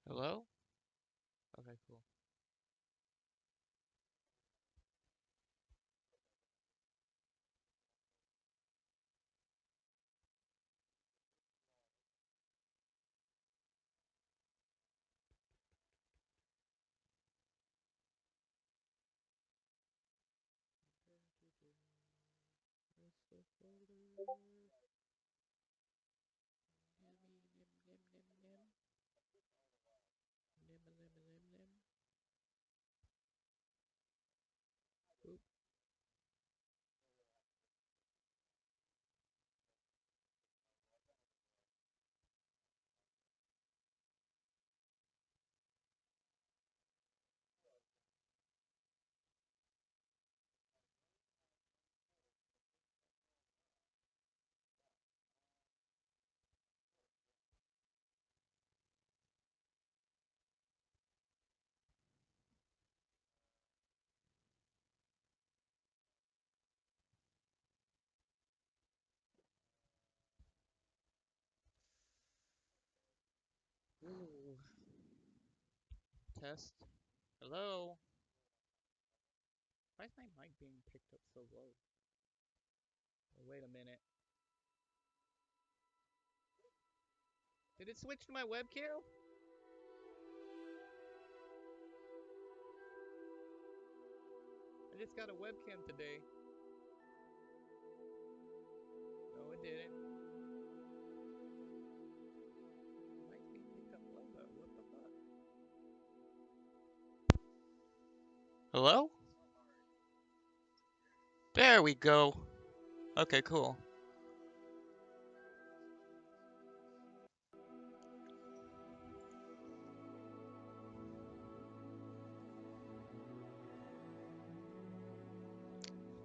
Hello? Okay, cool. Ooh. Test. Hello? Why is my mic being picked up so low? Oh, wait a minute. Did it switch to my webcam? I just got a webcam today. No, it didn't. Mic's being picked up low though. What the fuck? Hello? There we go. Okay, cool.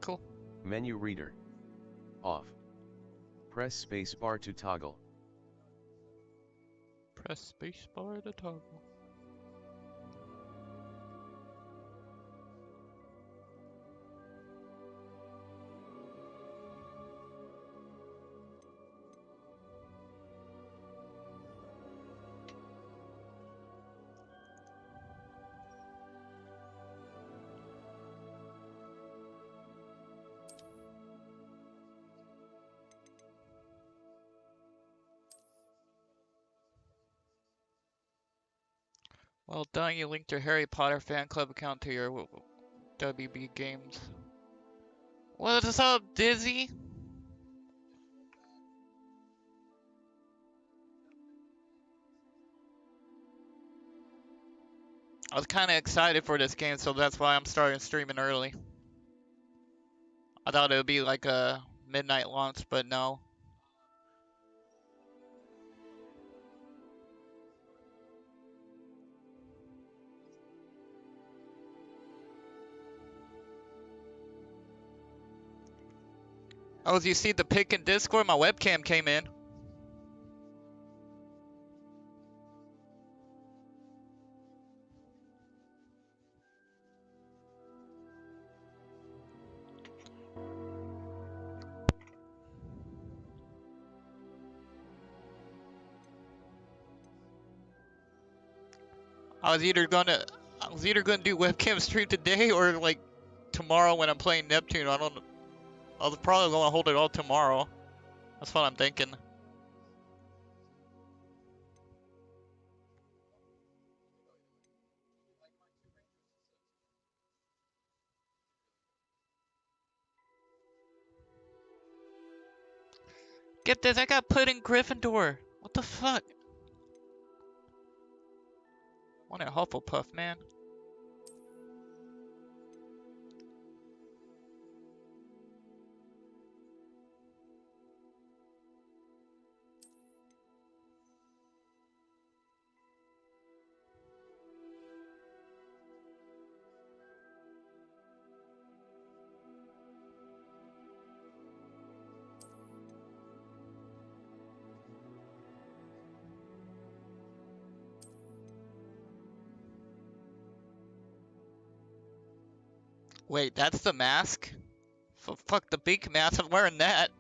Cool. Menu reader. Off. Press spacebar to toggle. Press spacebar to toggle. Well done, you linked your Harry Potter fan club account to your WB Games. What's up, Dizzy? I was kind of excited for this game, so that's why I'm starting streaming early. I thought it would be like a midnight launch, but no. Oh, as you see the pic in Discord, my webcam came in. I was either gonna do webcam stream today or like tomorrow when I'm playing Neptune. I was probably gonna hold it all tomorrow. That's what I'm thinking. Get this, I got put in Gryffindor. What the fuck? Want a Hufflepuff, man. Wait, that's the mask? Fuck the beak mask, I'm wearing that.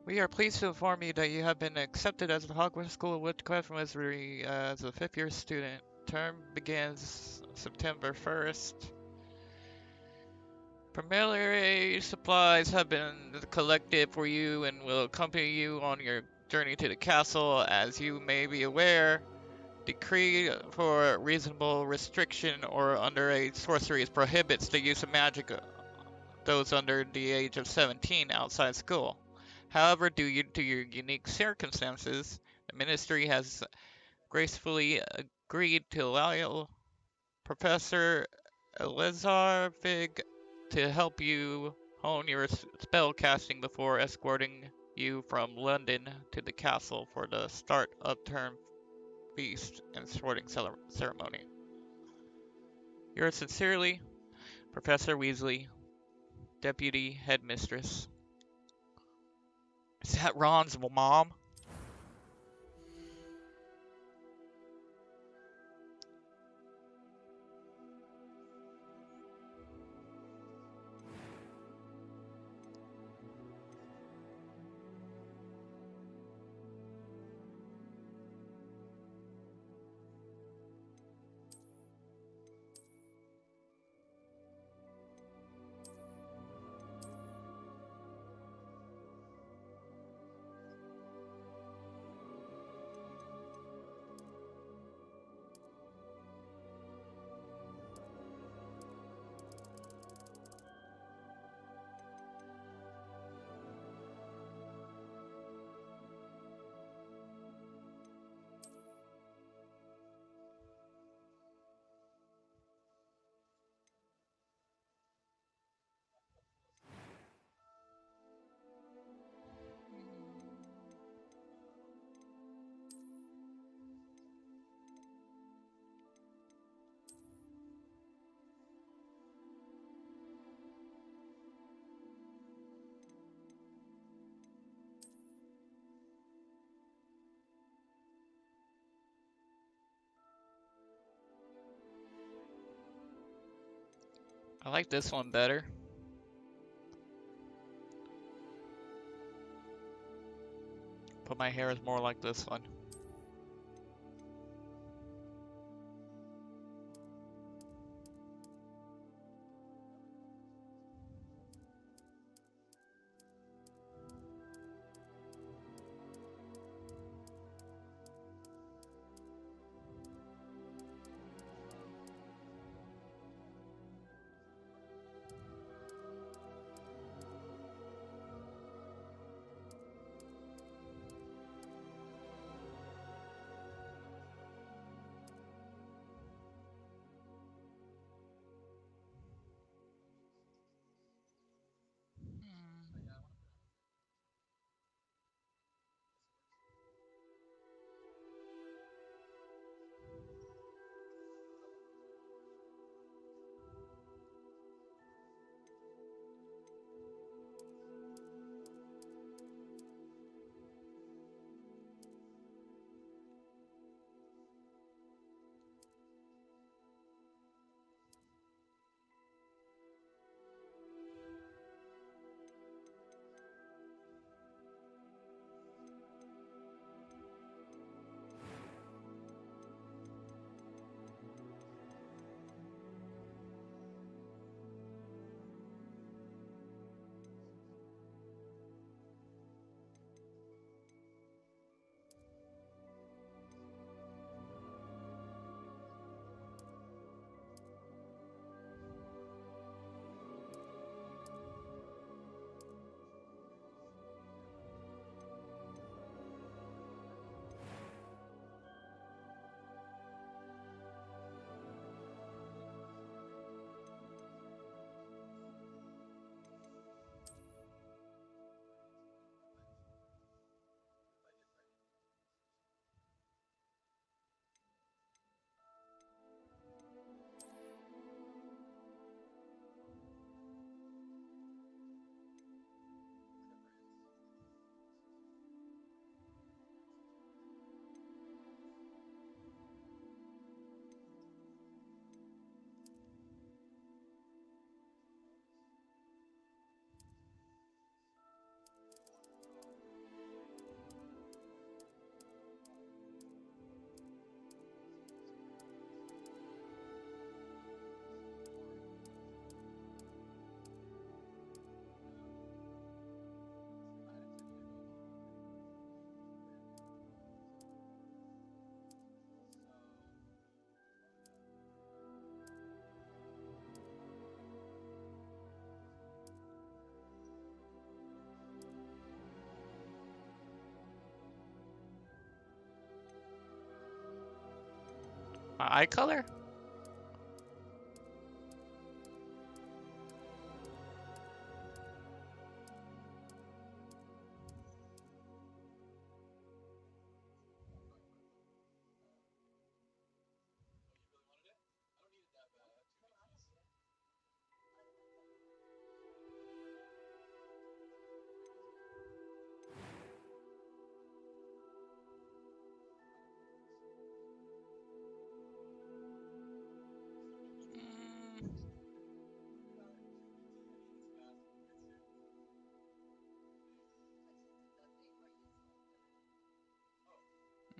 We are pleased to inform you that you have been accepted as the Hogwarts School of Witchcraft and Wizardry as a fifth-year student. Term begins September 1st. Preliminary supplies have been collected for you and will accompany you on your journey to the castle. As you may be aware, decree for reasonable restriction or under a sorcery prohibits the use of magic those under the age of 17 outside school. However, due to your unique circumstances, the ministry has gracefully agreed to allow Professor Elazar Fig to help you hone your spell casting before escorting you from London to the castle for the start of term feast and sorting ceremony. Yours sincerely, Professor Weasley, Deputy Headmistress. Is that Ron's mom? I like this one better. But my hair is more like this one. My eye color?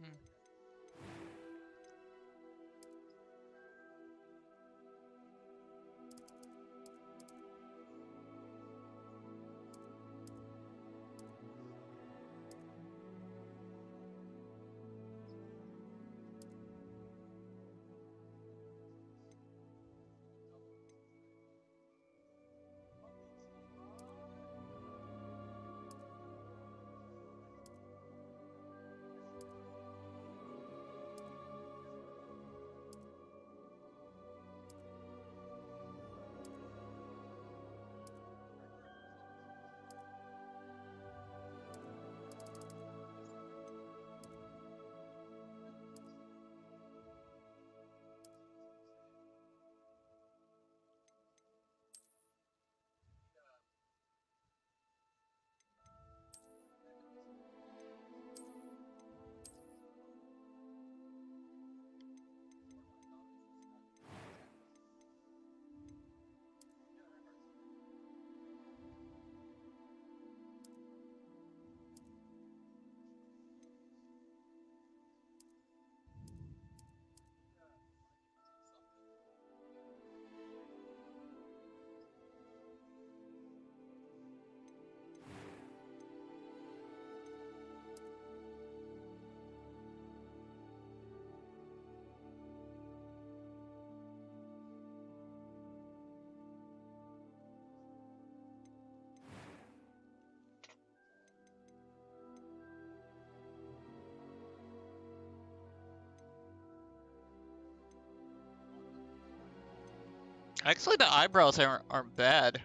Mm, mm. Actually, the eyebrows aren't bad.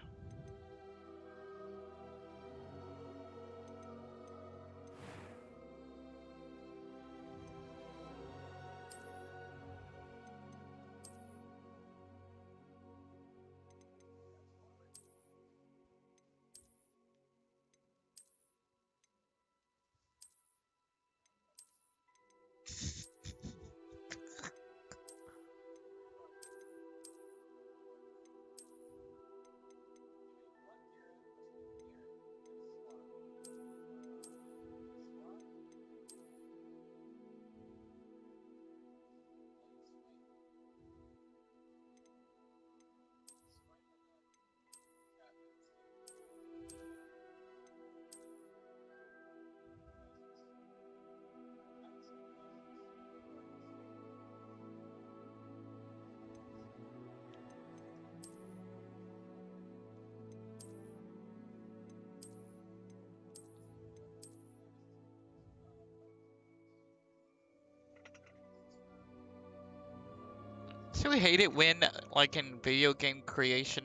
So we hate it when, like in video game creation,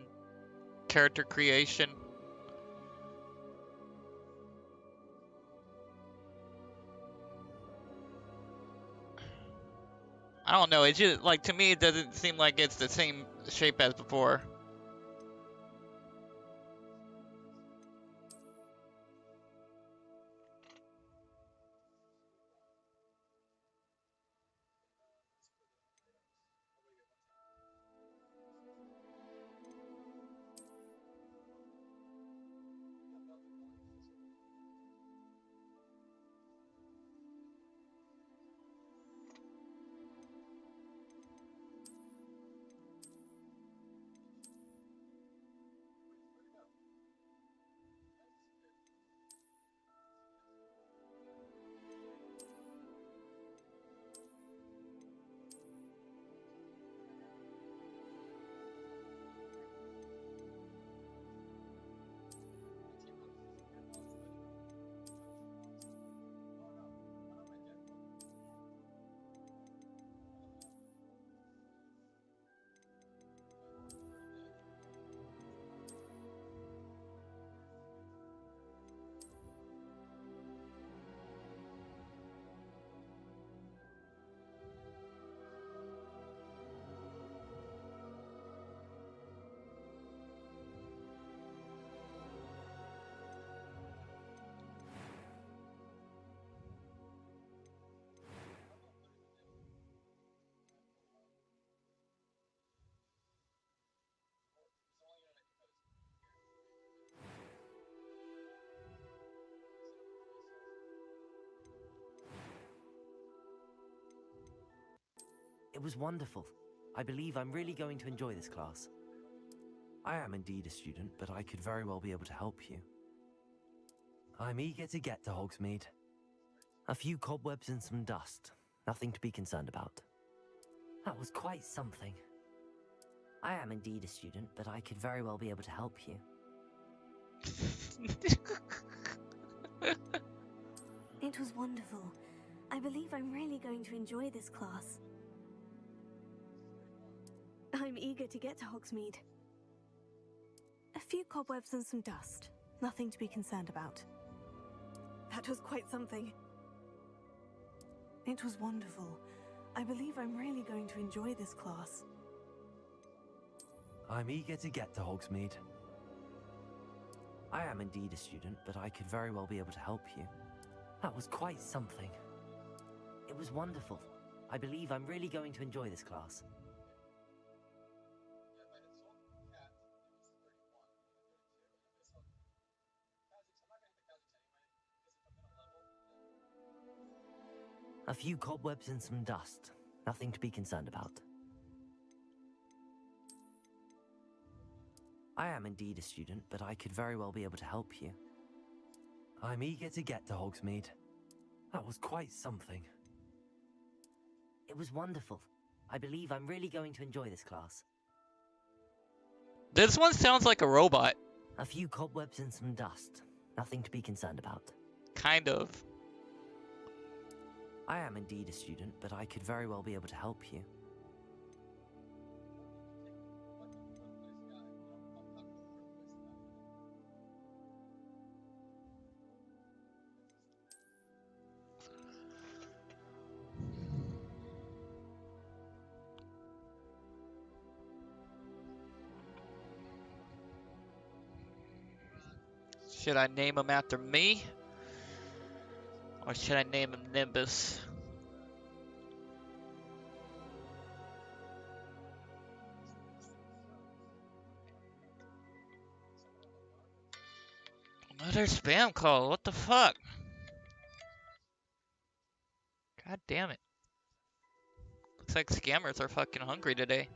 character creation, I don't know, it's just, like, to me, it doesn't seem like it's the same shape as before. It was wonderful. I believe I'm really going to enjoy this class. I am indeed a student, but I could very well be able to help you. I'm eager to get to Hogsmeade. A few cobwebs and some dust. Nothing to be concerned about. That was quite something. I am indeed a student, but I could very well be able to help you. It was wonderful. I believe I'm really going to enjoy this class. I'm eager to get to Hogsmeade. A few cobwebs and some dust. Nothing to be concerned about. That was quite something. It was wonderful. I believe I'm really going to enjoy this class. I'm eager to get to Hogsmeade. I am indeed a student, but I could very well be able to help you. That was quite something. It was wonderful. I believe I'm really going to enjoy this class. A few cobwebs and some dust. Nothing to be concerned about. I am indeed a student, but I could very well be able to help you. I'm eager to get to Hogsmeade. That was quite something. It was wonderful. I believe I'm really going to enjoy this class. This one sounds like a robot. A few cobwebs and some dust. Nothing to be concerned about. Kind of. I am indeed a student, but I could very well be able to help you. Should I name him after me? Or should I name him Nimbus? Another spam call, what the fuck? God damn it. Looks like scammers are fucking hungry today.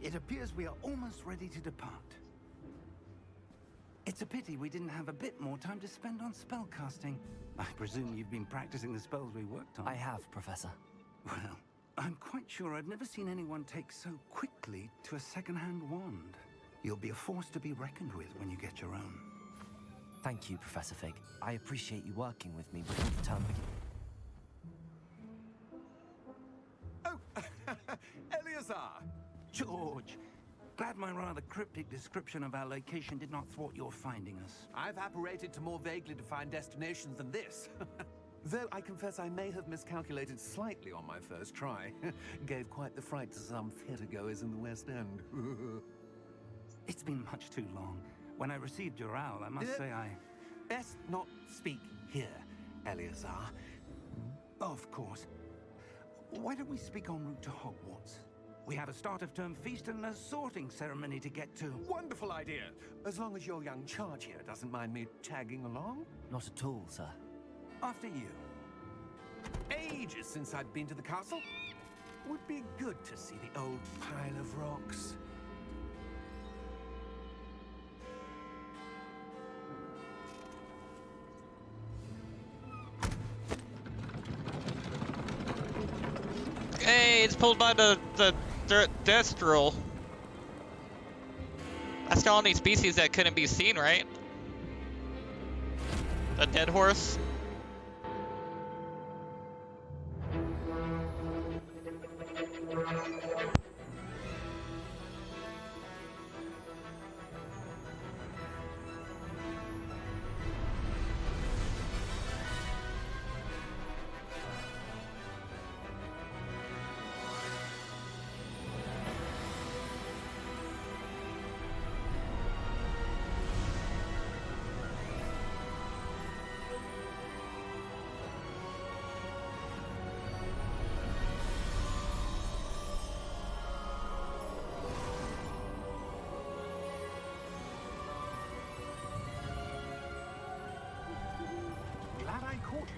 It appears we are almost ready to depart. It's a pity we didn't have a bit more time to spend on spellcasting. I presume you've been practicing the spells we worked on. I have, Professor. Well, I'm quite sure I've never seen anyone take so quickly to a second-hand wand. You'll be a force to be reckoned with when you get your own. Thank you, Professor Fig. I appreciate you working with me before the term begins. Oh, Eleazar! George, glad my rather cryptic description of our location did not thwart your finding us. I've apparated to more vaguely defined destinations than this. Though I confess I may have miscalculated slightly on my first try. Gave quite the fright to some theatergoers in the West End. It's been much too long. When I received your owl, I must say I... Best not speak here, Eleazar. Of course. Why don't we speak en route to Hogwarts? We have a start-of-term feast and a sorting ceremony to get to. Wonderful idea! As long as your young charge here doesn't mind me tagging along. Not at all, sir. After you. Ages since I'd been to the castle. Would be good to see the old pile of rocks. Hey, it's pulled by the Destrel. That's the only species that couldn't be seen, right? The dead horse.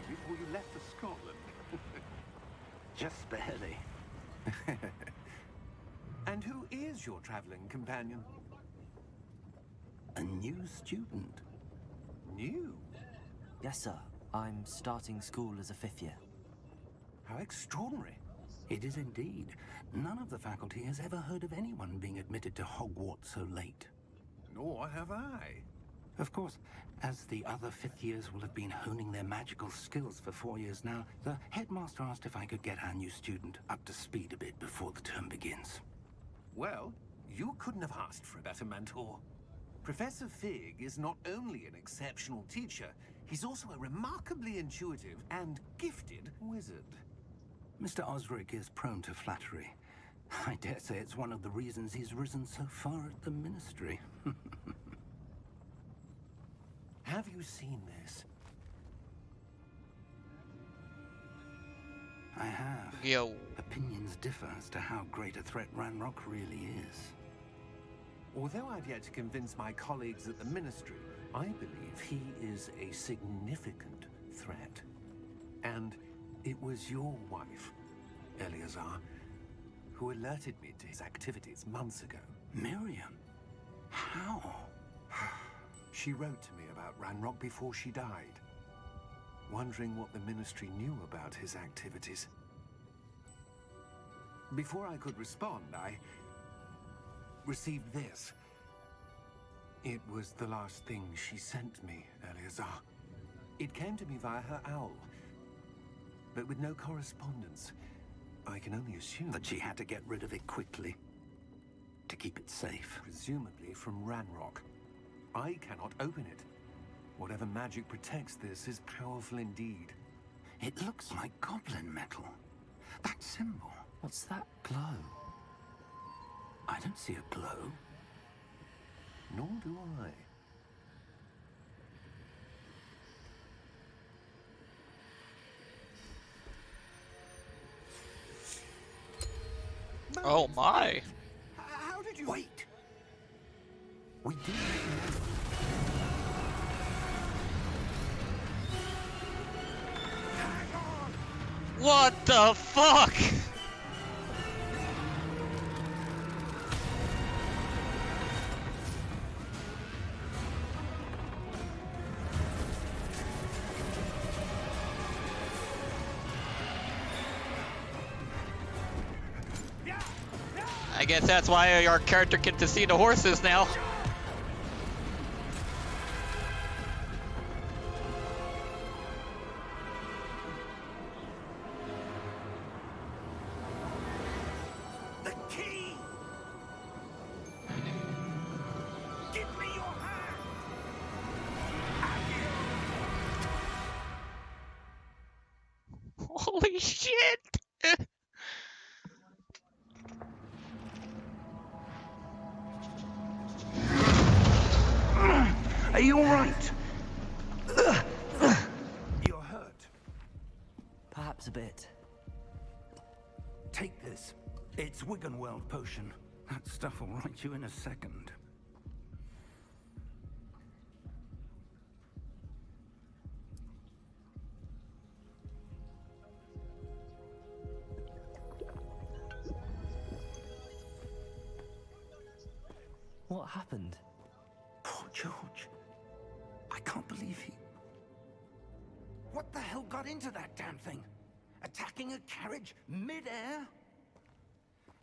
before you left for Scotland. Just barely. And who is your traveling companion? A new student. New? Yes, sir. I'm starting school as a 5th year. How extraordinary. It is indeed. None of the faculty has ever heard of anyone being admitted to Hogwarts so late. Nor have I. Of course, as the other 5th years will have been honing their magical skills for 4 years now, the headmaster asked if I could get our new student up to speed a bit before the term begins. Well, you couldn't have asked for a better mentor. Professor Fig is not only an exceptional teacher, he's also a remarkably intuitive and gifted wizard. Mr. Osric is prone to flattery. I dare say it's one of the reasons he's risen so far at the Ministry. Have you seen this? I have. Yo. Opinions differ as to how great a threat Ranrock really is. Although I've yet to convince my colleagues at the Ministry, I believe he is a significant threat. And it was your wife, Eleazar, who alerted me to his activities months ago. Miriam? How? She wrote to me about Ranrock before she died, wondering what the Ministry knew about his activities. Before I could respond, I received this. It was the last thing she sent me, Eleazar. It came to me via her owl, but with no correspondence. I can only assume That she had to get rid of it quickly. To keep it safe. presumably from Ranrock. I cannot open it. Whatever magic protects this is powerful indeed. It looks like goblin metal. That symbol. What's that glow? I don't see a glow. Nor do I. Oh my. How did you... Wait! We do What the fuck? I guess that's why our character gets to see the horses now. the key! Give me your hand! Holy shit! Are you alright? You're hurt. Perhaps a bit. Take this. It's Wiggenweld potion. That stuff will right you in a second. What happened? Poor George. I can't believe he... What the hell got into that damn thing? Attacking a carriage mid-air?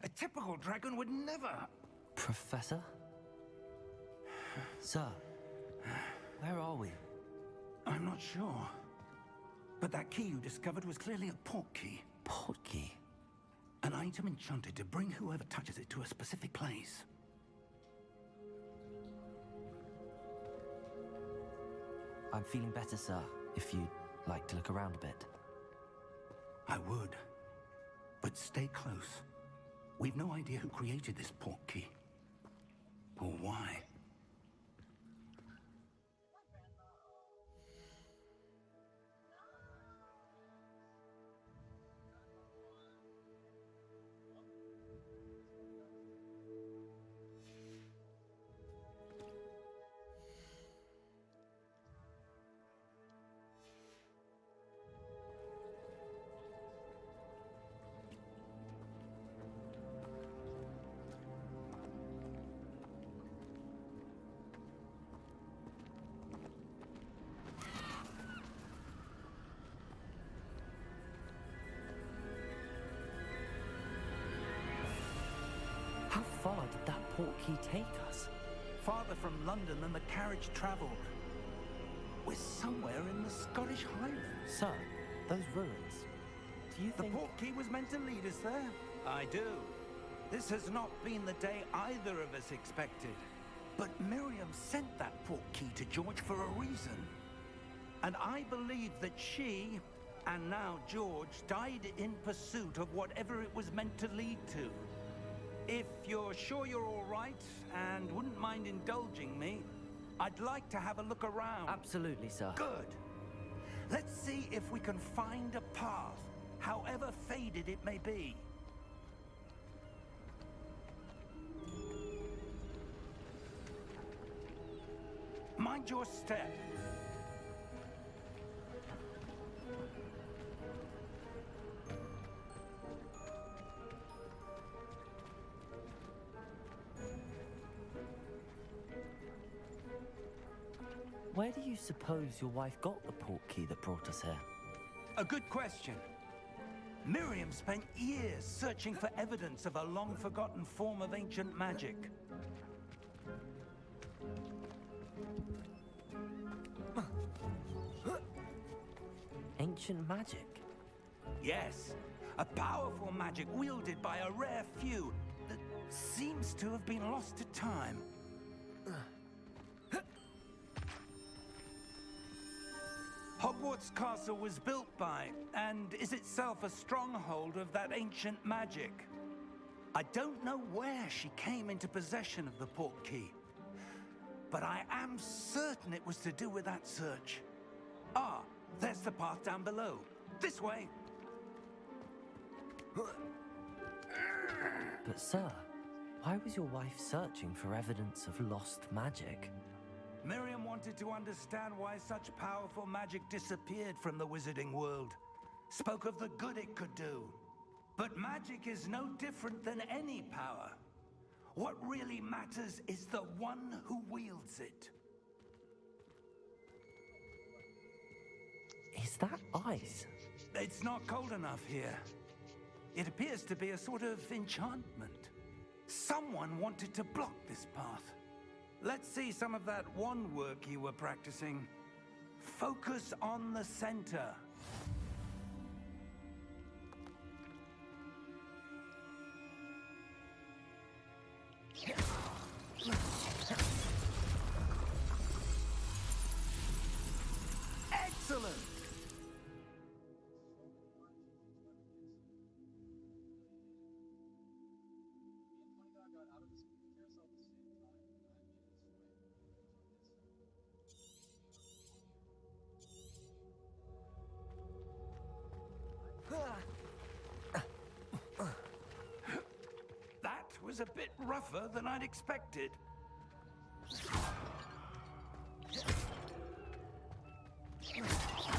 A typical dragon would never... Professor? Sir, where are we? I'm not sure. But that key you discovered was clearly a port key. Port key? An item enchanted to bring whoever touches it to a specific place. I'm feeling better, sir, if you'd like to look around a bit. I would. But stay close. We've no idea who created this port key. Or why. far did that portkey take us? Farther from London than the carriage travelled. We're somewhere in the Scottish Highlands. Sir, those ruins. Do you The think... portkey was meant to lead us there? I do. This has not been the day either of us expected. But Miriam sent that portkey to George for a reason. And I believe that she, and now George, died in pursuit of whatever it was meant to lead to. If you're sure you're all right, and wouldn't mind indulging me, I'd like to have a look around. Absolutely, sir. Good. Let's see if we can find a path, however faded it may be. Mind your step. Where do you suppose your wife got the portkey that brought us here? A good question. Miriam spent years searching for evidence of a long-forgotten form of ancient magic. Ancient magic? Yes, a powerful magic wielded by a rare few that seems to have been lost to time. Hogwarts Castle was built by, and is itself a stronghold of that ancient magic. I don't know where she came into possession of the portkey, but I am certain it was to do with that search. Ah, there's the path down below. This way. But sir, why was your wife searching for evidence of lost magic? Miriam wanted to understand why such powerful magic disappeared from the wizarding world. Spoke of the good it could do. But magic is no different than any power. What really matters is the one who wields it. Is that ice? It's not cold enough here. It appears to be a sort of enchantment. Someone wanted to block this path. Let's see some of that wand work you were practicing. Focus on the center. Excellent! That was a bit rougher than I'd expected.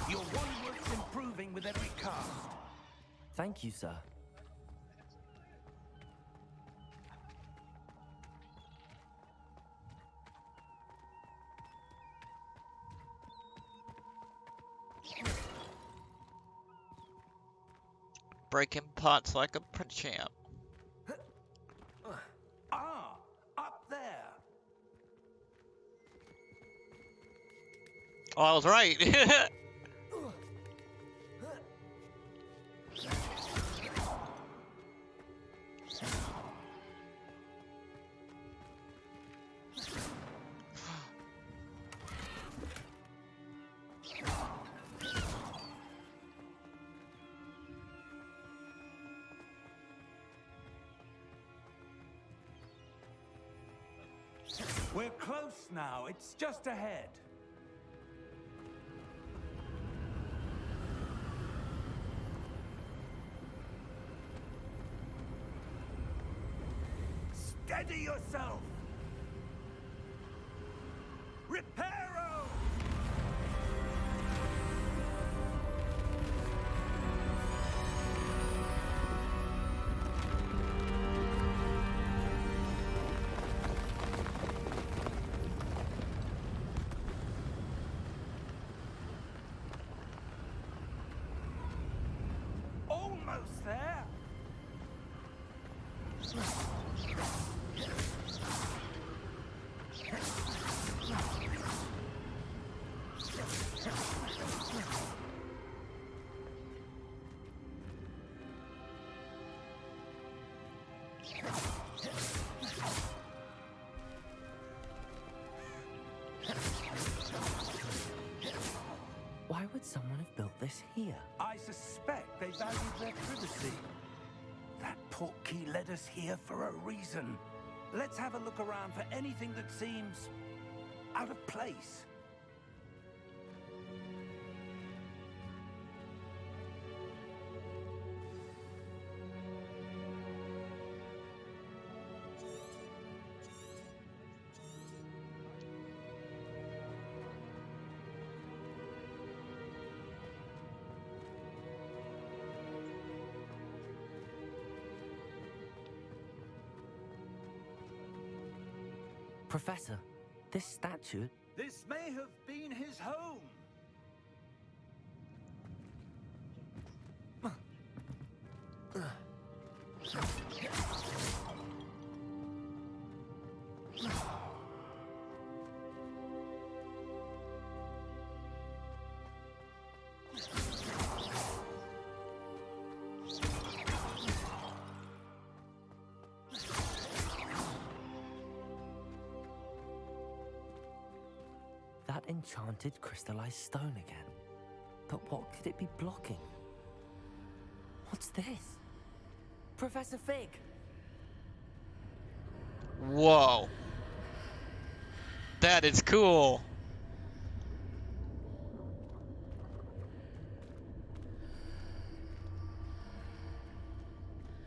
Your wand work's improving with every cast. Thank you, sir. Breaking pots like a champ. Ah, up there. Oh, I was right. We're close now. It's just ahead. Steady yourself! Reparo! Almost there! Why would someone have built this here? I suspect they valued their privacy. That portkey led us here for a reason. Let's have a look around for anything that seems out of place. Professor, this statue... This may have been his home. That enchanted crystallized stone again. But what could it be blocking? What's this? Professor Fig! Whoa. That is cool.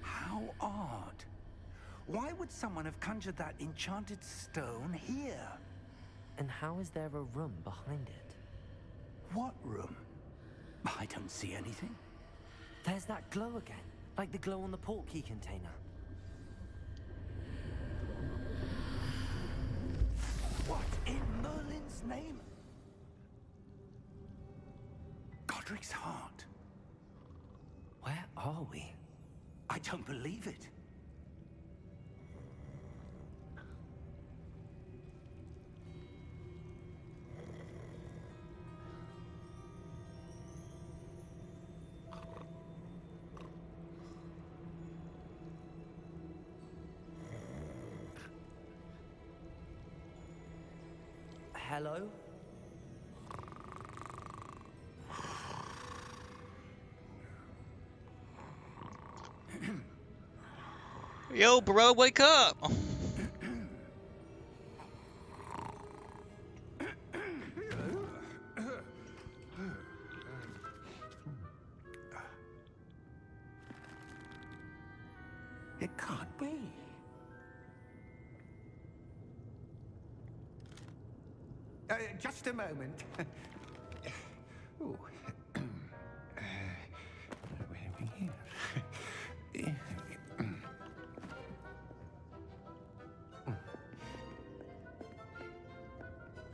How odd. Why would someone have conjured that enchanted stone here? And how is there a room behind it? What room? I don't see anything. There's that glow again, like the glow on the portkey container. What in Merlin's name? Godric's heart. Where are we? I don't believe it. Hello? Yo, bro, wake up! It can't be. Just a moment. Ooh. Where are we here?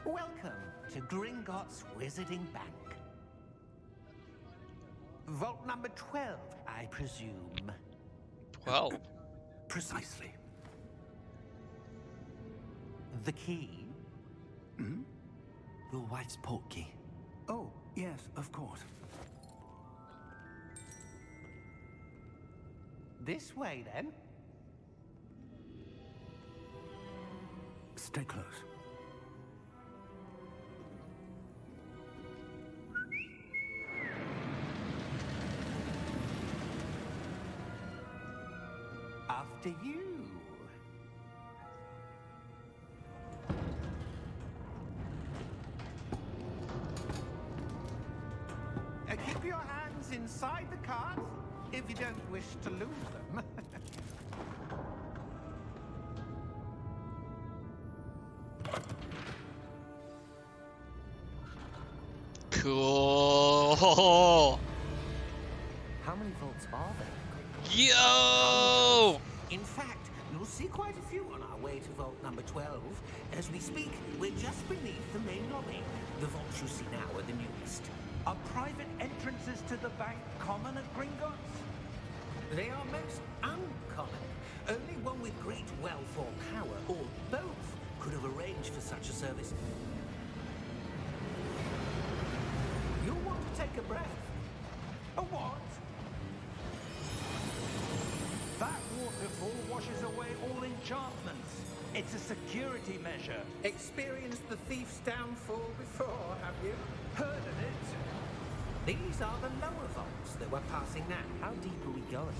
Welcome to Gringotts Wizarding Bank. Vault number 12, I presume. 12. Precisely. The key? Hmm? Your wife's portkey. Oh, yes, of course. This way, then. Stay close. After you. Keep your hands inside the cart if you don't wish to lose them. Cool. How many vaults are there? Yo! In fact, you'll see quite a few on our way to vault number 12. As we speak, we're just beneath the main lobby. The vaults you see now are the newest. Are private entrances to the bank common at Gringotts? They are most uncommon. Only one with great wealth or power, or both, could have arranged for such a service. You'll want to take a breath. A what? That water fall washes away all enchantments. It's a security measure. Experienced the thief's downfall before, have you? Heard of it? These are the lower vaults that we're passing now. How deep are we going?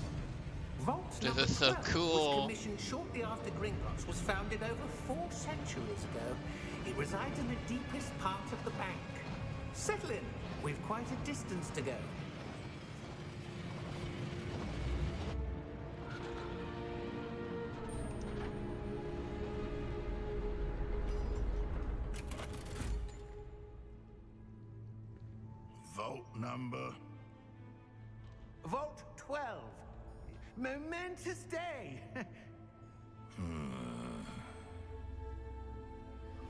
Vault This number is so 12 cool. was commissioned shortly after Gringotts was founded over 4 centuries ago. It resides in the deepest part of the bank. Settle in. We've quite a distance to go. Vault number? Vault 12. Momentous day.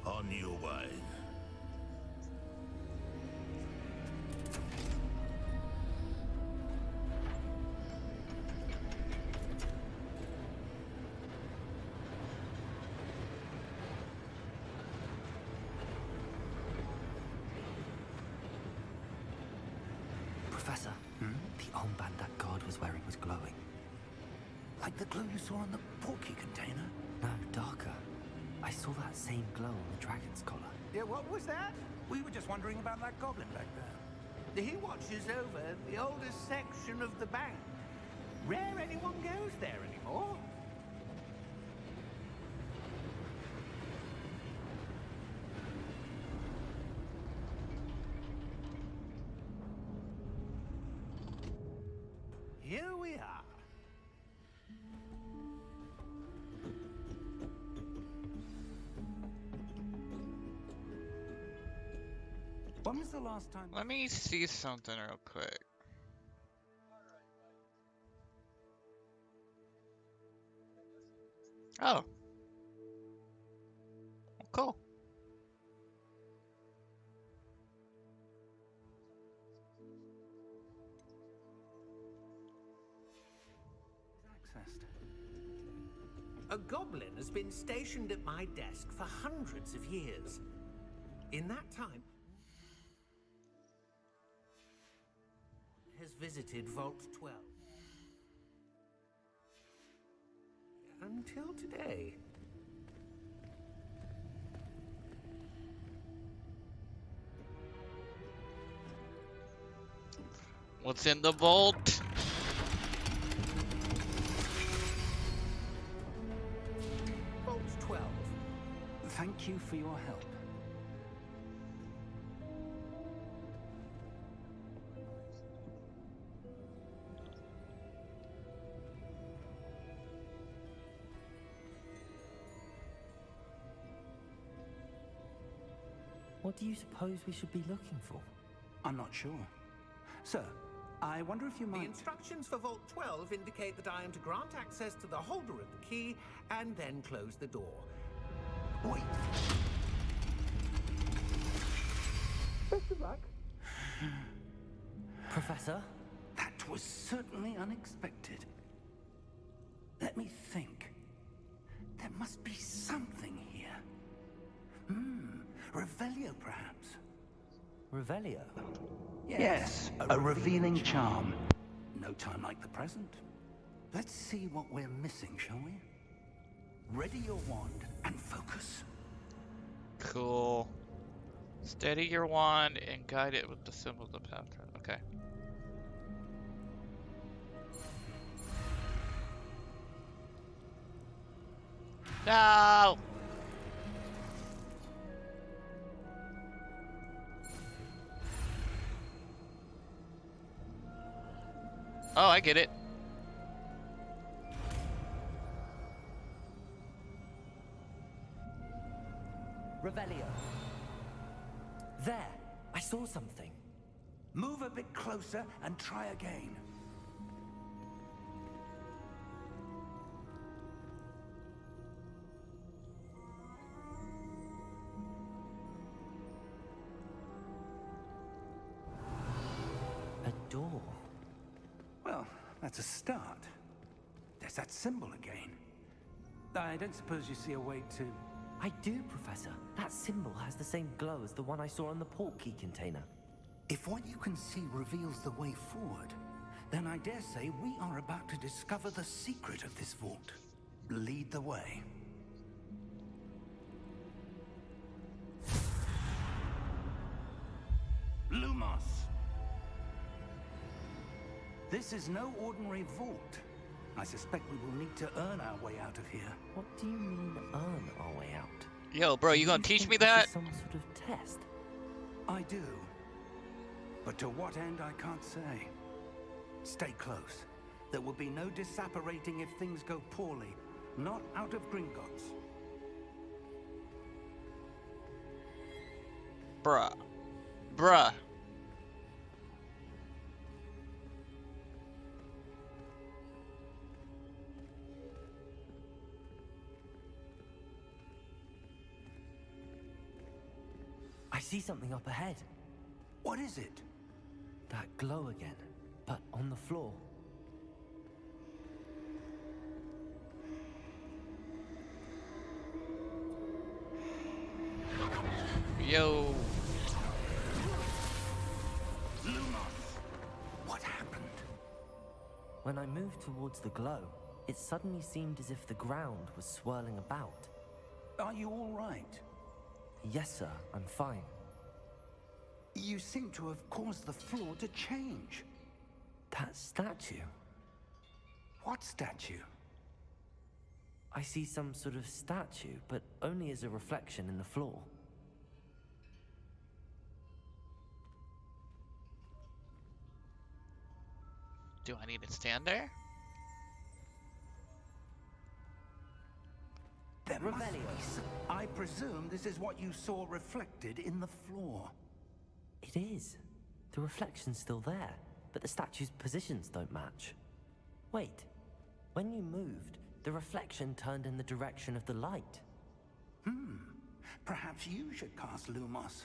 On your way. Professor, the armband that guard was wearing was glowing. Like the glue you saw on the porky container? No, darker. I saw that same glow on the dragon's collar. Yeah, what was that? We were just wondering about that goblin back there. He watches over the oldest section of the bank. Rare anyone goes there anymore. Here we are. When was the last time? Let me see something real quick. Oh. Cool. Accessed. A goblin has been stationed at my desk for hundreds of years. In that time, has visited Vault 12. Until today. What's in the vault? Vault 12. Thank you for your help. What do you suppose we should be looking for? I'm not sure. Sir, I wonder if you The might... instructions for Vault 12 indicate that I am to grant access to the holder of the key and then close the door. Wait. Best of luck. Professor? That was certainly unexpected. Let me think. There must be something here. Revelio, perhaps? Revelio? Yes, a revealing charm. No time like the present. Let's see what we're missing, shall we? Ready your wand and focus. Cool. Steady your wand and guide it with the symbols of path. Okay. No! Oh, I get it. Revelio. There! I saw something. Move a bit closer and try again. A door. Well, that's a start. There's that symbol again. I don't suppose you see a way to... I do, Professor. That symbol has the same glow as the one I saw on the port key container. If what you can see reveals the way forward, Then I dare say we are about to discover the secret of this vault. Lead the way. Lumos! This is no ordinary vault. I suspect we will need to earn our way out of here. What do you mean, earn our way out? Yo, bro, you gonna Do teach think me this that? is some sort of test? I do. But to what end, I can't say. Stay close. There will be no disapparating if things go poorly. Not out of Gringotts. Bruh. Bruh. I see something up ahead. What is it? That glow again, but on the floor. Yo. Lumos! What happened? When I moved towards the glow, it suddenly seemed as if the ground was swirling about. Are you all right? Yes, sir, I'm fine. You seem to have caused the floor to change. That statue. What statue? I see some sort of statue, but only as a reflection in the floor. Do I need to stand there? There must Revelio. be some... I presume this is what you saw reflected in the floor. It is. The reflection's still there, but the statue's positions don't match. Wait. When you moved, the reflection turned in the direction of the light. Perhaps you should cast Lumos.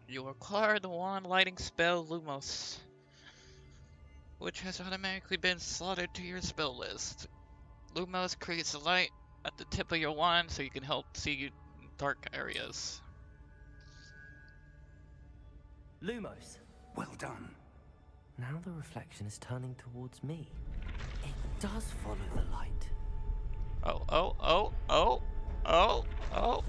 You acquire the wand lighting spell Lumos, which has automatically been slotted to your spell list. Lumos creates a light at the tip of your wand so you can help see dark areas. Lumos. Well done. Now the reflection is turning towards me. It does follow the light. Oh, oh, oh, oh, oh, oh.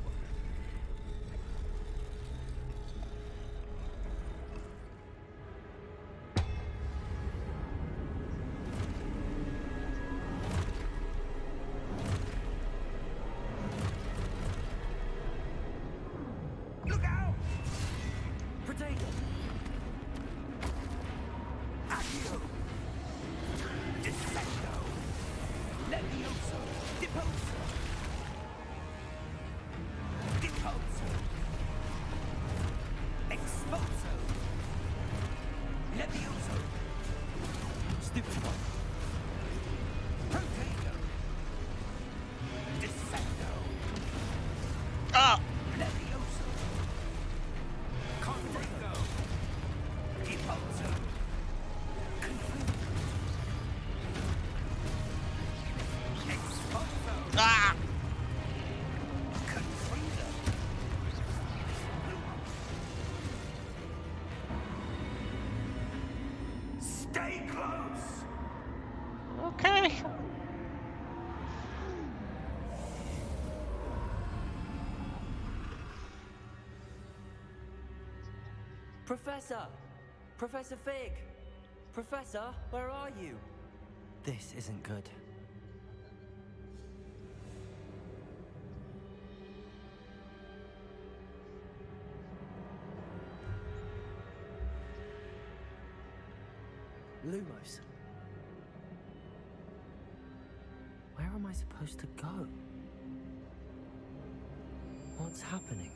Look out! Potato! Accio! Dissecto! Levioso! Deposo! Deposo! Exposo! Levioso! Stupid one. Potato! Dissecto! Ah! Levioso! Contago! Deposo! Exposo! Ah! Confuso! Stay close! Okay. Professor! Professor Fig! Professor, where are you? This isn't good. Lumos. Where am I supposed to go? What's happening?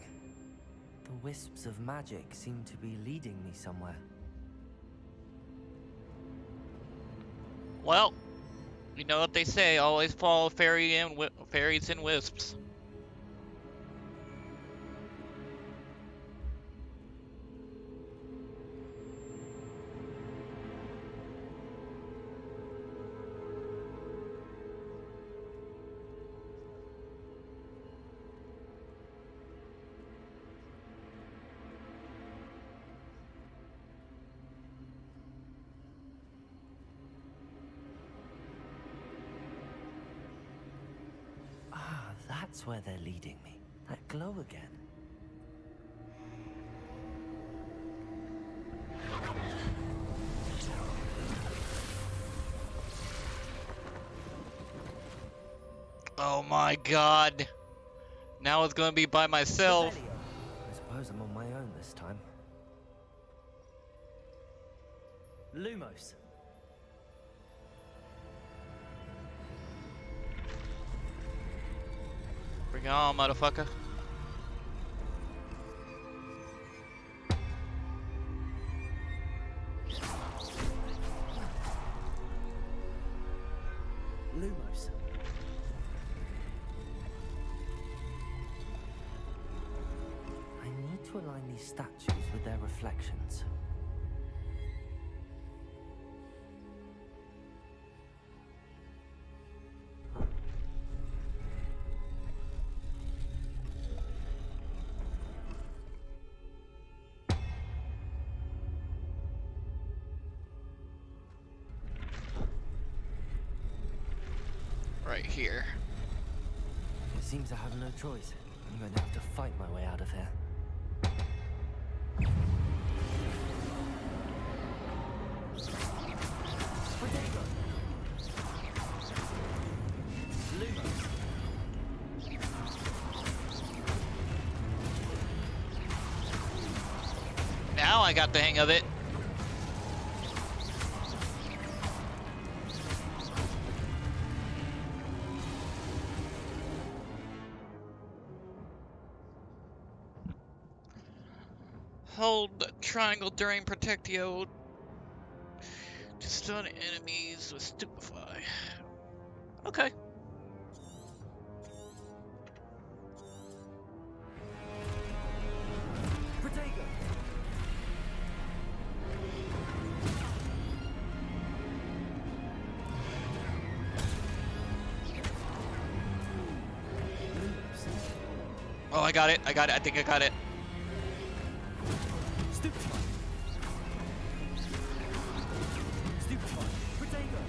The wisps of magic seem to be leading me somewhere. Well, you know what they say, always follow fairies and wisps. That's where they're leading me. That glow again. Oh my god. Now it's gonna be by myself. Revelio. I suppose I'm on my own this time. Lumos. Bring it on, motherfucker. Lumos. I need to align these statues with their reflections. Right here. It seems I have no choice. I'm going to have to fight my way out of here. Protego. Lumos. Now I got the hang of it. Hold triangle during Protectio to stun enemies with Stupefy. Okay. Protego. Oh, I got it. I got it. I think I got it. Stupefy. Stupefy. Protego.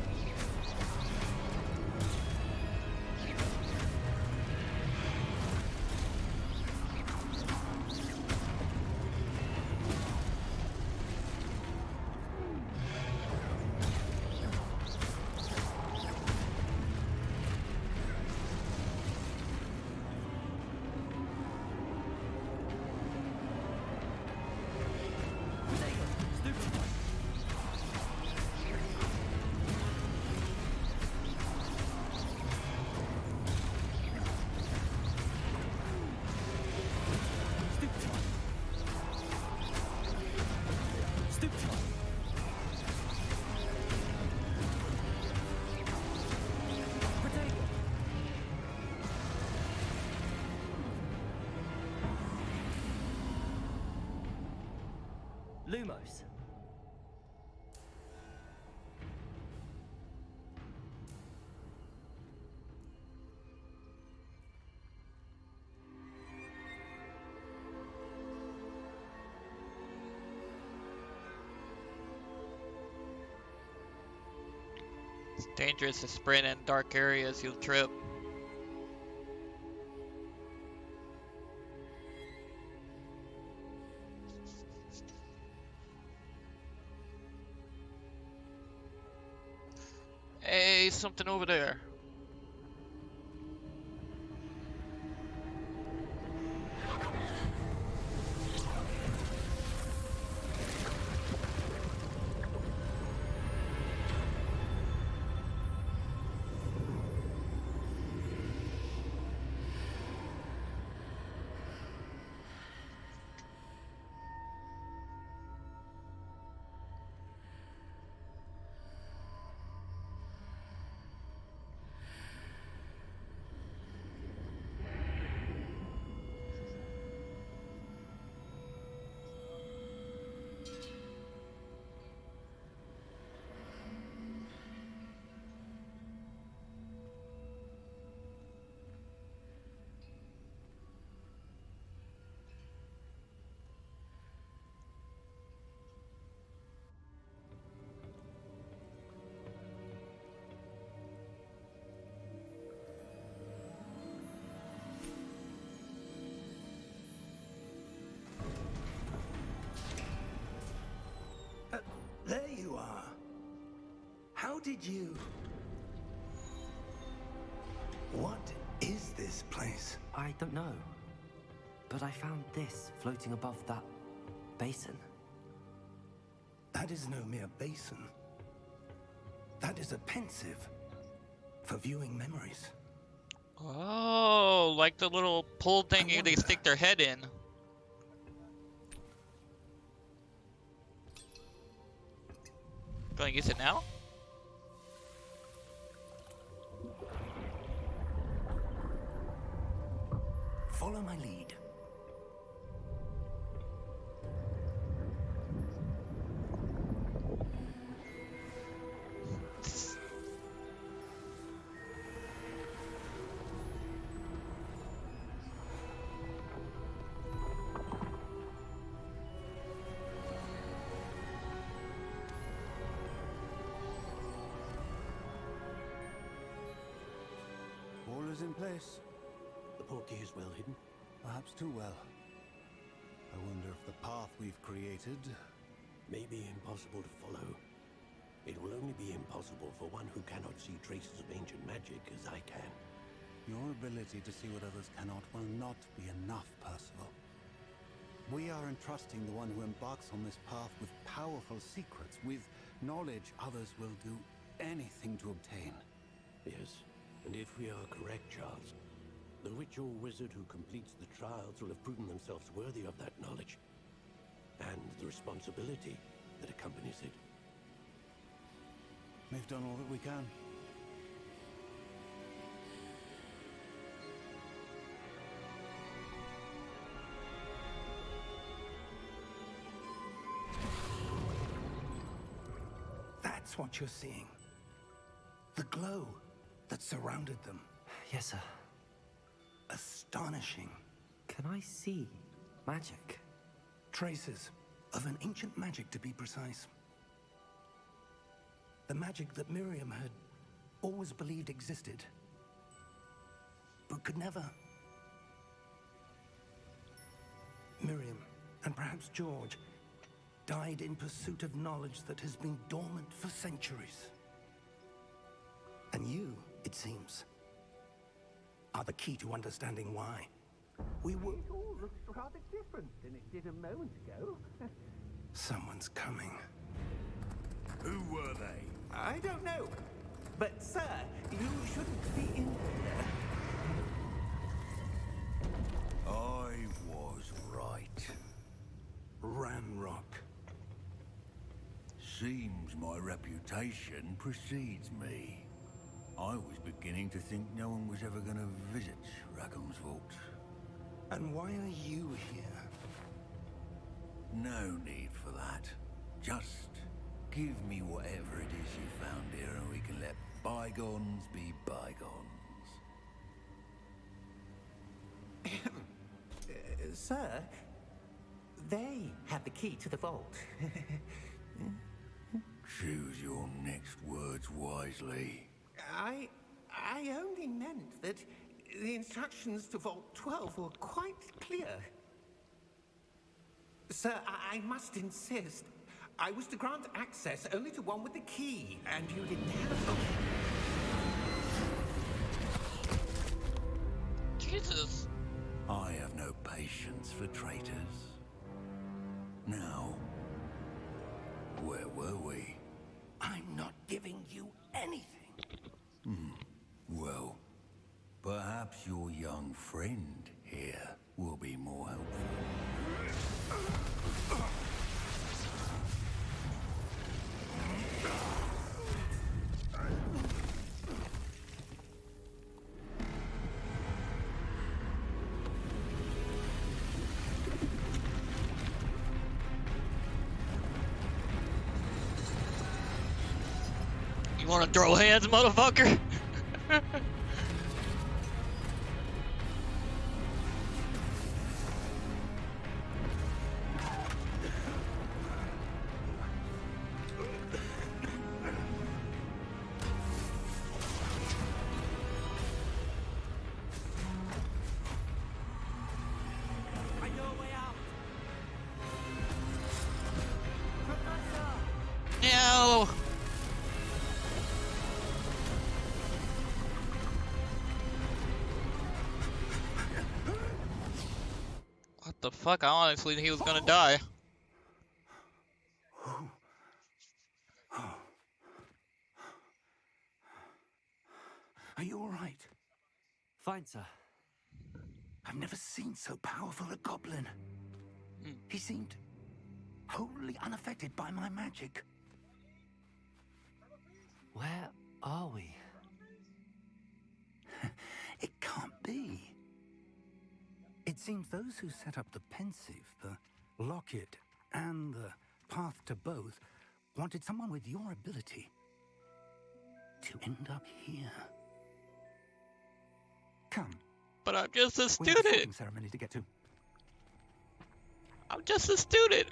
Lumos. It's dangerous to sprint in dark areas. You'll trip. Hey, something over there. How did you... What is this place? I don't know. But I found this floating above that basin. That is no mere basin. That is a pensive for viewing memories. Oh, like the little pull thingy they stick their head in. Gonna use it now? Follow my lead. All is in place. The portkey is well hidden. Perhaps too well. I wonder if the path we've created... May be impossible to follow. It will only be impossible for one who cannot see traces of ancient magic as I can. Your ability to see what others cannot will not be enough, Percival. We are entrusting the one who embarks on this path with powerful secrets, with knowledge others will do anything to obtain. Yes, and if we are correct, Charles, the witch or wizard who completes the trials will have proven themselves worthy of that knowledge, and the responsibility that accompanies it. We've done all that we can. That's what you're seeing. The glow that surrounded them. Yes, sir. Astonishing. Can I see magic? Traces of an ancient magic, to be precise. The magic that Miriam had always believed existed, but could never. Miriam, and perhaps George, died in pursuit of knowledge that has been dormant for centuries. And you, it seems, are the key to understanding why. We were... It all looks rather different than it did a moment ago. Someone's coming. Who were they? I don't know. But, sir, you shouldn't be in here. I was right. Ramrock. Seems my reputation precedes me. I was beginning to think no one was ever going to visit Rackham's vault. And why are you here? No need for that. Just give me whatever it is you found here and we can let bygones be bygones. Sir, they have the key to the vault. Choose your next words wisely. I only meant that the instructions to Vault 12 were quite clear. Sir, I must insist. I was to grant access only to one with the key, and you didn't have it. Jesus. I have no patience for traitors. Now, where were we? I'm not giving you anything. Well, perhaps your young friend here will be more helpful. You wanna throw hands, motherfucker? I know a way out. Professor! No. the fuck? I honestly knew he was gonna die. Are you all right? Fine, sir. I've never seen so powerful a goblin. He seemed wholly unaffected by my magic. Where are we? It can't be. It seems those who set up the pensive, the locket, and the path to both wanted someone with your ability to end up here. Come. But I'm just a We have a student. sorting ceremony to get to. I'm just a student.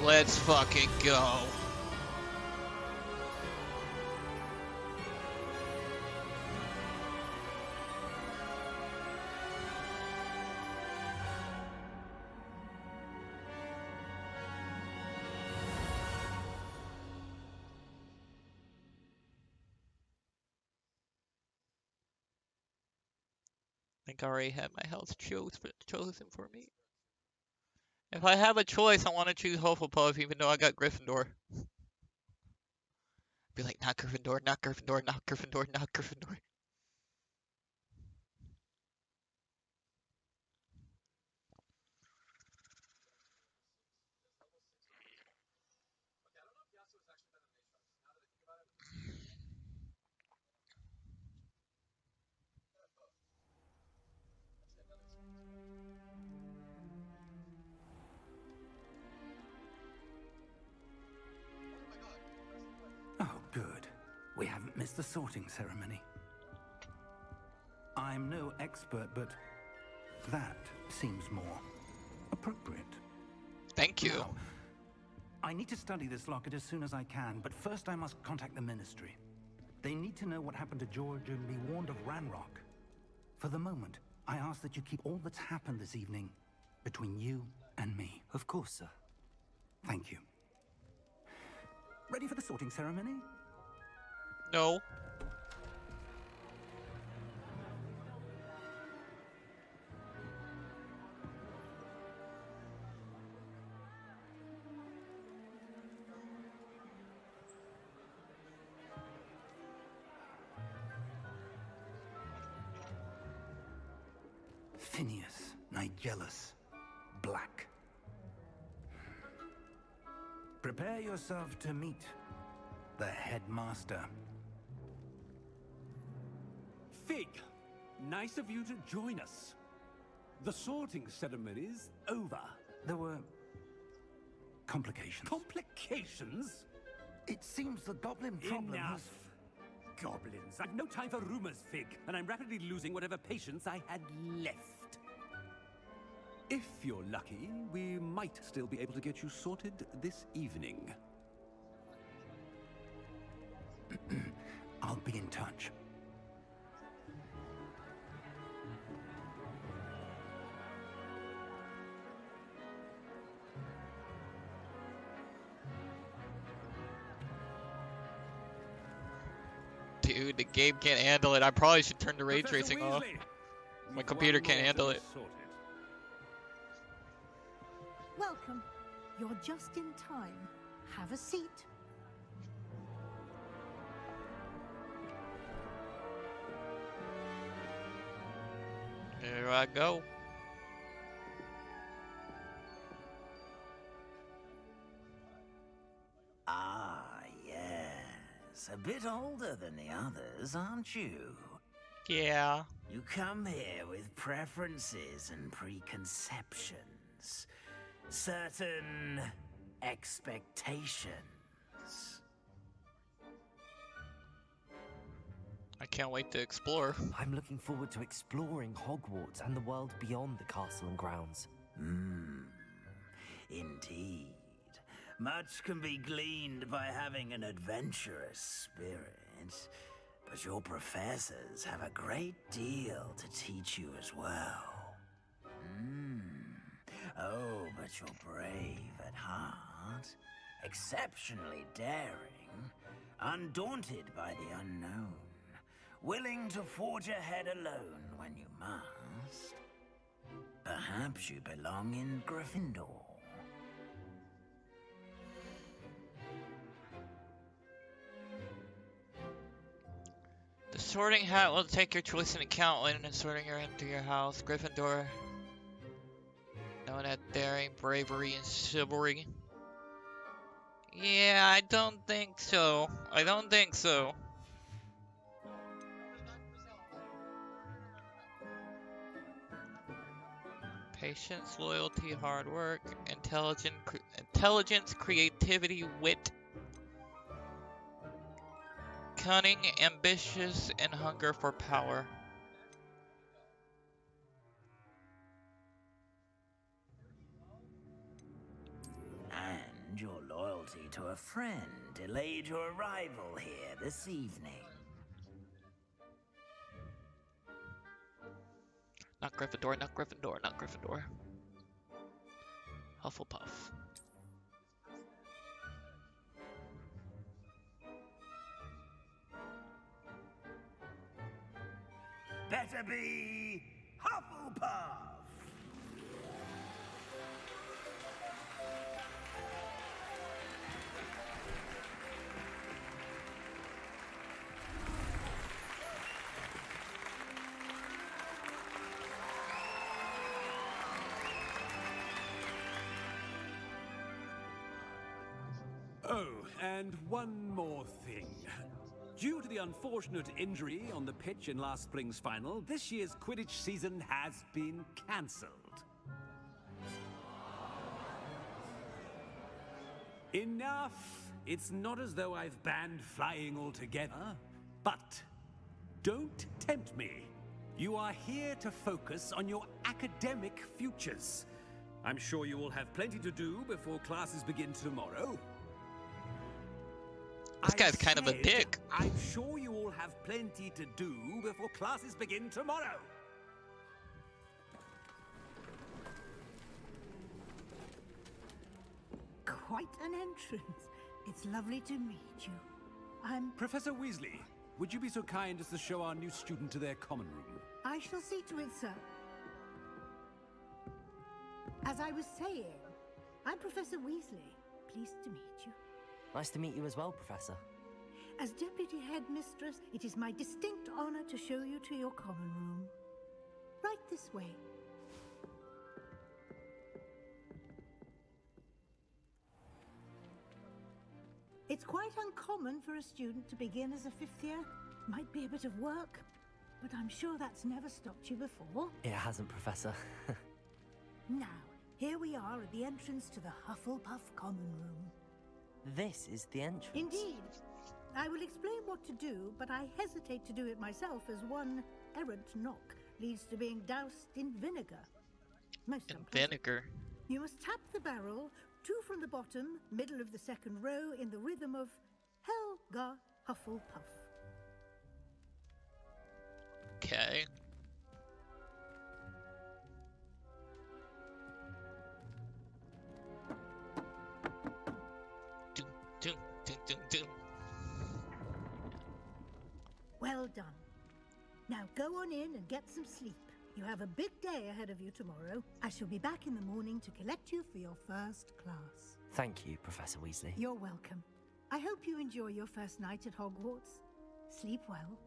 Let's fucking go. I think I already had my house chosen for me. If I have a choice, I want to choose Hufflepuff, even though I got Gryffindor. Be like, not Gryffindor, not Gryffindor, not Gryffindor, not Gryffindor. Oh, good. We haven't missed the sorting ceremony. I'm no expert, but that seems more appropriate. Thank you. Now, I need to study this locket as soon as I can, but first I must contact the Ministry. They need to know what happened to George and be warned of Ranrock. For the moment, I ask that you keep all that's happened this evening between you and me. Of course, sir. Thank you. Ready for the sorting ceremony? No. Phineas, Nigellus, Black. Prepare yourself to meet the headmaster. Fig, nice of you to join us. The sorting ceremony's over. There were complications. Complications? It seems the goblin problem Enough. has... Goblins. I've no time for rumors, Fig, and I'm rapidly losing whatever patience I had left. If you're lucky, we might still be able to get you sorted this evening. I'll be in touch. Dude, the game can't handle it. I probably should turn the ray Professor tracing off. Weasley, My you've computer one can't more handle to be it. sorted. Welcome. You're just in time. Have a seat. Here I go. Ah, yes. A bit older than the others, aren't you? Yeah. You come here with preferences and preconceptions. Certain expectations. I can't wait to explore. I'm looking forward to exploring Hogwarts and the world beyond the castle and grounds. Indeed. Much can be gleaned by having an adventurous spirit, but your professors have a great deal to teach you as well. Oh, but you're brave at heart, exceptionally daring, undaunted by the unknown, willing to forge ahead alone when you must. Perhaps you belong in Gryffindor. The sorting hat will take your choice into account when sorting her into your house. Gryffindor, known as daring, bravery, and chivalry. Yeah, I don't think so. I don't think so. Patience, loyalty, hard work, intelligence, creativity, wit, cunning, ambitious, and hunger for power. And your loyalty to a friend delayed your arrival here this evening. Not Gryffindor, not Gryffindor, not Gryffindor. Hufflepuff. Better be Hufflepuff! Oh, and one more thing. Due to the unfortunate injury on the pitch in last spring's final, this year's Quidditch season has been cancelled. Enough! It's not as though I've banned flying altogether. But don't tempt me. You are here to focus on your academic futures. I'm sure you will have plenty to do before classes begin tomorrow. This guy's kind of a dick. I'm sure you all have plenty to do before classes begin tomorrow. Quite an entrance. It's lovely to meet you. I'm... Professor Weasley, would you be so kind as to show our new student to their common room? I shall see to it, sir. As I was saying, I'm Professor Weasley. Pleased to meet you. Nice to meet you as well, Professor. As Deputy Headmistress, it is my distinct honor to show you to your common room. Right this way. It's quite uncommon for a student to begin as a fifth year. Might be a bit of work, but I'm sure that's never stopped you before. It hasn't, Professor. Now, here we are at the entrance to the Hufflepuff common room. This is the entrance. Indeed. I will explain what to do, but I hesitate to do it myself as one errant knock leads to being doused in vinegar. Most unpleasant. Vinegar. You must tap the barrel, 2 from the bottom, middle of the second row, in the rhythm of Helga Hufflepuff. Okay. Well done. Now go on in and get some sleep. You have a big day ahead of you tomorrow. I shall be back in the morning to collect you for your first class. Thank you, Professor Weasley. You're welcome. I hope you enjoy your first night at Hogwarts. Sleep well.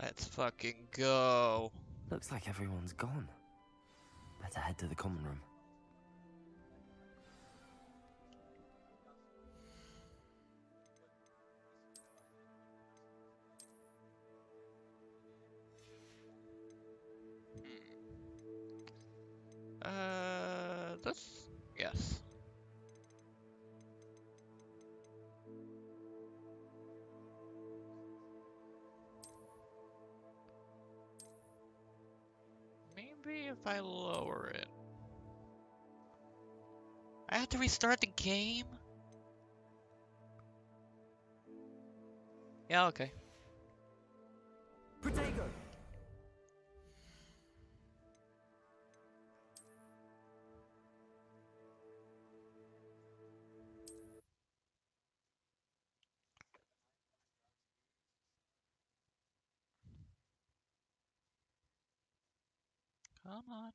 Let's fucking go. Looks like everyone's gone. Better head to the common room. this? Yes. Maybe if I lower it. I have to restart the game? Yeah, okay. Protego! Come on.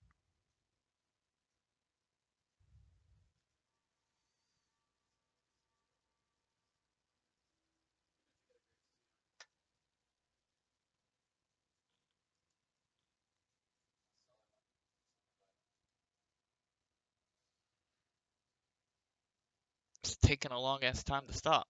It's taking a long ass time to stop.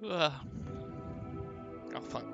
Ugh. Oh, fuck.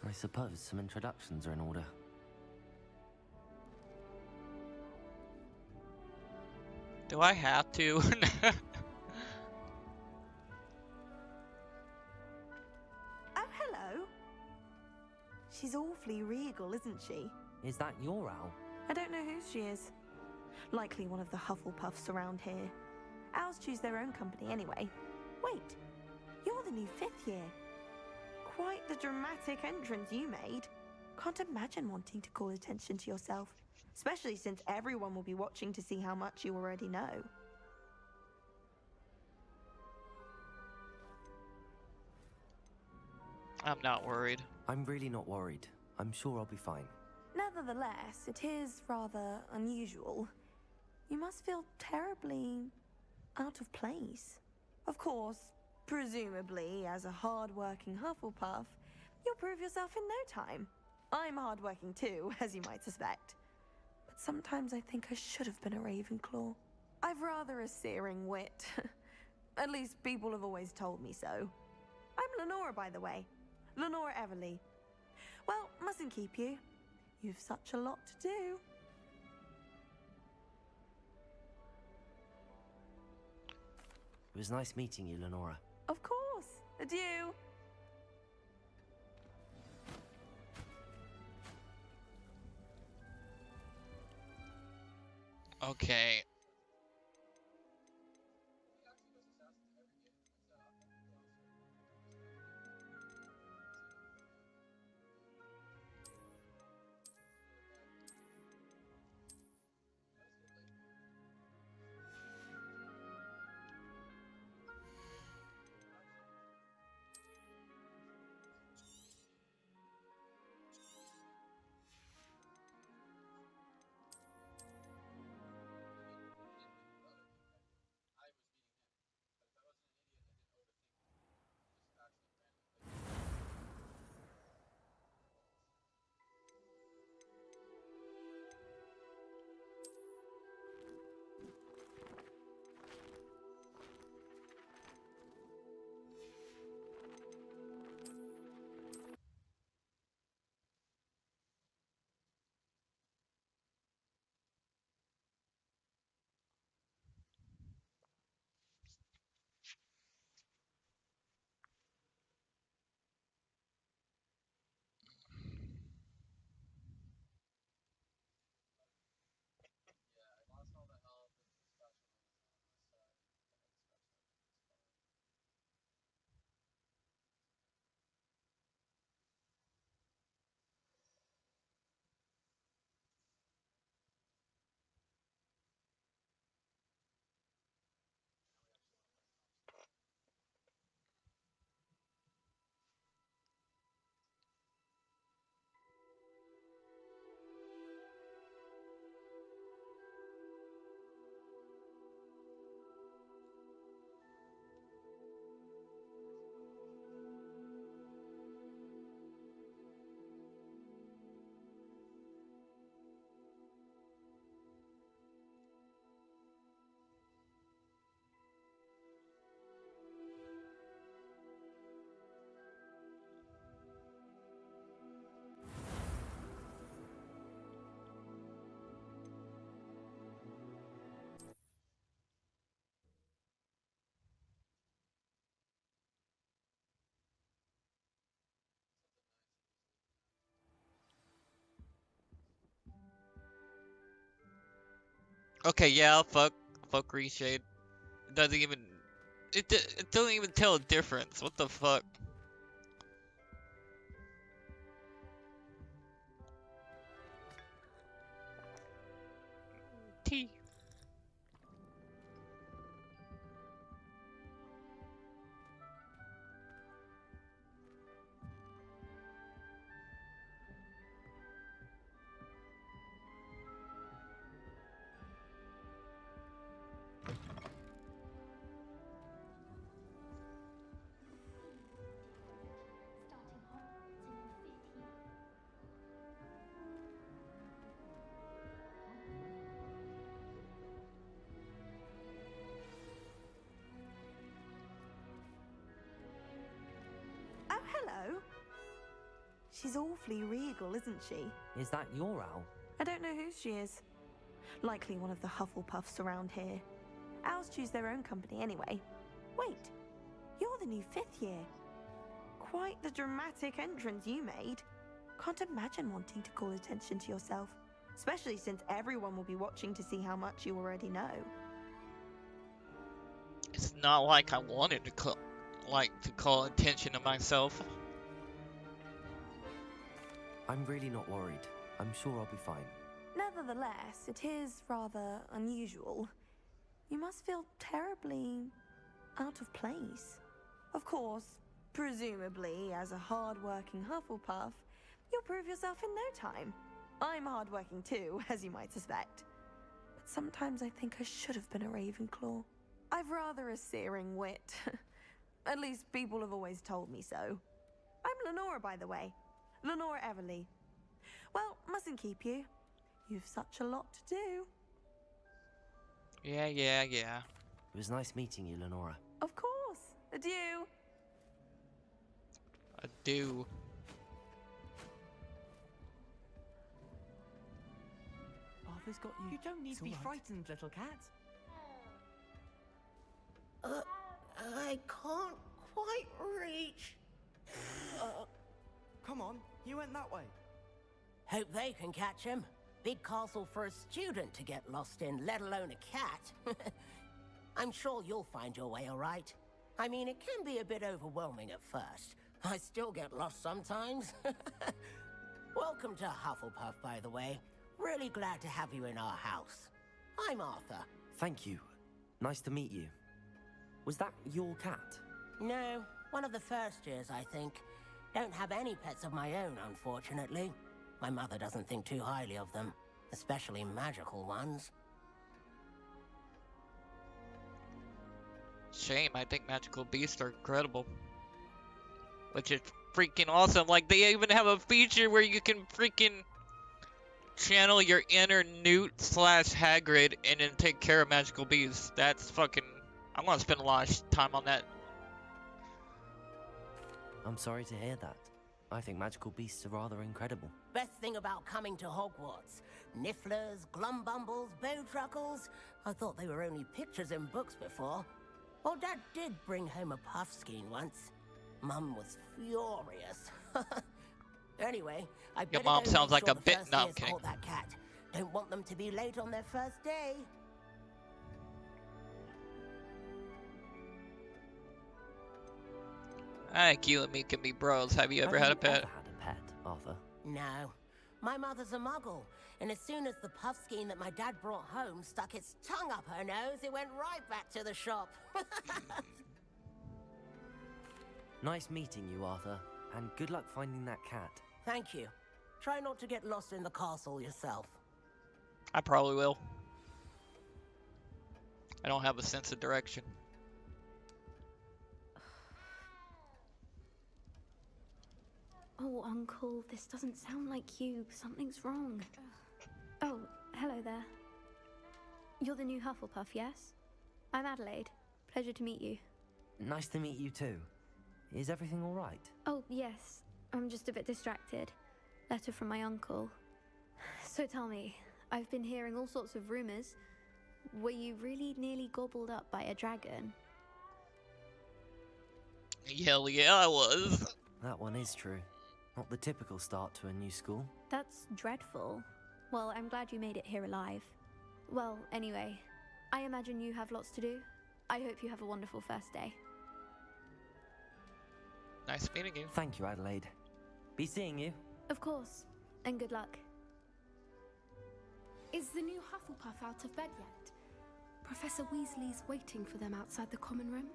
I suppose some introductions are in order. Do I have to? Oh, hello. She's awfully regal, isn't she? Is that your owl? I don't know who she is. Likely one of the Hufflepuffs around here. Owls choose their own company anyway. Wait, you're the new 5th year. Quite the dramatic entrance you made. Can't imagine wanting to call attention to yourself, especially since everyone will be watching to see how much you already know. I'm not worried. I'm really not worried. I'm sure I'll be fine. Nevertheless, it is rather unusual. You must feel terribly out of place. Of course, presumably, as a hard-working Hufflepuff, you'll prove yourself in no time. I'm hard-working too, as you might suspect. But sometimes I think I should have been a Ravenclaw. I've rather a searing wit. At least people have always told me so. I'm Lenora, by the way. Lenora Everly. Well, mustn't keep you. You've such a lot to do. It was nice meeting you, Lenora. Of course. Adieu. Okay. Okay, yeah, fuck Reshade. It doesn't even, it doesn't even tell a difference. What the fuck? T. Oh, hello. She's awfully regal, isn't she? Is that your owl? I don't know who she is. Likely one of the Hufflepuffs around here. Owls choose their own company anyway. Wait, you're the new 5th year. Quite the dramatic entrance you made. Can't imagine wanting to call attention to yourself, especially since everyone will be watching to see how much you already know. It's not like I wanted to call attention to myself. I'm really not worried. I'm sure I'll be fine. Nevertheless, it is rather unusual. You must feel terribly out of place. Of course, presumably, as a hard-working Hufflepuff, you'll prove yourself in no time. I'm hard-working too, as you might suspect. But sometimes I think I should have been a Ravenclaw. I've rather a searing wit. At least people have always told me so. I'm Lenora, by the way. Lenora Everly. Well, mustn't keep you. You've such a lot to do. Yeah. It was nice meeting you, Lenora. Of course. Adieu. Adieu. Arthur's got you. You don't need It's to be all right. frightened, little cat. I can't quite reach. Come on, you went that way. Hope they can catch him. Big castle for a student to get lost in, let alone a cat. I'm sure you'll find your way all right. I mean, it can be a bit overwhelming at first. I still get lost sometimes. Welcome to Hufflepuff, by the way. Really glad to have you in our house. I'm Arthur. Thank you. Nice to meet you. Was that your cat? No, one of the first years, I think. Don't have any pets of my own, unfortunately. My mother doesn't think too highly of them, especially magical ones. Shame, I think magical beasts are incredible. Which is freaking awesome. Like, they even have a feature where you can freaking channel your inner Newt / Hagrid and then take care of magical beasts. That's fucking... I'm gonna spend a lot of time on that. I'm sorry to hear that. I think magical beasts are rather incredible. Best thing about coming to Hogwarts. Nifflers, Glumbumbles, Bowtruckles. I thought they were only pictures in books before. Well, Dad did bring home a Puffskein once. Mum was furious. Anyway, I Your better mom go sounds make like sure a the bit... first No, I'm years kidding. caught that cat. Don't want them to be late on their first day. I think you and me can be bros. Have you ever had a pet? Ever had a pet, Arthur? No. My mother's a muggle, and as soon as the Puffskein that my dad brought home stuck its tongue up her nose, it went right back to the shop. Nice meeting you, Arthur, and good luck finding that cat. Thank you. Try not to get lost in the castle yourself. I probably will. I don't have a sense of direction. Oh, Uncle, this doesn't sound like you. Something's wrong. Oh, hello there. You're the new Hufflepuff, yes? I'm Adelaide. Pleasure to meet you. Nice to meet you too. Is everything all right? Oh, yes. I'm just a bit distracted. Letter from my uncle. So tell me, I've been hearing all sorts of rumors. Were you really nearly gobbled up by a dragon? Hell yeah, I was. That one is true. Not the typical start to a new school. That's dreadful. Well, I'm glad you made it here alive. Well, anyway, I imagine you have lots to do. I hope you have a wonderful first day. Nice meeting you. Thank you, Adelaide. Be seeing you. Of course, and good luck. Is the new Hufflepuff out of bed yet? Professor Weasley's waiting for them outside the common room.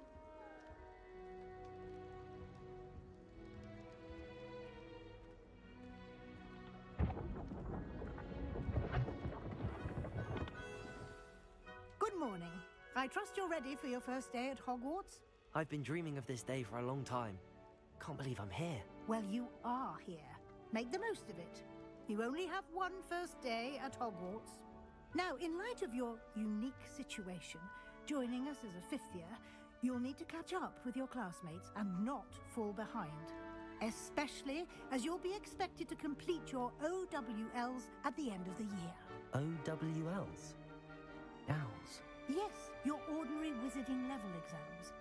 Good morning. I trust you're ready for your first day at Hogwarts? I've been dreaming of this day for a long time. Can't believe I'm here. Well, you are here. Make the most of it. You only have one first day at Hogwarts. Now, in light of your unique situation, joining us as a fifth year, you'll need to catch up with your classmates and not fall behind. Especially as you'll be expected to complete your OWLs at the end of the year. OWLs? Owls? Yes, your ordinary wizarding level exams.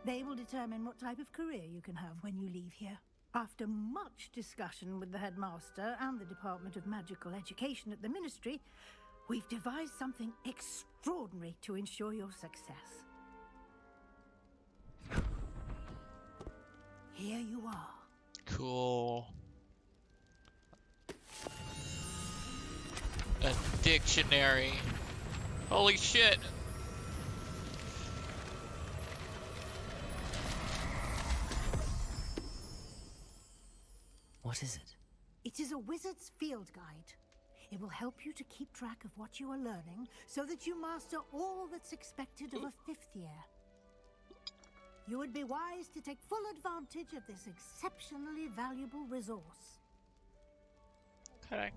They will determine what type of career you can have when you leave here. After much discussion with the headmaster and the Department of Magical Education at the Ministry, we've devised something extraordinary to ensure your success. Here you are. Cool. A dictionary. Holy shit. What is it? It is a wizard's field guide. It will help you to keep track of what you are learning so that you master all that's expected of a fifth year. You would be wise to take full advantage of this exceptionally valuable resource. Okay.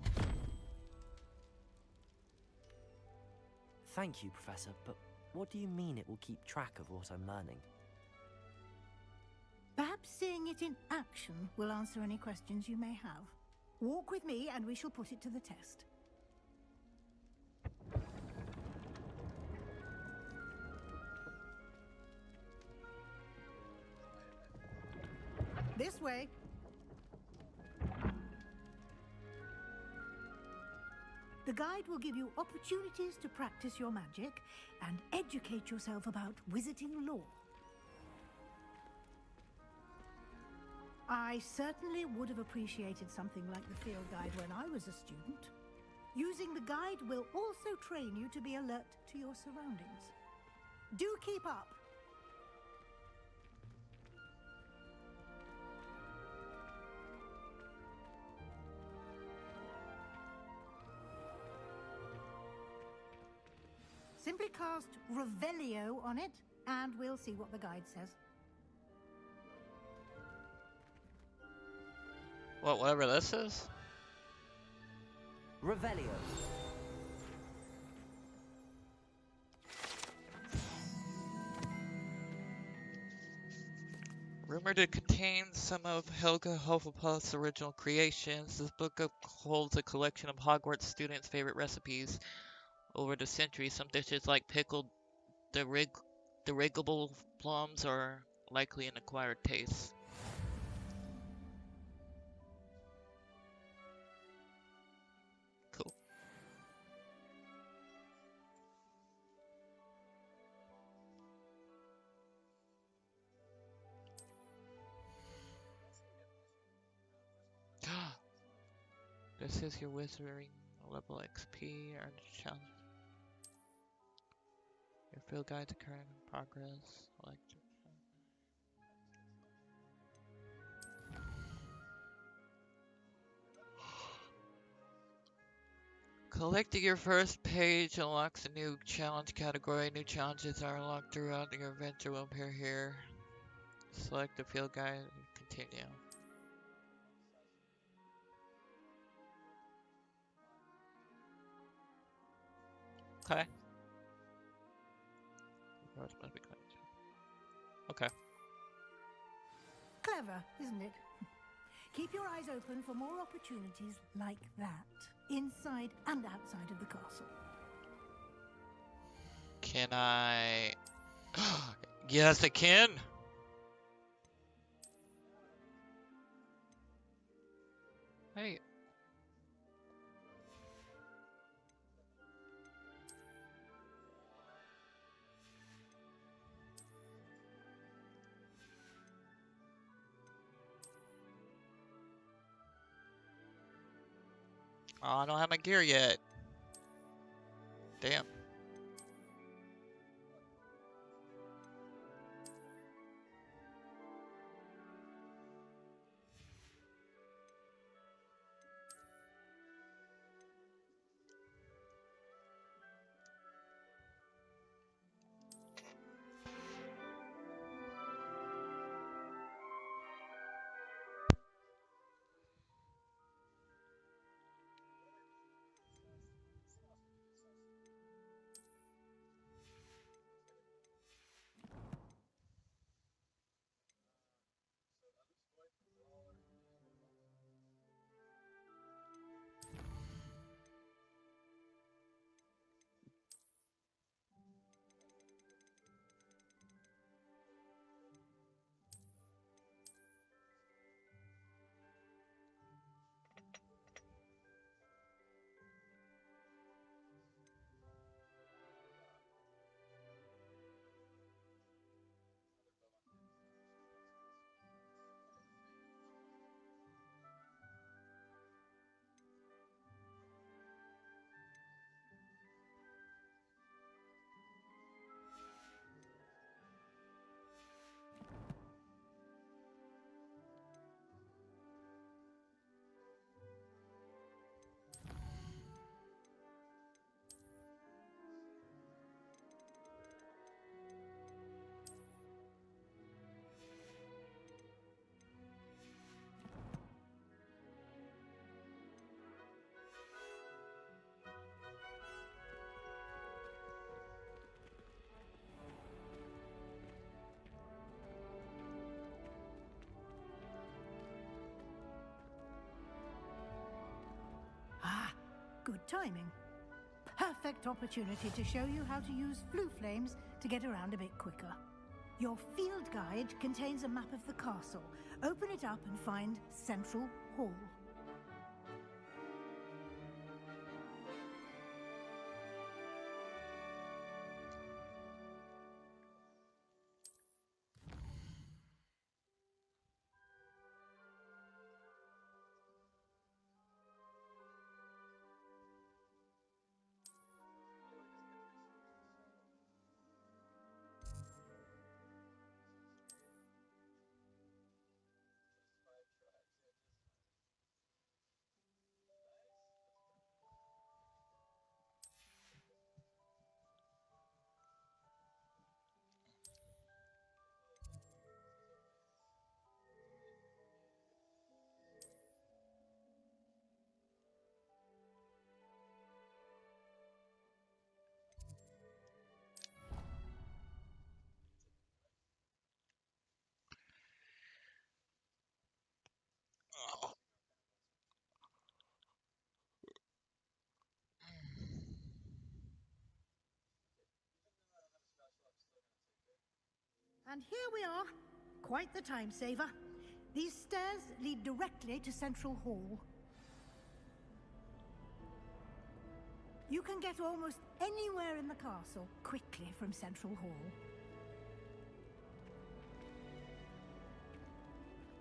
Thank you, Professor, but what do you mean it will keep track of what I'm learning? Perhaps seeing it in action will answer any questions you may have. Walk with me and we shall put it to the test. way. The guide will give you opportunities to practice your magic and educate yourself about wizarding lore. I certainly would have appreciated something like the field guide when I was a student. Using the guide will also train you to be alert to your surroundings. Do keep up! Simply cast Revelio on it, and we'll see what the guide says. What, whatever this is? Revelio. Rumored to contain some of Helga Hufflepuff's original creations, this book holds a collection of Hogwarts students' favorite recipes. Over the centuries, some dishes like pickled dirigible plums are likely an acquired taste. Cool. This is your wizarding level XP and challenge. Your field guides are current in progress. Collecting your first page unlocks a new challenge category. New challenges are unlocked throughout your adventure will appear here. Select the field guide and continue. Okay. Okay. Clever, isn't it? Keep your eyes open for more opportunities like that, inside and outside of the castle. Can I... Yes, I can! Hey. Oh, I don't have my gear yet. Damn. Good timing. Perfect opportunity to show you how to use flue flames to get around a bit quicker. Your field guide contains a map of the castle. Open it up and find Central Hall. And here we are. Quite the time saver. These stairs lead directly to Central Hall. You can get almost anywhere in the castle quickly from Central Hall.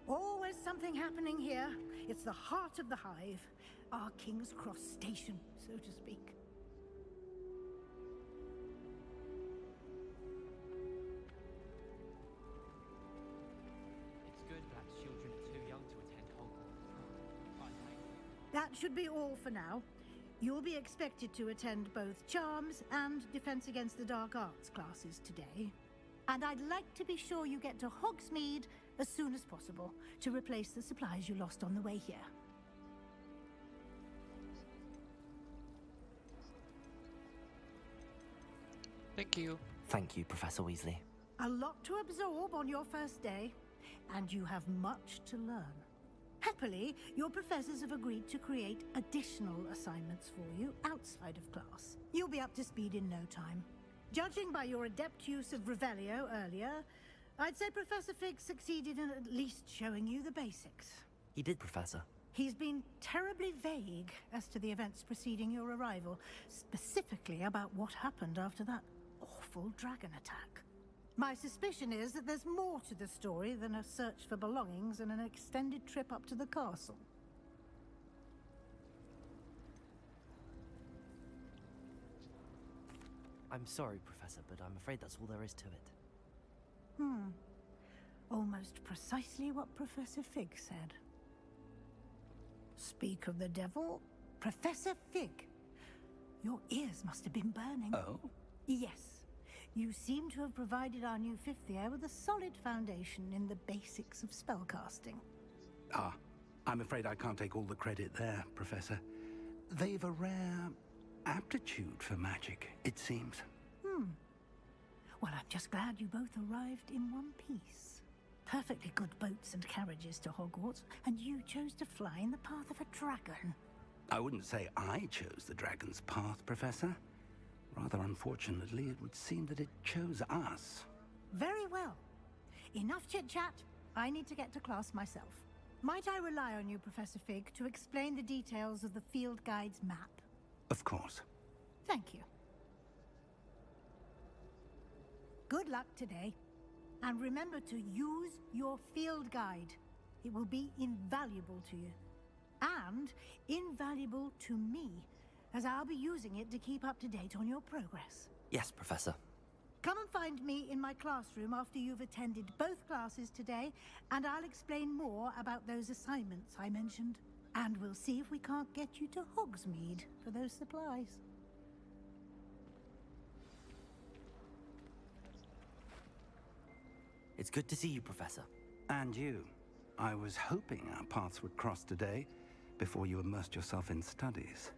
Always something happening here. It's the heart of the hive. Our King's Cross station, so to speak. It's good that children are too young to attend Hogwarts. That should be all for now. You'll be expected to attend both Charms and Defense Against the Dark Arts classes today. And I'd like to be sure you get to Hogsmeade as soon as possible to replace the supplies you lost on the way here. Thank you. Thank you, Professor Weasley. A lot to absorb on your first day, and you have much to learn. Happily, your professors have agreed to create additional assignments for you outside of class. You'll be up to speed in no time. Judging by your adept use of Revelio earlier, I'd say Professor Fig succeeded in at least showing you the basics. He did, Professor. He's been terribly vague as to the events preceding your arrival, specifically about what happened after that awful dragon attack. My suspicion is that there's more to the story than a search for belongings and an extended trip up to the castle. I'm sorry, Professor, but I'm afraid that's all there is to it. Almost precisely what Professor Fig said. Speak of the devil, Professor Fig. Your ears must have been burning. Oh? Yes. You seem to have provided our new fifth year with a solid foundation in the basics of spellcasting. Ah, I'm afraid I can't take all the credit there, Professor. They've a rare aptitude for magic, it seems. Well, I'm just glad you both arrived in one piece. Perfectly good boats and carriages to Hogwarts, and you chose to fly in the path of a dragon. I wouldn't say I chose the dragon's path, Professor. Rather unfortunately, it would seem that it chose us. Very well. Enough chit-chat. I need to get to class myself. Might I rely on you, Professor Fig, to explain the details of the field guide's map? Of course. Thank you. Good luck today. And remember to use your field guide. It will be invaluable to you. And invaluable to me, as I'll be using it to keep up to date on your progress. Yes, Professor. Come and find me in my classroom after you've attended both classes today, and I'll explain more about those assignments I mentioned. And we'll see if we can't get you to Hogsmeade for those supplies. It's good to see you, Professor. And you. I was hoping our paths would cross today, before you immersed yourself in studies.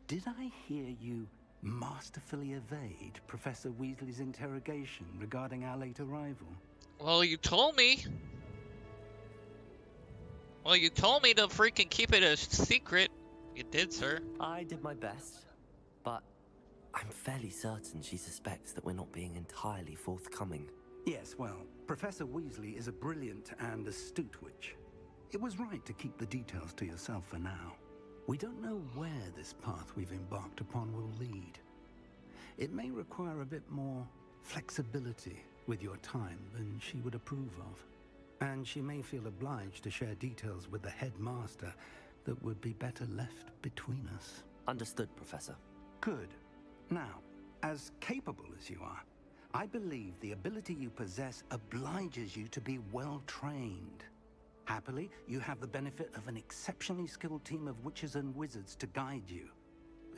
Did I hear you masterfully evade Professor Weasley's interrogation regarding our late arrival? Well, you told me. Well, you told me to freaking keep it a secret. You did, sir. I did my best, but I'm fairly certain she suspects that we're not being entirely forthcoming. Yes, well, Professor Weasley is a brilliant and astute witch. It was right to keep the details to yourself for now. We don't know where this path we've embarked upon will lead. It may require a bit more flexibility with your time than she would approve of. And she may feel obliged to share details with the headmaster that would be better left between us. Understood, Professor. Good. Now, as capable as you are, I believe the ability you possess obliges you to be well trained. Happily, you have the benefit of an exceptionally skilled team of witches and wizards to guide you.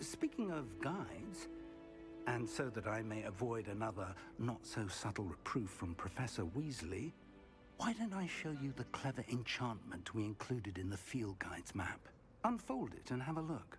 Speaking of guides, and so that I may avoid another not-so-subtle reproof from Professor Weasley, why don't I show you the clever enchantment we included in the field guide's map? Unfold it and have a look.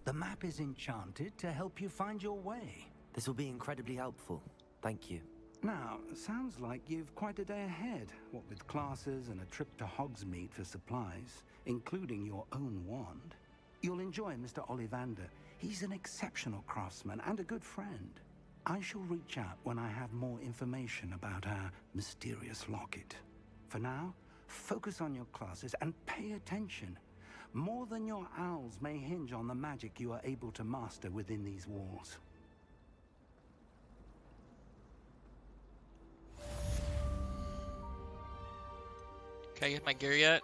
The map is enchanted to help you find your way. This will be incredibly helpful. Thank you. Now, sounds like you've quite a day ahead, what with classes and a trip to Hogsmeade for supplies, including your own wand. You'll enjoy Mr. Ollivander. He's an exceptional craftsman and a good friend. I shall reach out when I have more information about our mysterious locket. For now, focus on your classes and pay attention. More than your owls may hinge on the magic you are able to master within these walls. Can I get my gear yet?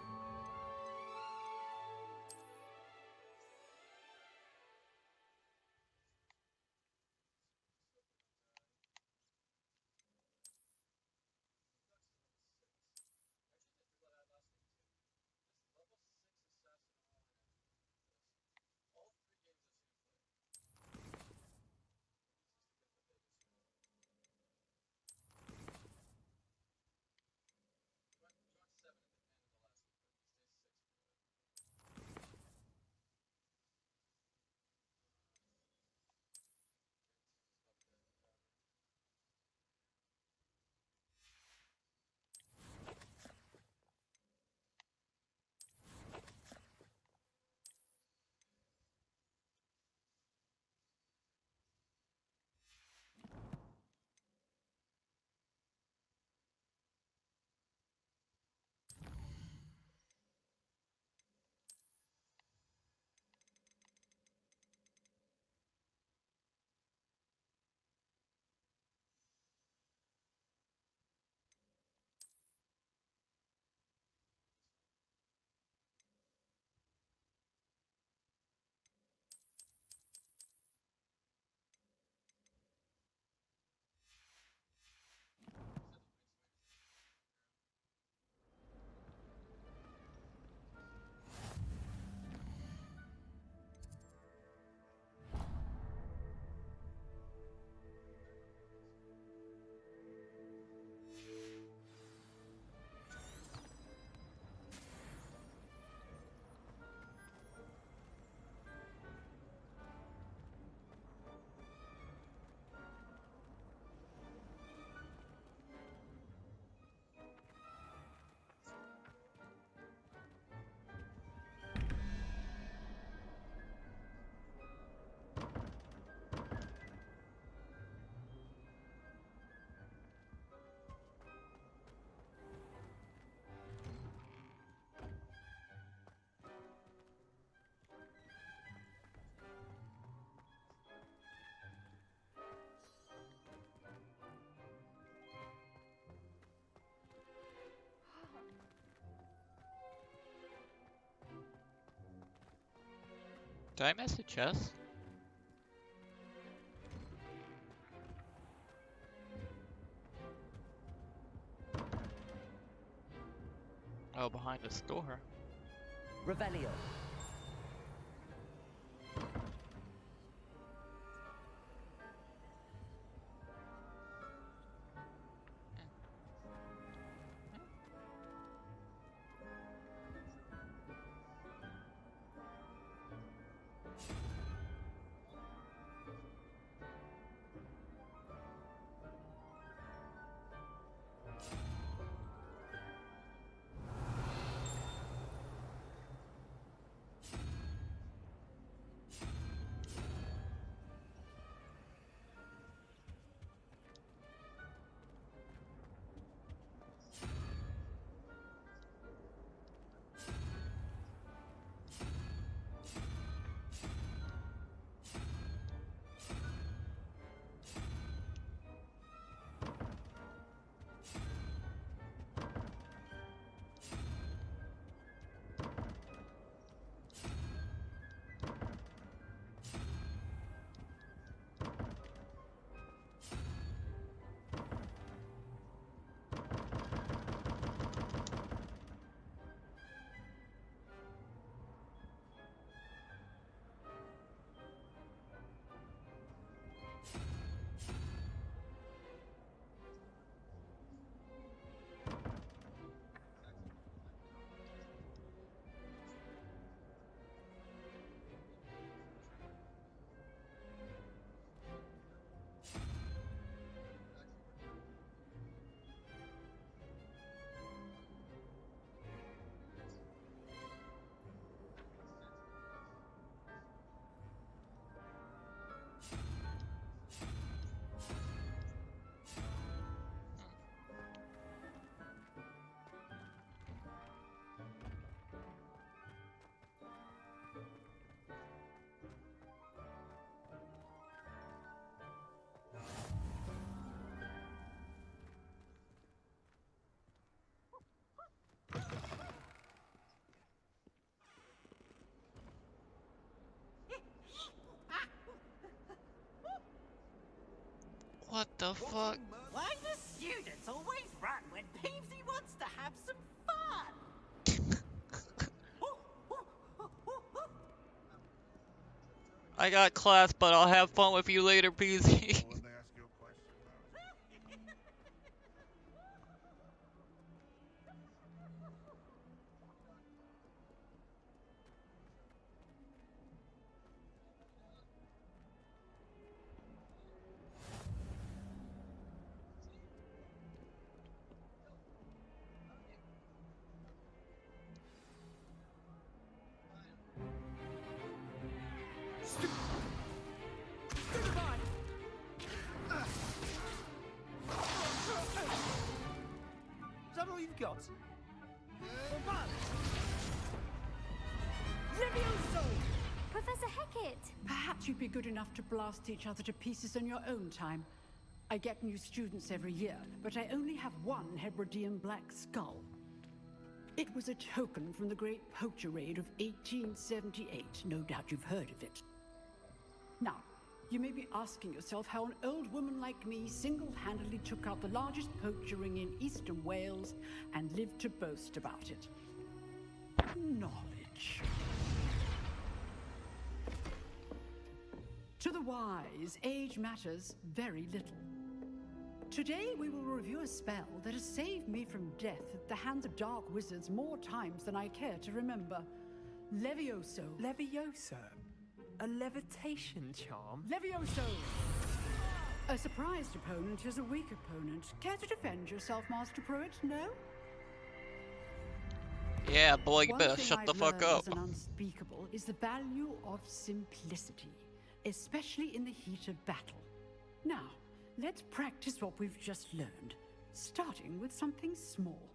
Did I miss a chest? Oh, behind the store. Revelio. What the fuck? Why do students always run when Peevesy wants to have some fun? I got class, but I'll have fun with you later, PZ. Is that all you've got? Levioso! Professor Hecat! Perhaps you'd be good enough to blast each other to pieces in your own time. I get new students every year, but I only have one Hebridean black skull. It was a token from the Great Poacher Raid of 1878. No doubt you've heard of it. Now, you may be asking yourself how an old woman like me single-handedly took out the largest poacher ring in eastern Wales and lived to boast about it. Knowledge. To the wise, age matters very little. Today we will review a spell that has saved me from death at the hands of dark wizards more times than I care to remember. Levioso. Levioso? A levitation charm? Levioso! A surprised opponent is a weak opponent. Care to defend yourself, Master Pruitt? No? Yeah, boy, you One better thing shut the I've fuck learned up. as an unspeakable is the value of simplicity, especially in the heat of battle. Now, let's practice what we've just learned, starting with something small.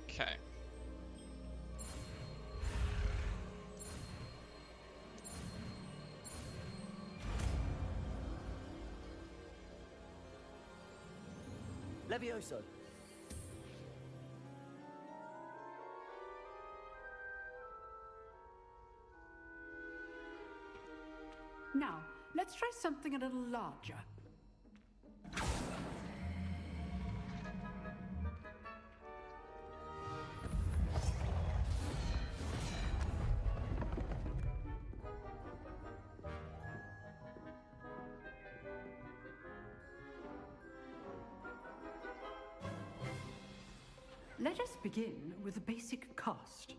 Okay. Levioso. Now, let's try something a little larger. Let us begin with the basic cast.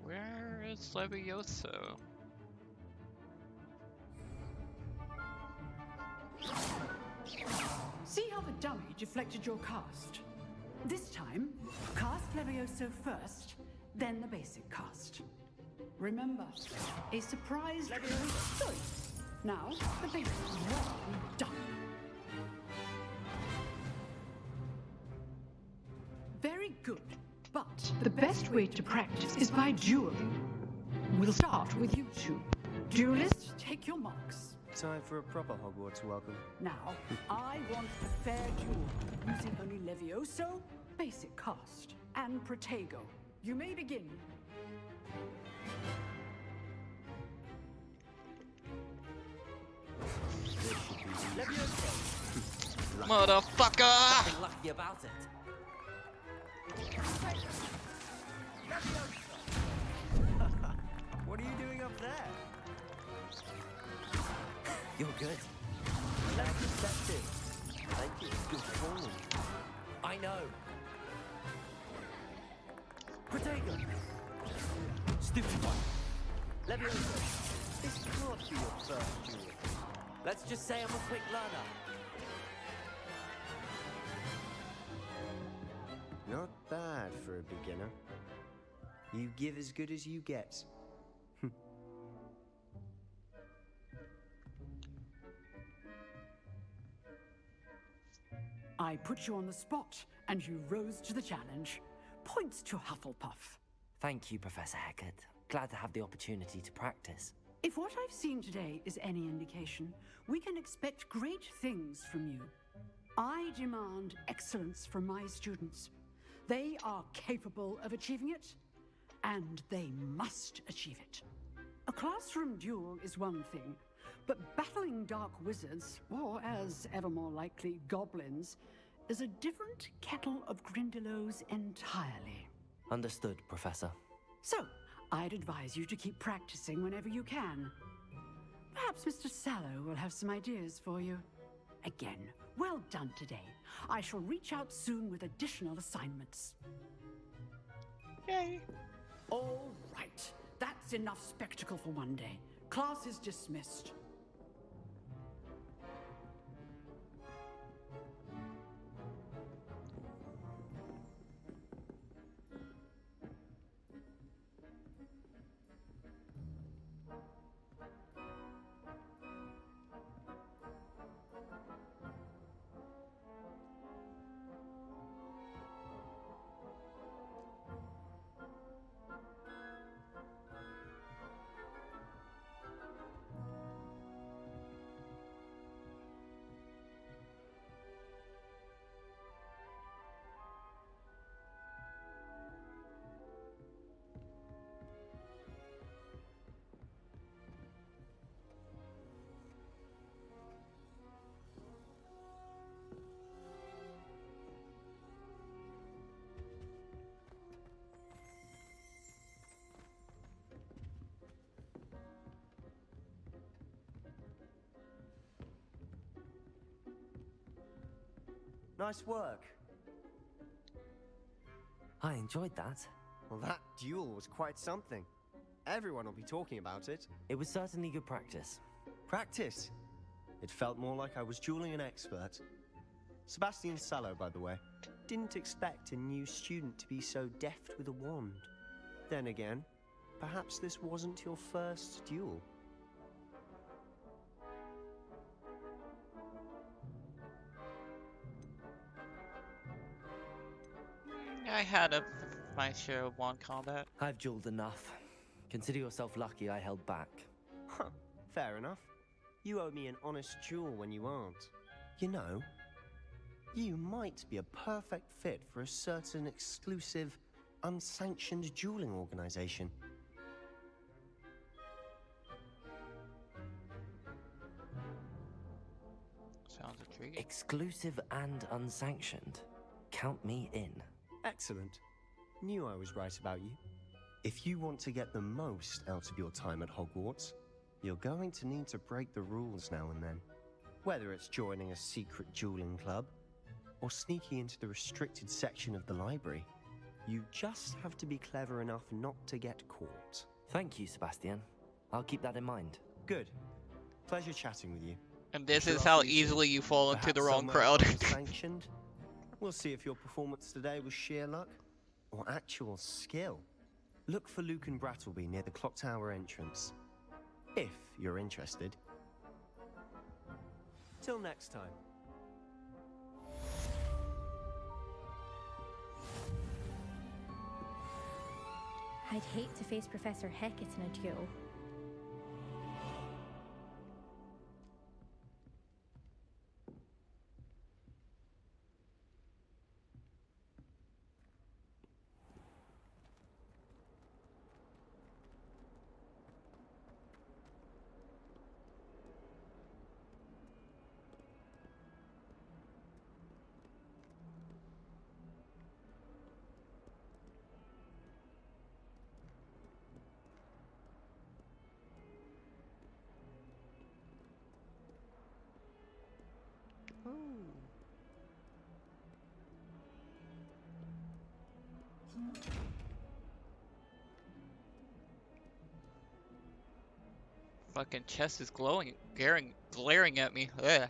Where is Levioso? See how the dummy deflected your cast? This time, cast Levioso first, then the basic cast. Remember, a surprise Levioso. Good. Now, the basic one done. Very good, but the best way to practice is by dueling. We'll start with you two. Duelists, take your marks. Time for a proper Hogwarts welcome. Now, I want a fair duel, using only Levioso, basic cast, and Protego. You may begin. Motherfucker! Nothing lucky about it. What are you doing up there? You're good. That's deceptive. Thank you. Good form. I know. Protego. Stupid one. Levioso, this can't be your first duel. Let's just say I'm a quick learner. Not bad for a beginner. You give as good as you get. I put you on the spot, and you rose to the challenge. Points to Hufflepuff. Thank you, Professor Hecat. Glad to have the opportunity to practice. If what I've seen today is any indication, we can expect great things from you. I demand excellence from my students. They are capable of achieving it, and they must achieve it. A classroom duel is one thing, but battling dark wizards, or as ever more likely, goblins, is a different kettle of Grindylows entirely. Understood, Professor. So, I'd advise you to keep practicing whenever you can. Perhaps Mr. Sallow will have some ideas for you. Again, well done today. I shall reach out soon with additional assignments. Yay! All right. That's enough spectacle for one day. Class is dismissed. Nice work. I enjoyed that. Well, that duel was quite something. Everyone will be talking about it. It was certainly good practice. Practice? It felt more like I was dueling an expert. Sebastian Sallow, by the way. Didn't expect a new student to be so deft with a wand. Then again, perhaps this wasn't your first duel. I had my share of wand combat. I've dueled enough. Consider yourself lucky I held back. Huh, fair enough. You owe me an honest duel when you aren't. You know, you might be a perfect fit for a certain exclusive, unsanctioned dueling organization. Sounds intriguing. Exclusive and unsanctioned. Count me in. Excellent. Knew I was right about you. If you want to get the most out of your time at Hogwarts, you're going to need to break the rules now and then. Whether it's joining a secret dueling club, or sneaking into the restricted section of the library, you just have to be clever enough not to get caught. Thank you, Sebastian. I'll keep that in mind. Good. Pleasure chatting with you. And this Sure, is I'll how see you soon. easily you fall into the Perhaps wrong somewhere crowd. unsanctioned. We'll see if your performance today was sheer luck or actual skill. Look for Luke and Brattleby near the clock tower entrance, if you're interested. Till next time. I'd hate to face Professor Hecat in a duel. Fucking chest is glowing, glaring at me. Ugh.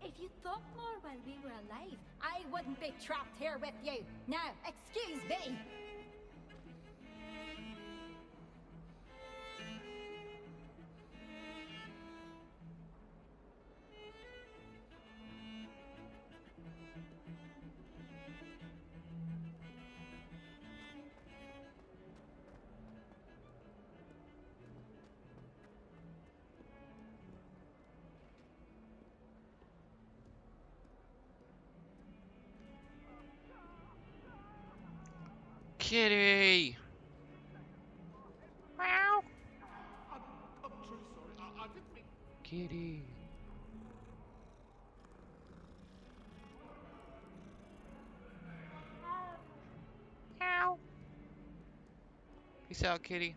If you thought more while we were alive, I wouldn't be trapped here with you. Now, excuse me. Kitty! Meow! I'm truly sorry. I didn't mean... Kitty. Meow. Peace out, kitty.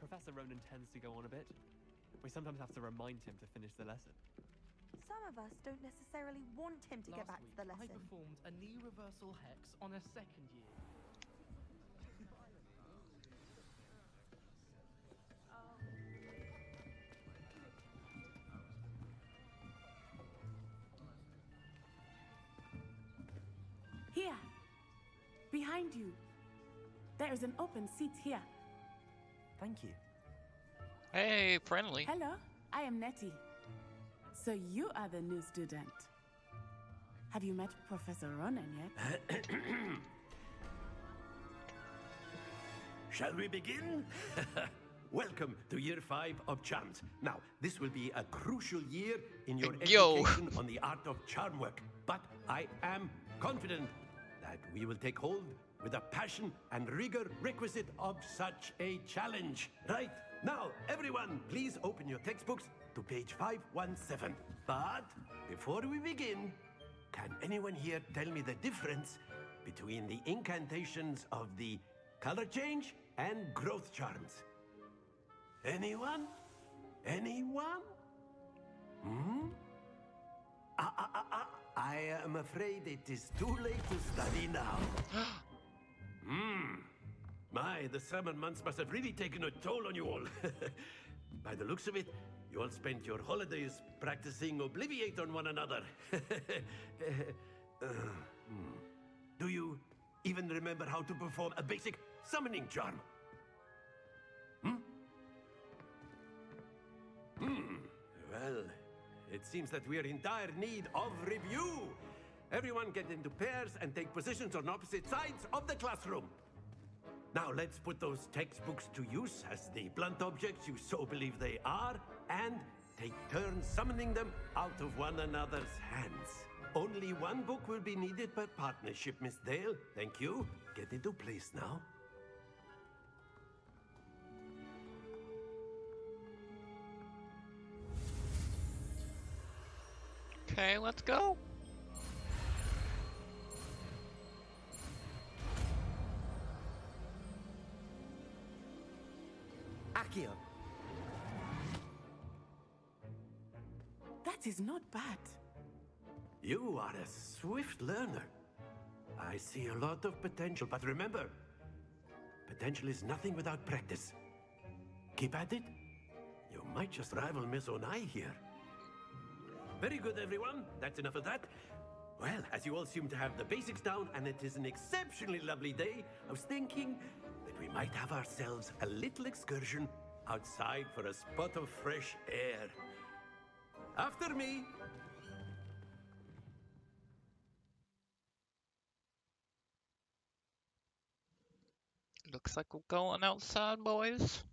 Professor Ronan tends to go on a bit. We sometimes have to remind him to finish the lesson. Some of us don't necessarily want him to get back to the I lesson. performed a knee reversal hex on a second year. Here, behind you. There is an open seat here. Thank you. Hey, friendly. Hello, I am Nettie. So you are the new student. Have you met Professor Ronan yet? Shall we begin? Welcome to Year 5 of Charms. Now, this will be a crucial year in your education on the art of charm work. But I am confident that we will take hold with the passion and rigor requisite of such a challenge. Right, now, everyone, please open your textbooks to page 517. But before we begin, can anyone here tell me the difference between the incantations of the color change and growth charms? Anyone? Anyone? Hmm? I am afraid it is too late to study now. My, the summer months must have really taken a toll on you all. By the looks of it, you all spent your holidays practicing Obliviate on one another. Do you even remember how to perform a basic summoning charm? Well, it seems that we are in dire need of review. Everyone get into pairs and take positions on opposite sides of the classroom. Now let's put those textbooks to use as the blunt objects you so believe they are, and take turns summoning them out of one another's hands. Only one book will be needed per partnership, Miss Dale. Thank you. Get into place now. Okay, let's go. Accio. That is not bad. You are a swift learner. I see a lot of potential, but remember, potential is nothing without practice. Keep at it. You might just rival Miss Onai here. Very good, everyone. That's enough of that. Well, as you all seem to have the basics down, and it is an exceptionally lovely day, I was thinking that we might have ourselves a little excursion outside for a spot of fresh air. After me. Looks like we're going outside, boys.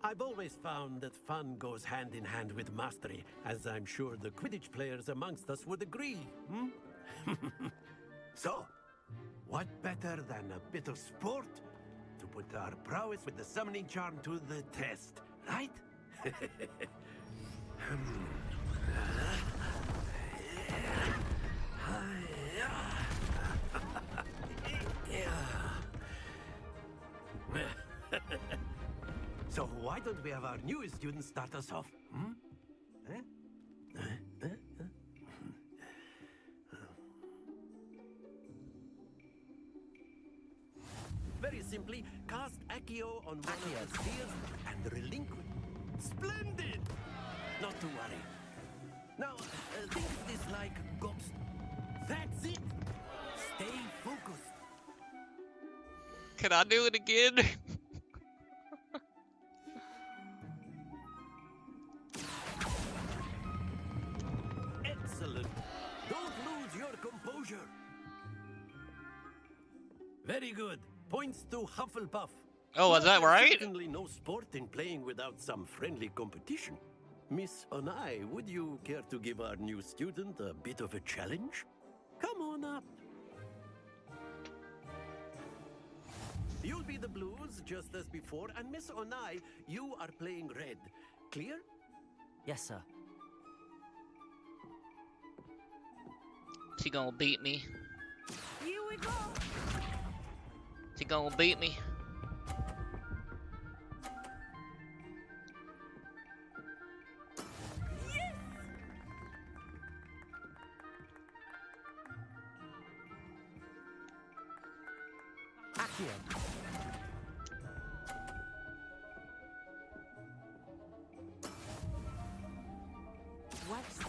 I've always found that fun goes hand in hand with mastery, as I'm sure the Quidditch players amongst us would agree. So, what better than a bit of sport to put our prowess with the summoning charm to the test, right? So why don't we have our newest student start us off? Very simply, cast Accio on one of the spheres and relinquish. Splendid! Not to worry. Now, think of this like ghost. That's it! Stay focused. Can I do it again? Excellent. Don't lose your composure. Very good. Points to Hufflepuff. Oh, was that right? Certainly no sport in playing without some friendly competition. Miss Onai, would you care to give our new student a bit of a challenge? Come on up. You'll be the blues, just as before, and Miss Onai, you are playing red. Clear? Yes, sir. She gonna beat me. Here we go. She gonna beat me. Accio. What's this?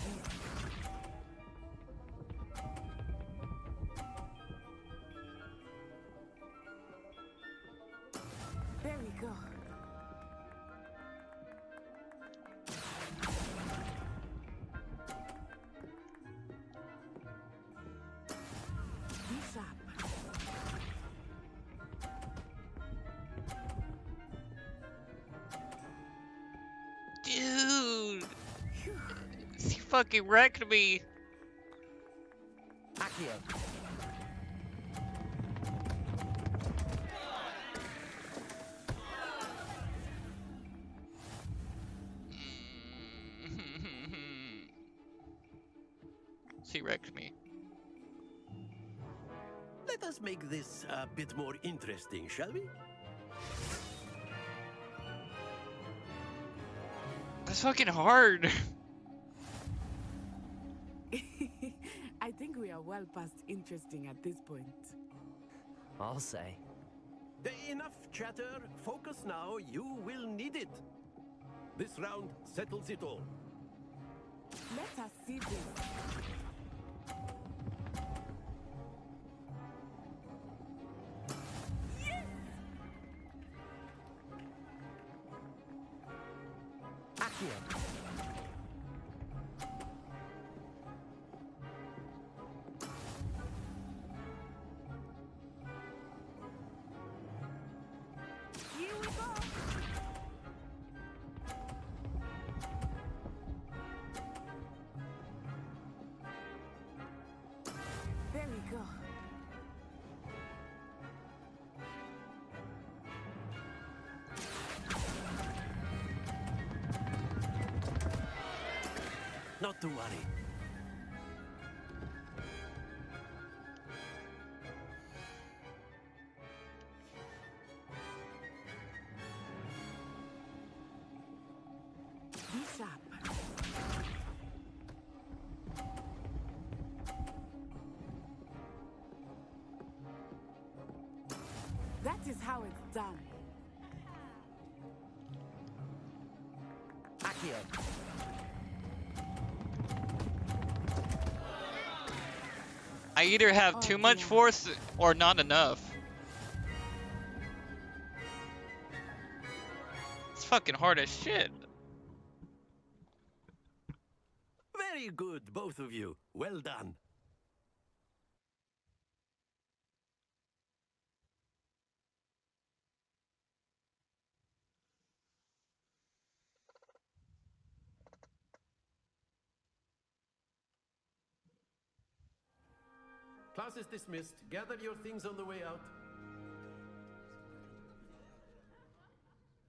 There we go. This up. Dude! She fucking wrecked me. Accio. She wrecked me. Let us make this a bit more interesting, shall we? That's fucking hard. I think we are well past interesting at this point. I'll say. Enough chatter. Focus now. You will need it. This round settles it all. Let us see this. Here we go. There we go. Not to worry. Be sharp. That is how it's done. Accio. I either have too much force or not enough. It's fucking hard as shit. Very good, both of you. Well done. Class is dismissed. Gather your things on the way out.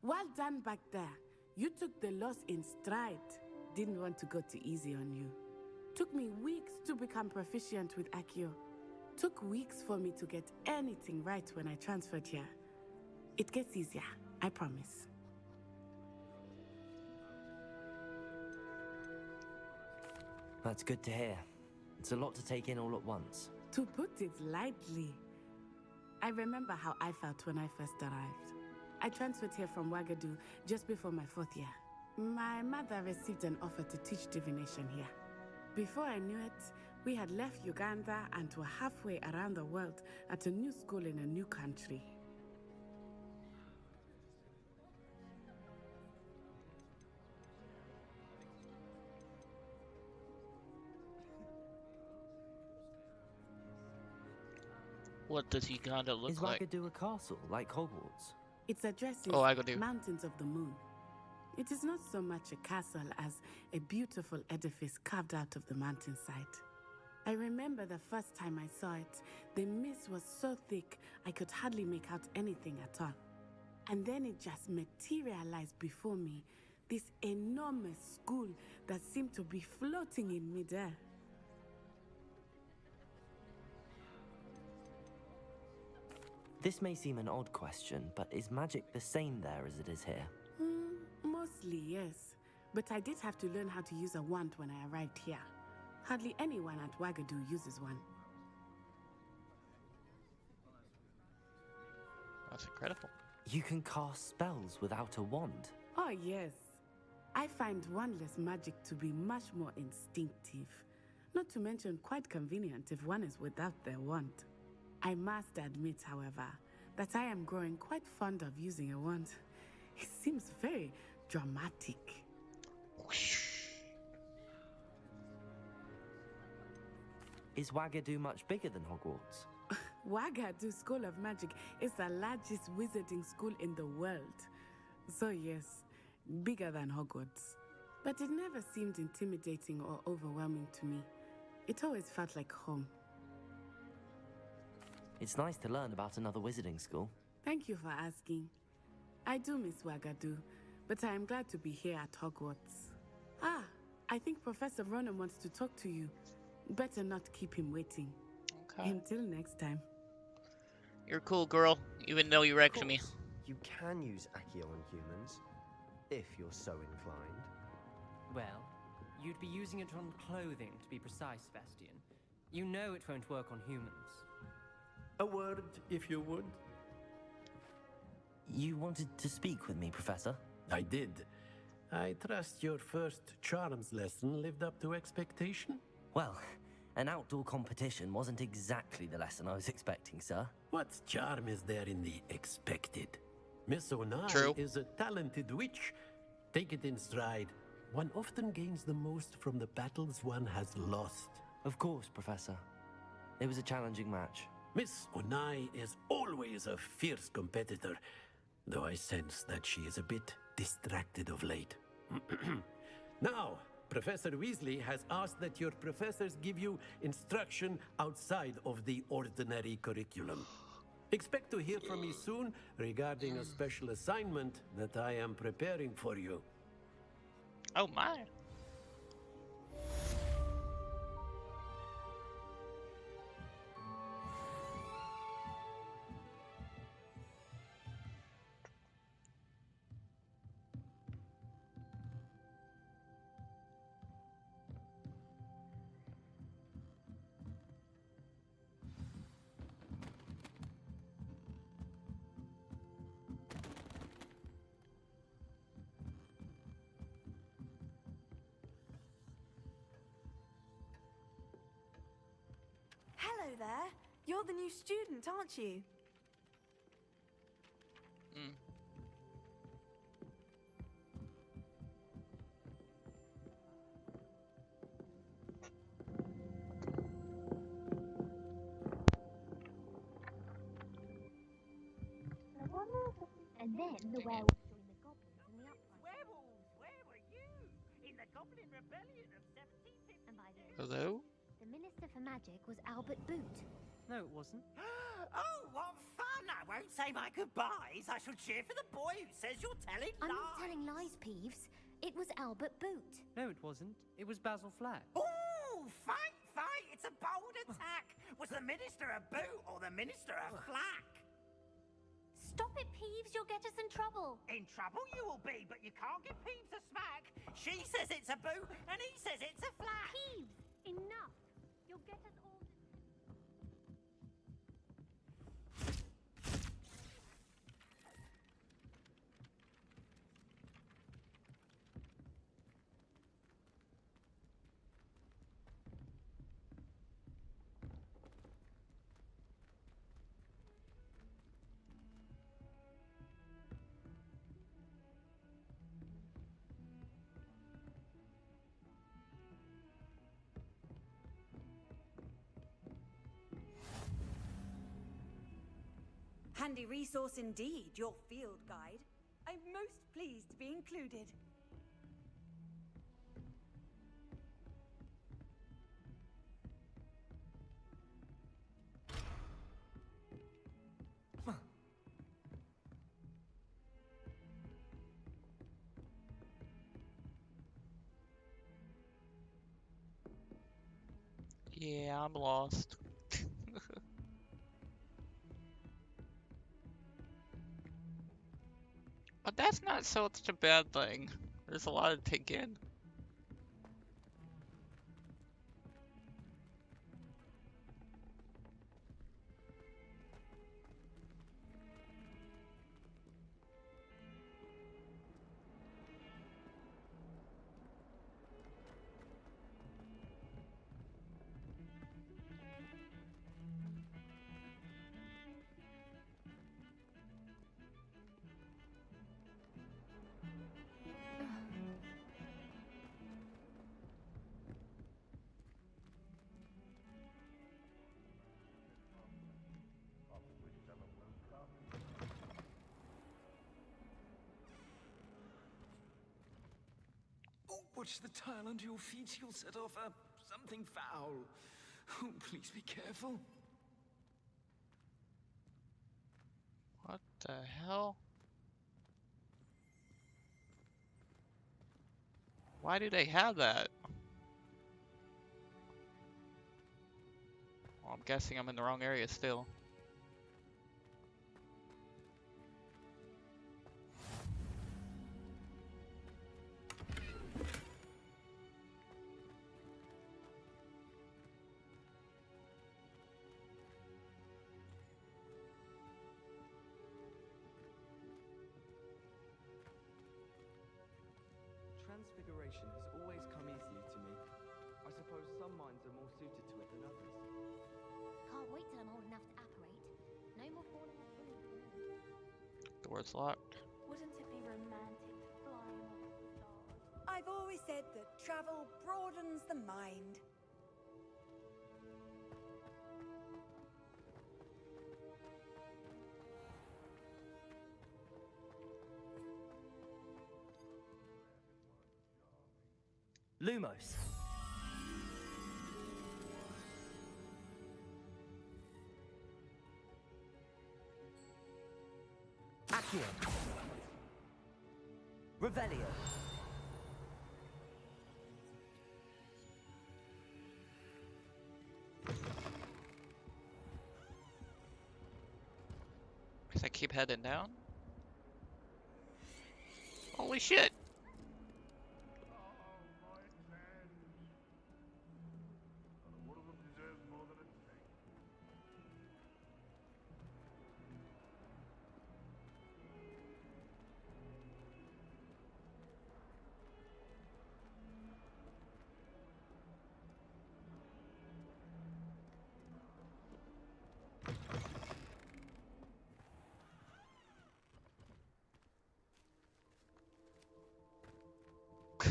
Well done back there. You took the loss in stride. Didn't want to go too easy on you. Took me weeks to become proficient with Accio. Took weeks for me to get anything right when I transferred here. It gets easier, I promise. That's good to hear. It's a lot to take in all at once. To put it lightly, I remember how I felt when I first arrived. I transferred here from Ouagadougou just before my 4th year. My mother received an offer to teach divination here. Before I knew it, we had left Uganda and were halfway around the world at a new school in a new country. What does Uganda look Is like? Ouagadougou a castle, like Hogwarts? Its address is Ouagadougou. Mountains of the Moon. It is not so much a castle as a beautiful edifice carved out of the mountainside. I remember the first time I saw it, the mist was so thick I could hardly make out anything at all. And then it just materialized before me, this enormous school that seemed to be floating in midair. This may seem an odd question, but is magic the same there as it is here? Mostly, yes. But I did have to learn how to use a wand when I arrived here. Hardly anyone at Ouagadougou uses one. That's incredible. You can cast spells without a wand? Oh, yes. I find wandless magic to be much more instinctive. Not to mention quite convenient if one is without their wand. I must admit, however, that I am growing quite fond of using a wand. It seems very dramatic. Is Ouagadougou much bigger than Hogwarts? Ouagadougou School of Magic is the largest wizarding school in the world. So yes, bigger than Hogwarts. But it never seemed intimidating or overwhelming to me. It always felt like home. It's nice to learn about another wizarding school. Thank you for asking. I do miss Ouagadougou, but I am glad to be here at Hogwarts. Ah, I think Professor Ronan wants to talk to you. Better not keep him waiting. Okay. Until next time. You're a cool girl, even though you wrecked me. You can use Accio on humans, if you're so inclined. Well, you'd be using it on clothing, to be precise, Sebastian. You know it won't work on humans. A word, if you would. You wanted to speak with me, Professor? I did. I trust your first charms lesson lived up to expectation? Well, an outdoor competition wasn't exactly the lesson I was expecting, sir. What charm is there in the expected? Miss Onai True. is a talented witch. Take it in stride. One often gains the most from the battles one has lost. Of course, Professor. It was a challenging match. Miss Onai is always a fierce competitor, though I sense that she is a bit distracted of late. Now, Professor Weasley has asked that your professors give you instruction outside of the ordinary curriculum. Expect to hear from me soon regarding a special assignment that I am preparing for you. Oh my. Hello there. You're the new student, aren't you? And then the werewolves joined the goblins in the uprising. Werewolves, where were you? In the Goblin Rebellion of 1752? And by the end, Hello? the Minister for Magic was Albert Boot. No, it wasn't. Oh, what fun! I won't say my goodbyes. I shall cheer for the boy who says you're telling I'm lies. not telling lies, Peeves. It was Albert Boot. No, it wasn't. It was Basil Flack. Ooh, fight, fight! It's a bold attack. Was the Minister a boot or the Minister a flack? Stop it, Peeves. You'll get us in trouble. In trouble you will be, but you can't give Peeves a smack. She says it's a boot, and he says it's a flack. Peeves, enough. You'll get us all. Handy resource indeed, your field guide. I'm most pleased to be included. Yeah, I'm lost. But that's not such a bad thing. There's a lot to take in. Watch the tile under your feet. You'll set off something foul. Oh, please be careful. What the hell? Why do they have that? Well, I'm guessing I'm in the wrong area still. transfiguration has always come easily to me. I suppose some minds are more suited to it than others. Can't wait till I'm old enough to apparate. No more falling asleep. Door's locked. Wouldn't it be romantic to fly among the stars? I've always said that travel broadens the mind. Lumos. Accio. Revelio. Guess I keep heading down. Holy shit!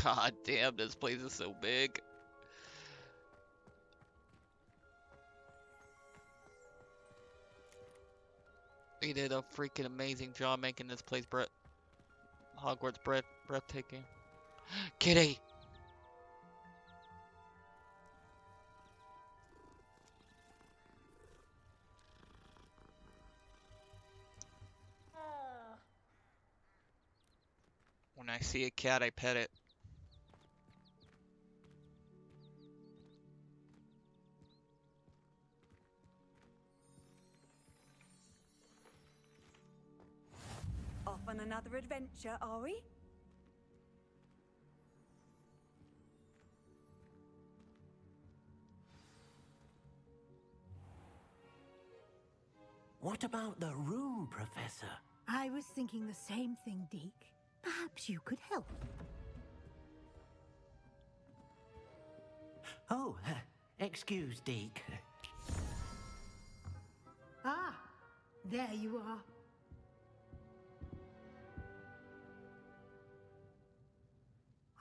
God damn, this place is so big. They did a freaking amazing job making this place Hogwarts breathtaking. Kitty! When I see a cat, I pet it. Off on another adventure, are we? What about the room, Professor? I was thinking the same thing, Deke. Perhaps you could help. Oh, excuse, Deke. Ah, there you are.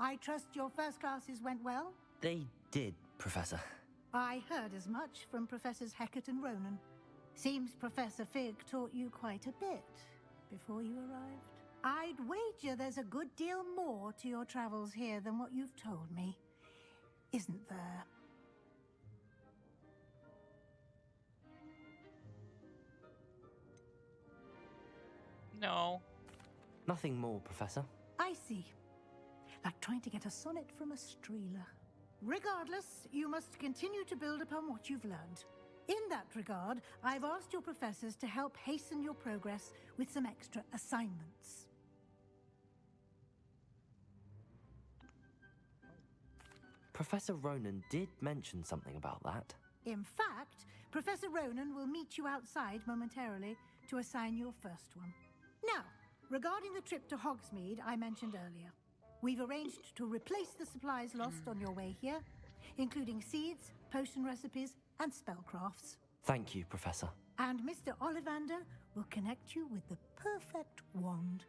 I trust your first classes went well? They did, Professor. I heard as much from Professors Hecat and Ronan. Seems Professor Fig taught you quite a bit before you arrived. I'd wager there's a good deal more to your travels here than what you've told me. Isn't there? No. Nothing more, Professor. I see. Like trying to get a sonnet from a streeler. Regardless, you must continue to build upon what you've learned. In that regard, I've asked your professors to help hasten your progress with some extra assignments. Professor Ronan did mention something about that. In fact, Professor Ronan will meet you outside momentarily to assign your first one. Now, regarding the trip to Hogsmeade I mentioned earlier, we've arranged to replace the supplies lost on your way here, including seeds, potion recipes, and spellcrafts. Thank you, Professor. And Mr. Ollivander will connect you with the perfect wand.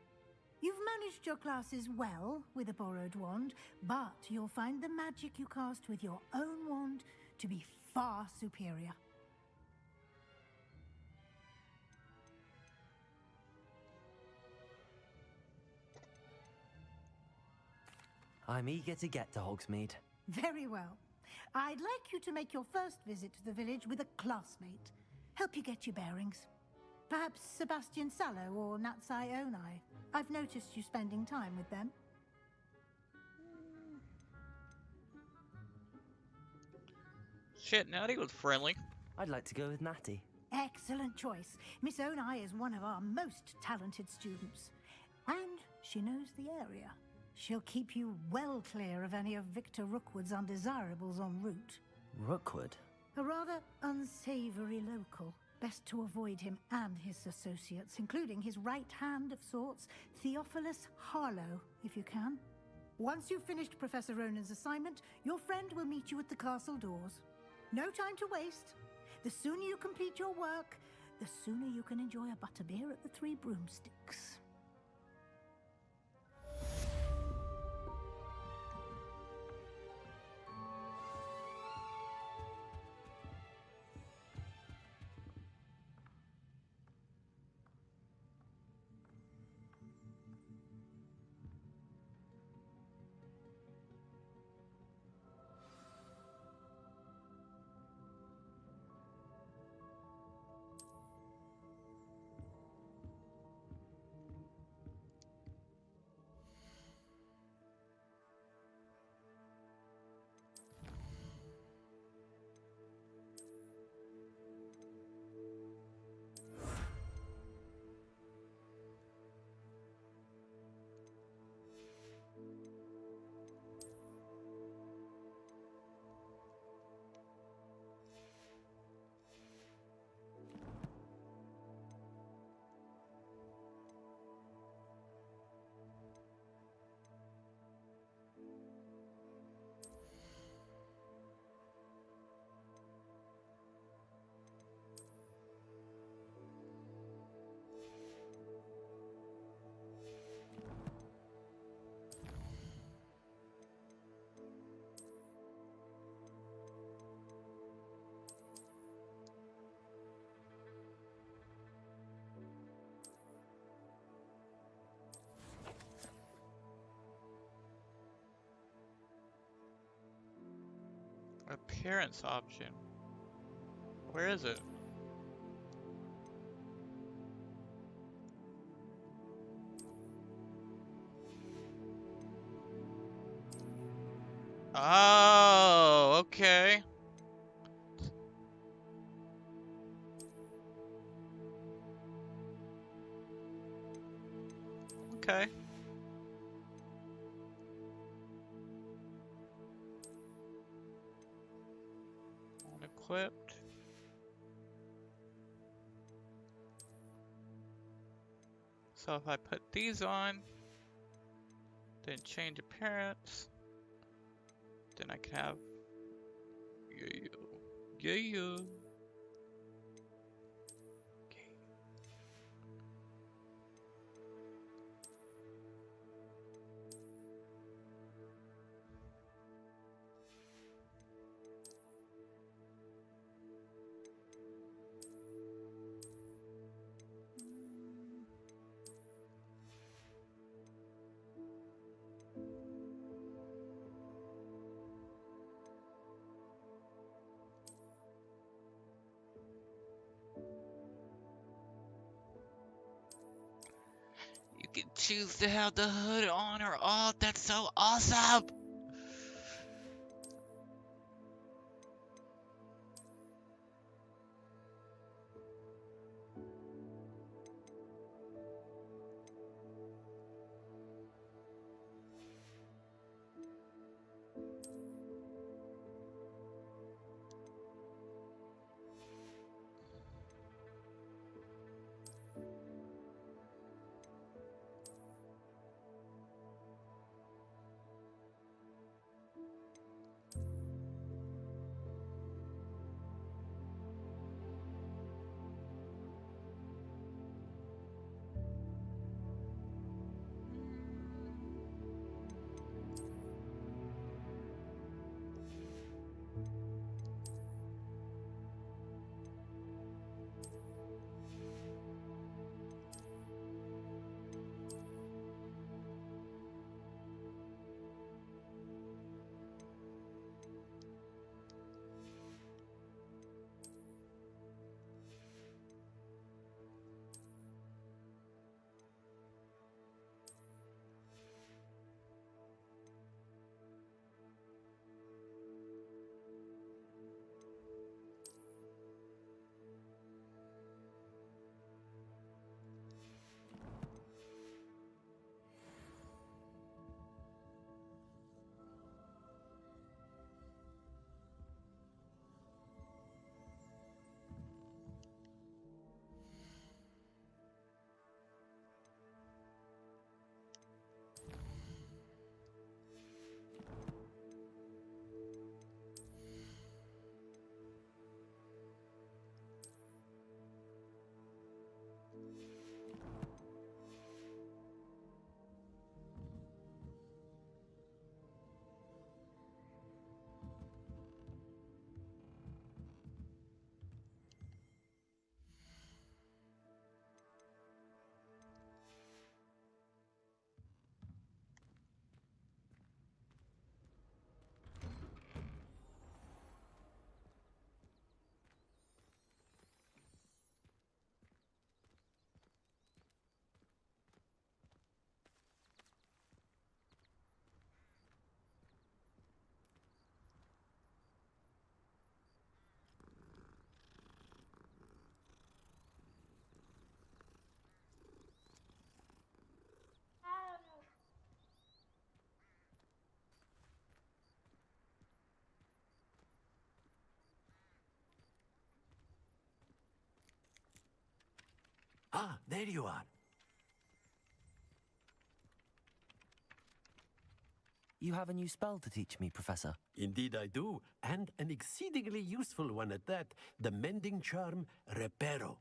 You've managed your classes well with a borrowed wand, but you'll find the magic you cast with your own wand to be far superior. I'm eager to get to Hogsmeade. Very well. I'd like you to make your first visit to the village with a classmate. Help you get your bearings. Perhaps Sebastian Sallow or Natsai Onai. I've noticed you spending time with them. Shit, Natty was friendly. I'd like to go with Natty. Excellent choice. Miss Onai is one of our most talented students. And she knows the area. She'll keep you well clear of any of Victor Rookwood's undesirables en route. Rookwood? A rather unsavory local. Best to avoid him and his associates, including his right hand of sorts, Theophilus Harlow, if you can. Once you've finished Professor Ronan's assignment, your friend will meet you at the castle doors. No time to waste. The sooner you complete your work, the sooner you can enjoy a butterbeer at the Three Broomsticks. Appearance option. Where is it? Oh, okay. Okay. Unequipped. So if I put these on, then change appearance, then I can have yeah. You can choose to have the hood on or off. That's so awesome. Ah, there you are. You have a new spell to teach me, Professor. Indeed I do, and an exceedingly useful one at that. The mending charm, Reparo.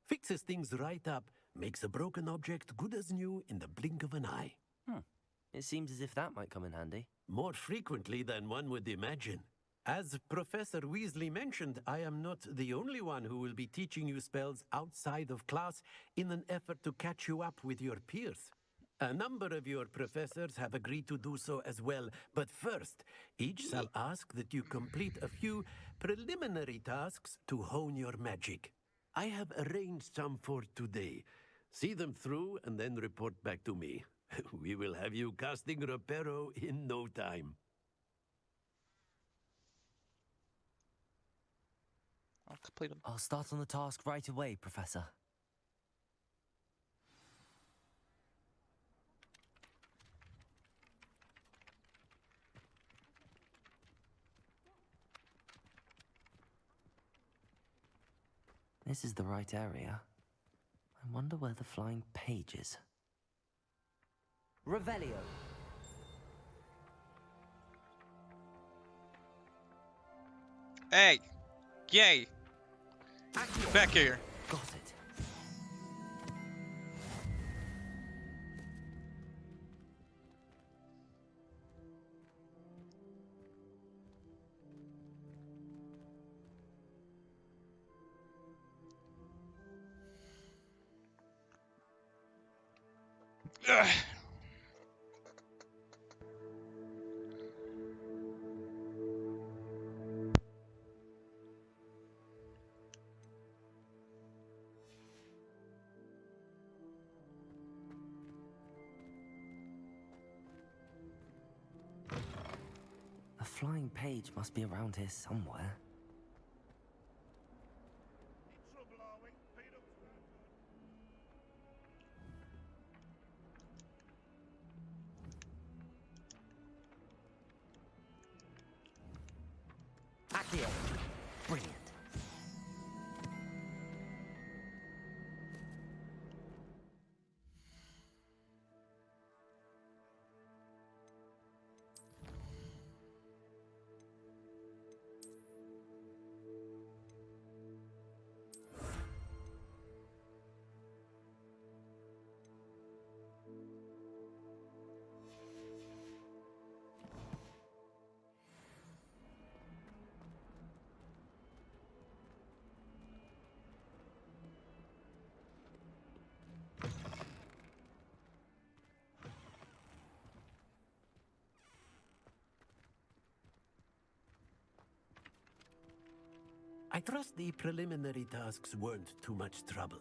Fixes things right up, makes a broken object good as new in the blink of an eye. It seems as if that might come in handy. More frequently than one would imagine. As Professor Weasley mentioned, I am not the only one who will be teaching you spells outside of class in an effort to catch you up with your peers. A number of your professors have agreed to do so as well, but first, each shall ask that you complete a few preliminary tasks to hone your magic. I have arranged some for today. See them through and then report back to me. We will have you casting Reparo in no time. I'll complete them. I'll start on the task right away, Professor. This is the right area. I wonder where the flying page is. Revelio. Hey! Yay! Back here. Got it. Ugh. The flying page must be around here somewhere. Accio. Brilliant. I trust the preliminary tasks weren't too much trouble.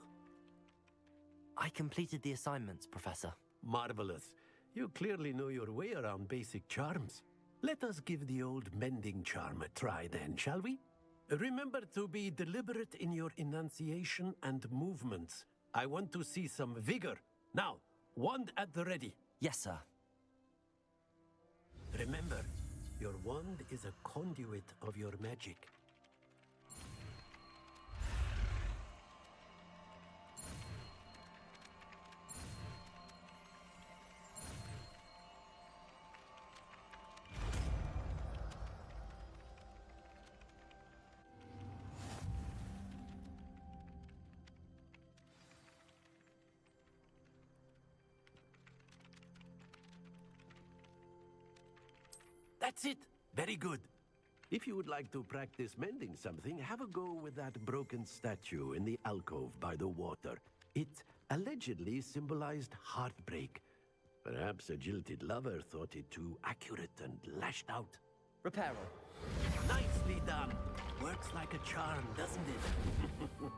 I completed the assignments, Professor. Marvelous. You clearly know your way around basic charms. Let us give the old mending charm a try then, shall we? Remember to be deliberate in your enunciation and movements. I want to see some vigor. Now, wand at the ready. Yes, sir. Remember, your wand is a conduit of your magic. That's it. Very good. If you would like to practice mending something, have a go with that broken statue in the alcove by the water. It allegedly symbolized heartbreak. Perhaps a jilted lover thought it too accurate and lashed out. Reparo. Nicely done. Works like a charm, doesn't it?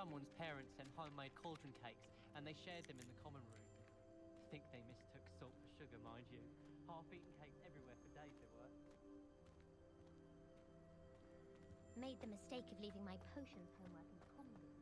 someone's parents sent homemade cauldron cakes, and they shared them in the common room. Think they mistook salt for sugar, mind you. Half-eaten cakes everywhere for days they were. Made the mistake of leaving my potions homework in the common room.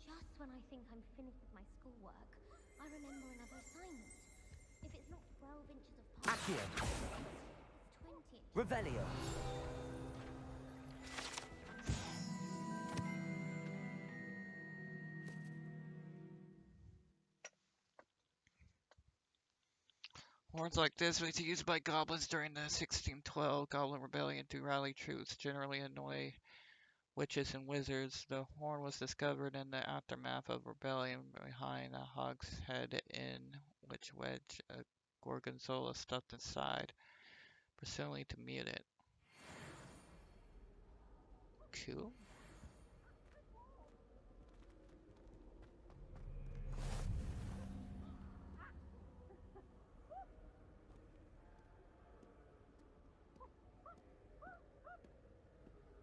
Just when I think I'm finished with my schoolwork, I remember another assignment. If it's not 12 inches of pipe, Accio. it's 20 inches. Revelio. Horns like this was used by goblins during the 1612 Goblin Rebellion to rally troops, generally annoy witches and wizards. The horn was discovered in the aftermath of rebellion behind a hogshead in which wedge a gorgonzola stuffed inside, presumably to mute it. Cool.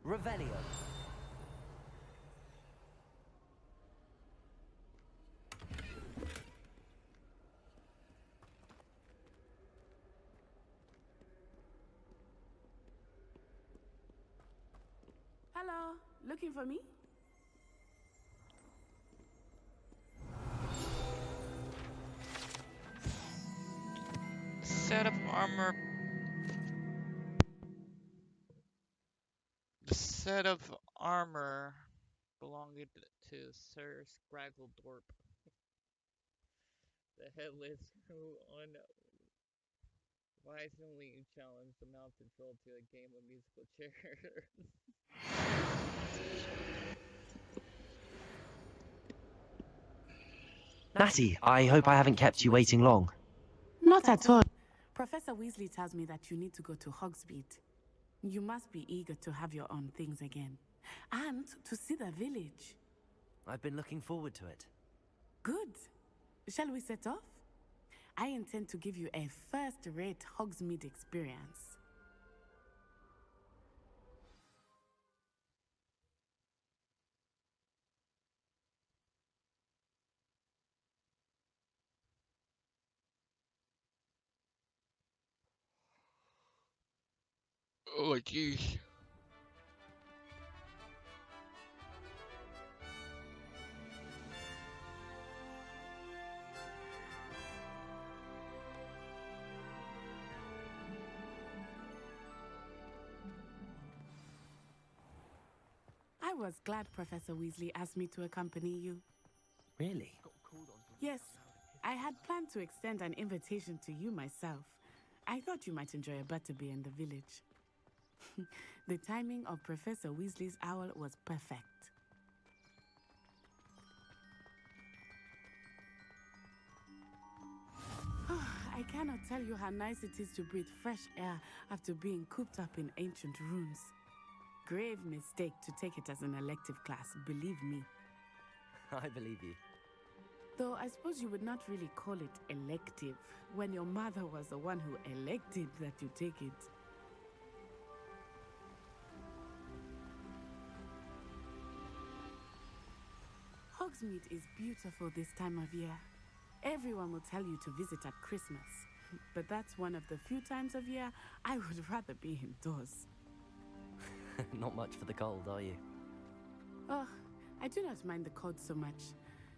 Revelio. Hello, looking for me? Set of armor. The set of armor belonging to Sir Scraggledorp, the headless who unwisely challenged the mountain troll to a game of musical chairs. Natty, I hope I haven't kept you waiting long. Not at all. Professor Weasley tells me that you need to go to Hogsmeade. You must be eager to have your own things again. And to see the village. I've been looking forward to it. Good. Shall we set off? I intend to give you a first-rate Hogsmeade experience. Oh, geez. I was glad Professor Weasley asked me to accompany you. Really? Yes, I had planned to extend an invitation to you myself. I thought you might enjoy a butterbeer in the village. The timing of Professor Weasley's owl was perfect. I cannot tell you how nice it is to breathe fresh air after being cooped up in ancient rooms. Grave mistake to take it as an elective class, believe me. I believe you. Though I suppose you would not really call it elective when your mother was the one who elected that you take it. Hogsmeade is beautiful this time of year. Everyone will tell you to visit at Christmas, but that's one of the few times of year I would rather be indoors. Not much for the cold, are you? Oh, I do not mind the cold so much,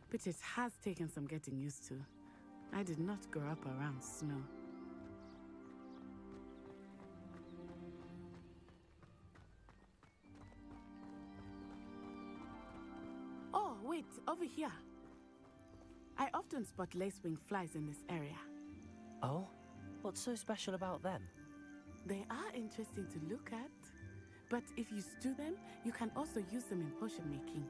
but it has taken some getting used to. I did not grow up around snow. Oh, wait, over here. I often spot lacewing flies in this area. Oh? What's so special about them? They are interesting to look at, but if you stew them, you can also use them in potion making.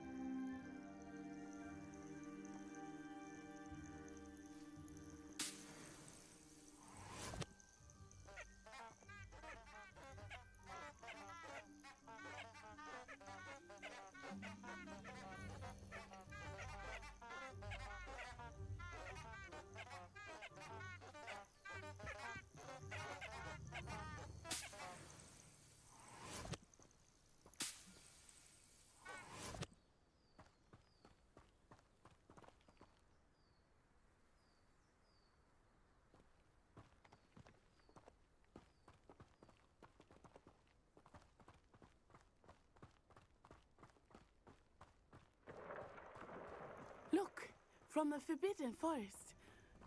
Look, from the Forbidden Forest.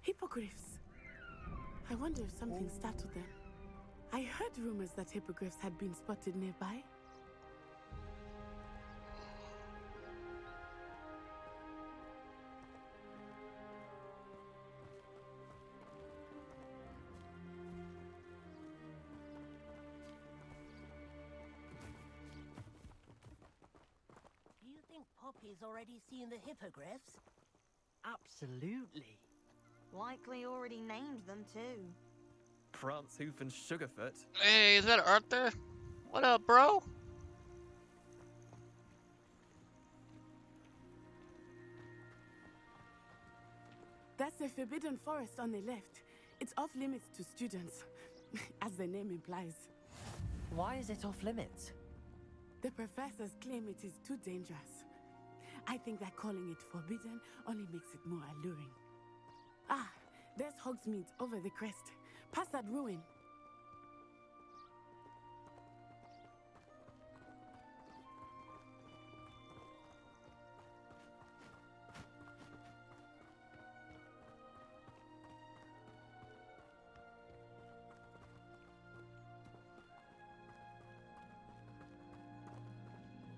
Hippogriffs. I wonder if something startled them. I heard rumors that hippogriffs had been spotted nearby. Do you think Poppy's already seen the hippogriffs? Absolutely. Likely already named them too. Prance, Hoof, and Sugarfoot. Hey, is that Arthur? What up, bro? That's the Forbidden Forest on the left. It's off limits to students, as the name implies. Why is it off limits? The professors claim it is too dangerous. I think that calling it forbidden only makes it more alluring. Ah, there's Hogsmeade over the crest. Past that ruin.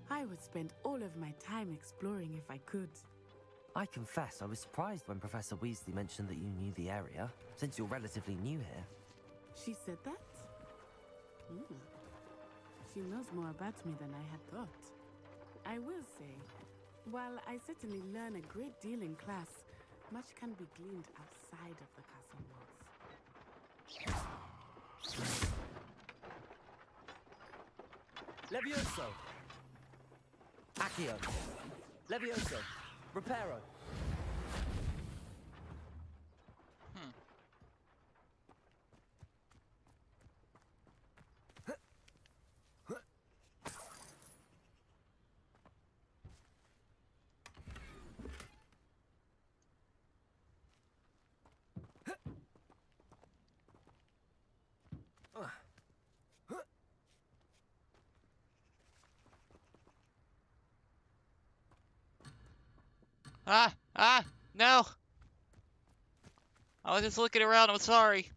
I would spend all of my time exploring if I could. I confess I was surprised when Professor Weasley mentioned that you knew the area, since you're relatively new here. She said that? She knows more about me than I had thought. I will say, while I certainly learn a great deal in class, much can be gleaned outside of the castle walls. Levioso! Accio! Levioso! Reparo! No! I was just looking around, I'm sorry.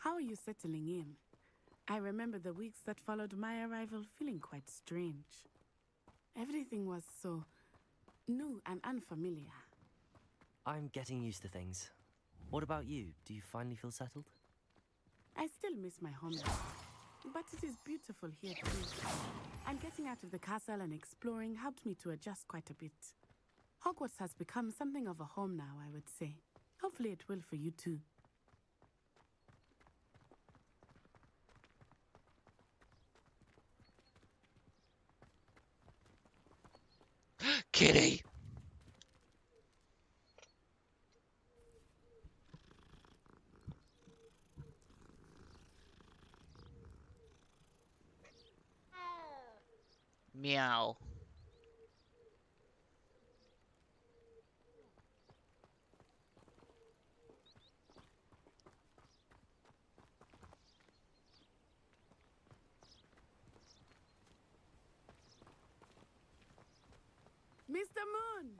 How are you settling in? I remember the weeks that followed my arrival feeling quite strange. Everything was so new and unfamiliar. I'm getting used to things. What about you? Do you finally feel settled? I still miss my homeland, but it is beautiful here too. And getting out of the castle and exploring helped me to adjust quite a bit. Hogwarts has become something of a home now, I would say. Hopefully it will for you too. Kitty! Meow. Mr. Moon!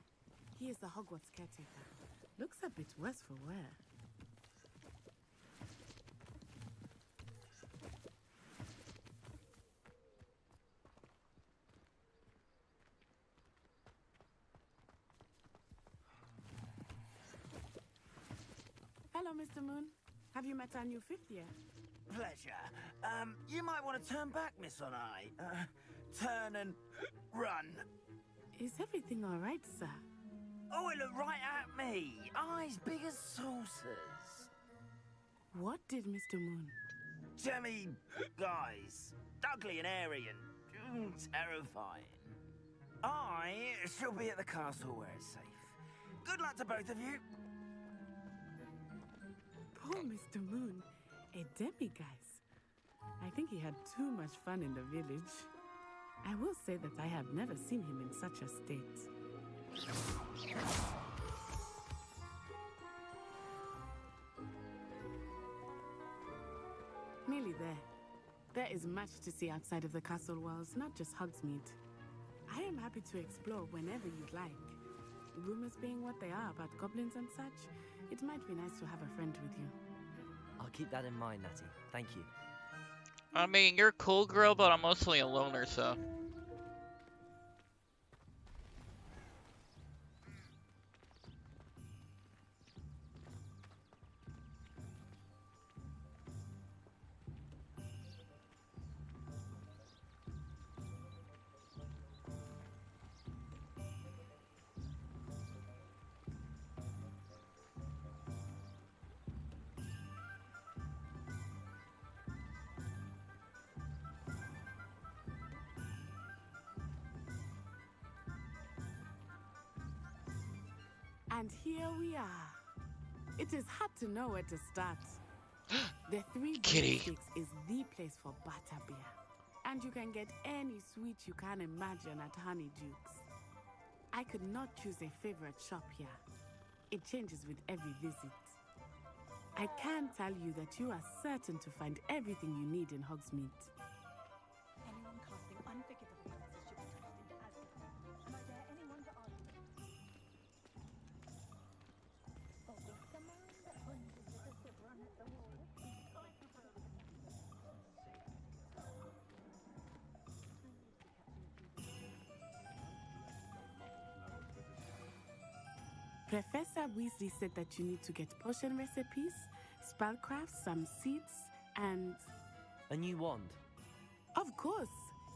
He is the Hogwarts caretaker. Looks a bit worse for wear. Hello, Mr. Moon. Have you met our new fifth year? Pleasure. You might want to turn back, Miss Onai. Turn and run. Is everything all right, sir? Oh, it looked right at me. Eyes big as saucers. What did Mr. Moon? Jemmy guys. Ugly and airy and terrifying. I shall be at the castle where it's safe. Good luck to both of you. Poor Mr. Moon. A demiguise. I think he had too much fun in the village. I will say that I have never seen him in such a state. Nearly there. There is much to see outside of the castle walls, not just Hogsmeade. I am happy to explore whenever you'd like. Rumors being what they are about goblins and such, it might be nice to have a friend with you. I'll keep that in mind, Natty. Thank you. I mean, you're a cool girl, but I'm mostly a loner, so. And here we are. It is hard to know where to start. The Three Broomsticks is the place for butterbeer. And you can get any sweet you can imagine at Honeydukes. I could not choose a favorite shop here. It changes with every visit. I can tell you that you are certain to find everything you need in Hogsmeade. Anyone casting unforgivable curses should be thrust into Azkaban. And I dare anyone to argue with it. Forget the man that hundreds of us have run at the wall. Professor Weasley said that you need to get potion recipes, spellcrafts, some seeds, and... A new wand. Of course!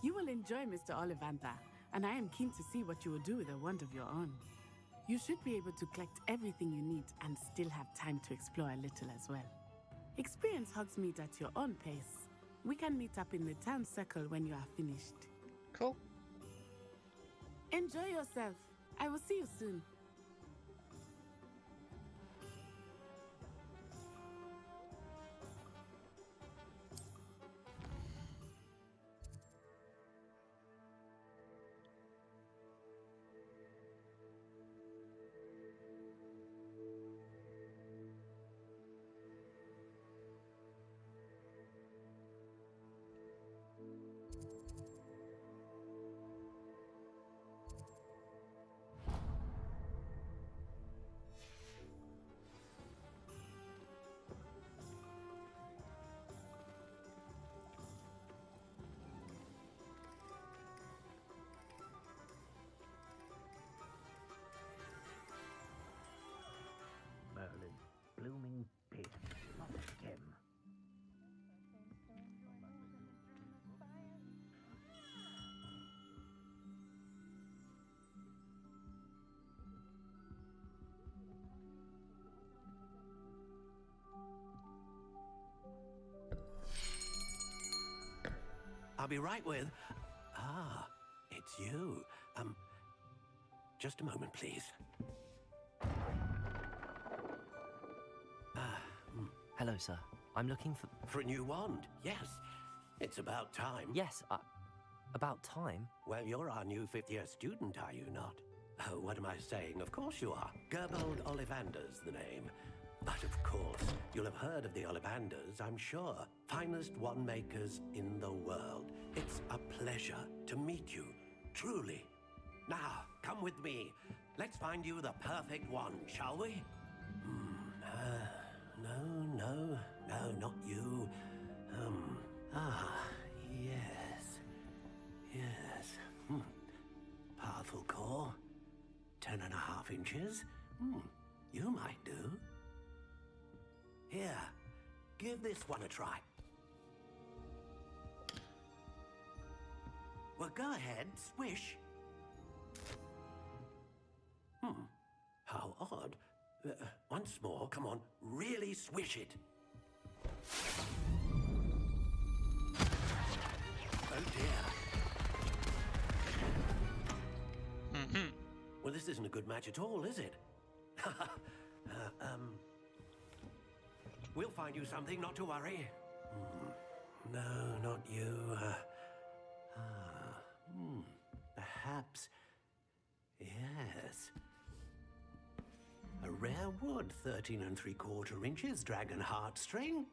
You will enjoy Mr. Ollivander, and I am keen to see what you will do with a wand of your own. You should be able to collect everything you need and still have time to explore a little as well. Experience Hogsmeade at your own pace. We can meet up in the town circle when you are finished. Cool. Enjoy yourself. I will see you soon. Merlin's blooming pit. Not him. I'll be right with... Ah, it's you. Just a moment, please. Hello, sir. I'm looking for... For a new wand, yes. It's about time. Yes, About time. Well, you're our new fifth-year student, are you not? Oh, what am I saying? Of course you are. Gerbold Ollivander's the name. But of course, you'll have heard of the Ollivanders, I'm sure. Finest wand makers in the world. It's a pleasure to meet you, truly. Now, come with me. Let's find you the perfect wand, shall we? No, not you. Yes. Powerful core. 10.5 inches. You might do. Here, give this one a try. Well, go ahead, swish. How odd. Once more, come on, really swish it. Oh dear. Well, this isn't a good match at all, is it? We'll find you something, not to worry. No, not you. Perhaps. Yes. A rare wood, 13 3/4 inches, dragon heartstring.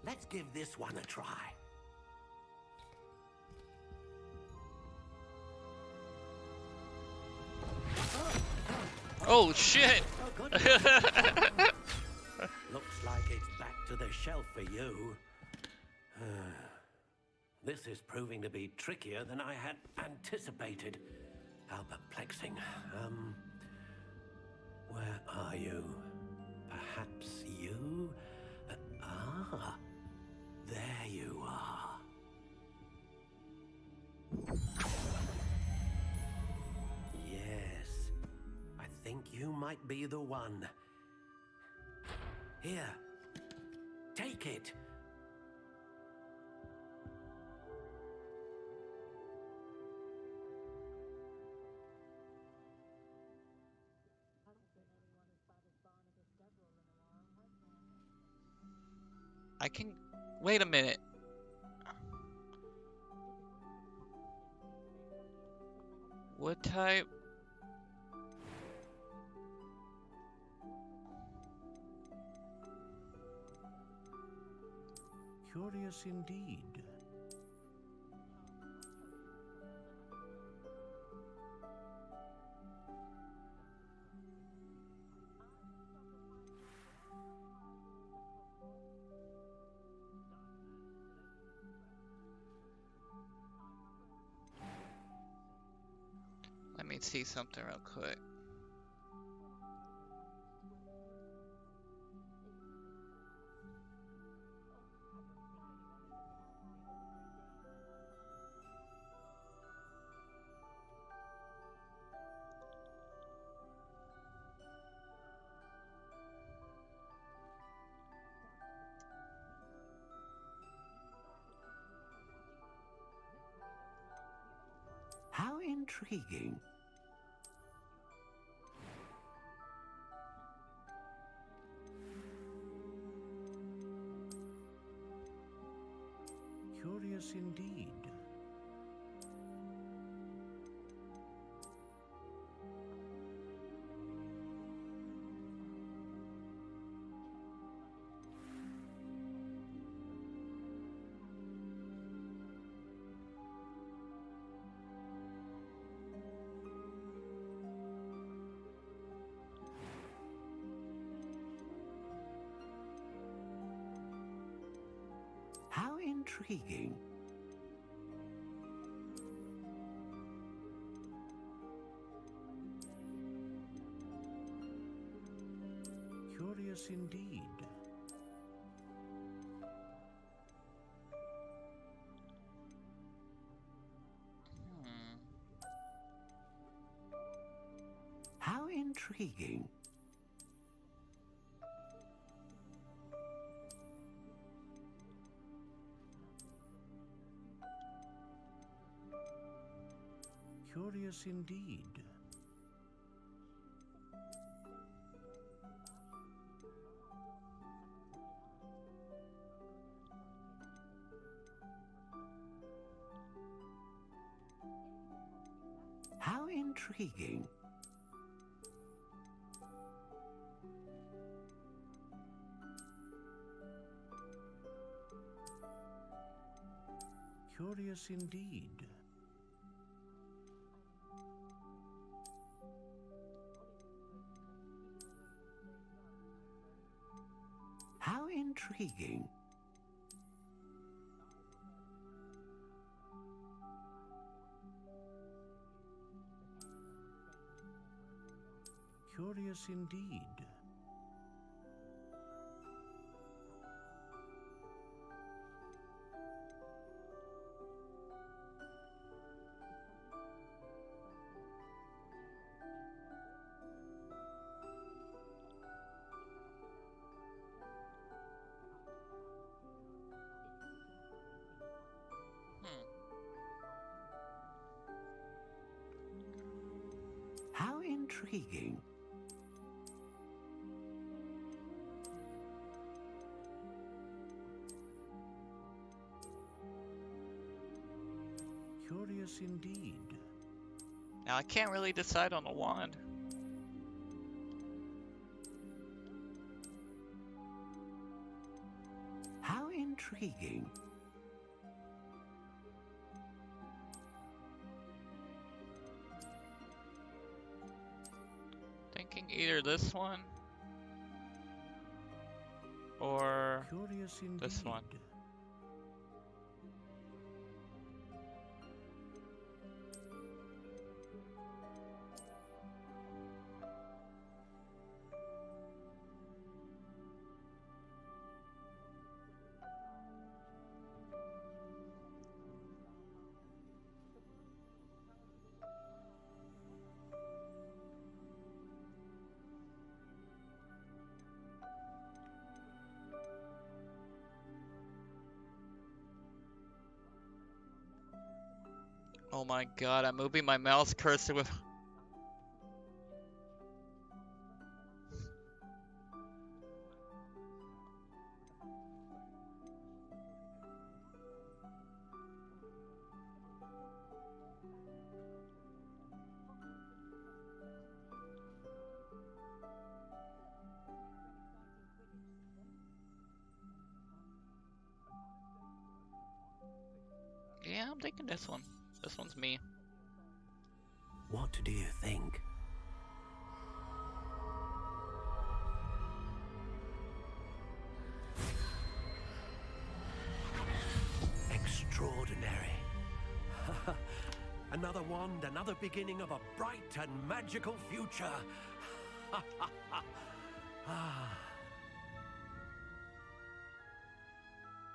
Let's give this one a try. Oh shit! Looks like it's back to the shelf for you. This is proving to be trickier than I had anticipated. How perplexing. Where are you? Perhaps you? There you are. Yes, I think you might be the one. Here, take it. I can... Wait a minute. What type? Curious indeed. Let me see something real quick. How intriguing. Curious indeed. How intriguing. Curious indeed. How intriguing. Curious indeed. intriguing. Curious indeed. How intriguing. Curious indeed. How intriguing. Curious indeed. Now I can't really decide on the wand. How intriguing. Thinking either this one or Curious indeed. this one. Oh my god, I'm moving my mouse cursor with... Yeah, I'm thinking this one. This one's me. What do you think? Extraordinary. Another wand, another beginning of a bright and magical future.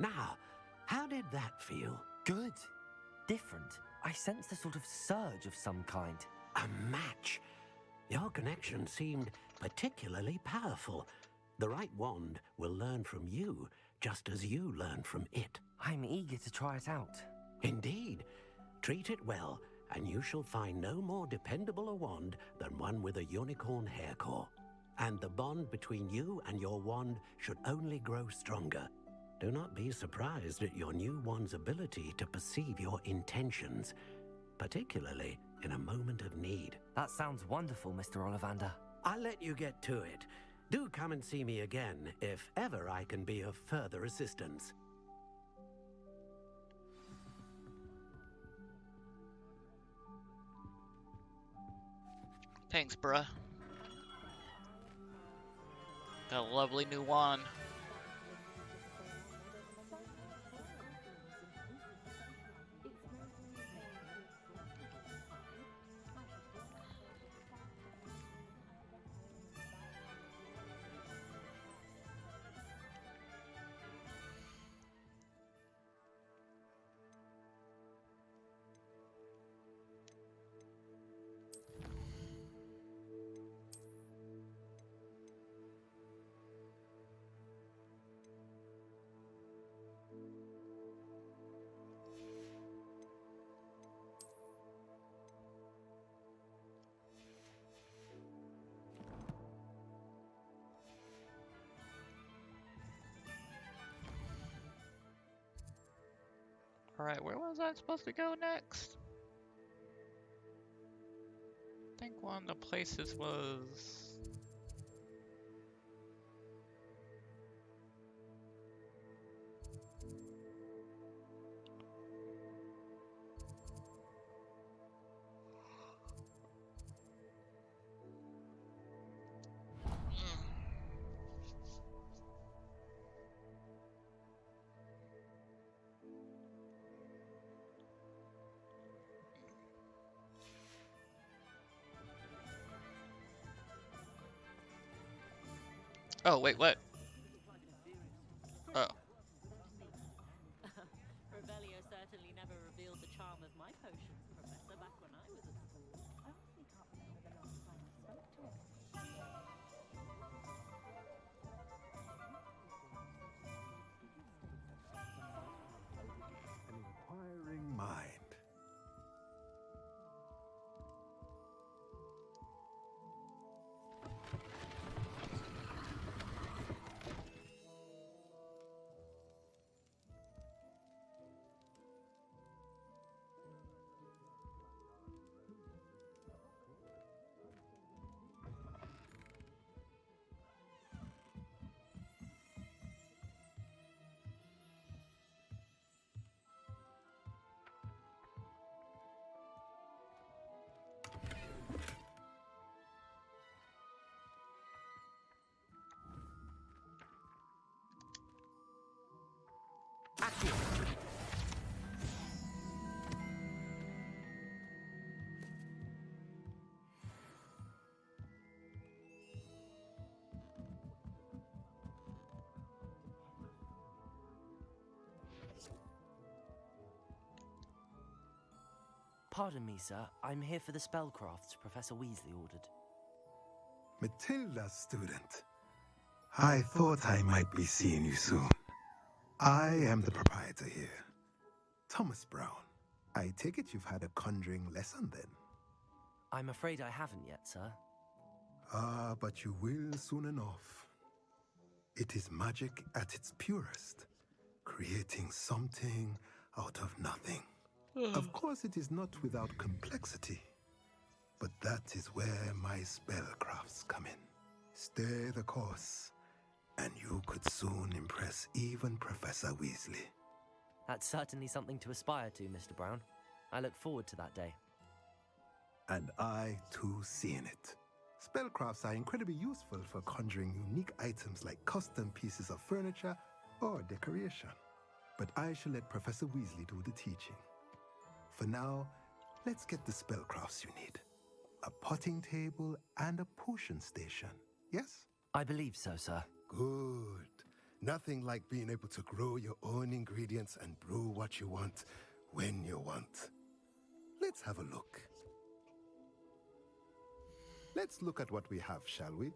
Now, how did that feel? Good. Different. I sensed a sort of surge of some kind. A match. Your connection seemed particularly powerful. The right wand will learn from you, just as you learn from it. I'm eager to try it out. Indeed. Treat it well, and you shall find no more dependable a wand than one with a unicorn hair core. And the bond between you and your wand should only grow stronger. Do not be surprised at your new wand's ability to perceive your intentions, particularly in a moment of need. That sounds wonderful, Mr. Ollivander. I'll let you get to it. Do come and see me again if ever I can be of further assistance. Thanks, bruh. Got a lovely new wand. Alright, where was I supposed to go next? think one of the places was... Oh, wait, what? Oh. Revelio certainly never revealed the charm of my potions, Professor, back when I was at school. I honestly can't remember the last time I spoke to him. An inquiring mind. Pardon me, sir. I'm here for the spellcrafts Professor Weasley ordered. Matilda, student. I thought I might be seeing you soon. I am the proprietor here, Thomas Brown. I take it you've had a conjuring lesson then? I'm afraid I haven't yet, sir. Ah, but you will soon enough. It is magic at its purest, creating something out of nothing. Of course, it is not without complexity, but that is where my spellcrafts come in. Stay the course, and you could soon impress even Professor Weasley. That's certainly something to aspire to, Mr. Brown. I look forward to that day. And I, too, seeing it. Spellcrafts are incredibly useful for conjuring unique items like custom pieces of furniture or decoration. But I shall let Professor Weasley do the teaching. For now, let's get the spellcrafts you need. A potting table and a potion station, yes? I believe so, sir. Good. Nothing like being able to grow your own ingredients and brew what you want when you want. Let's have a look. Let's look at what we have, shall we?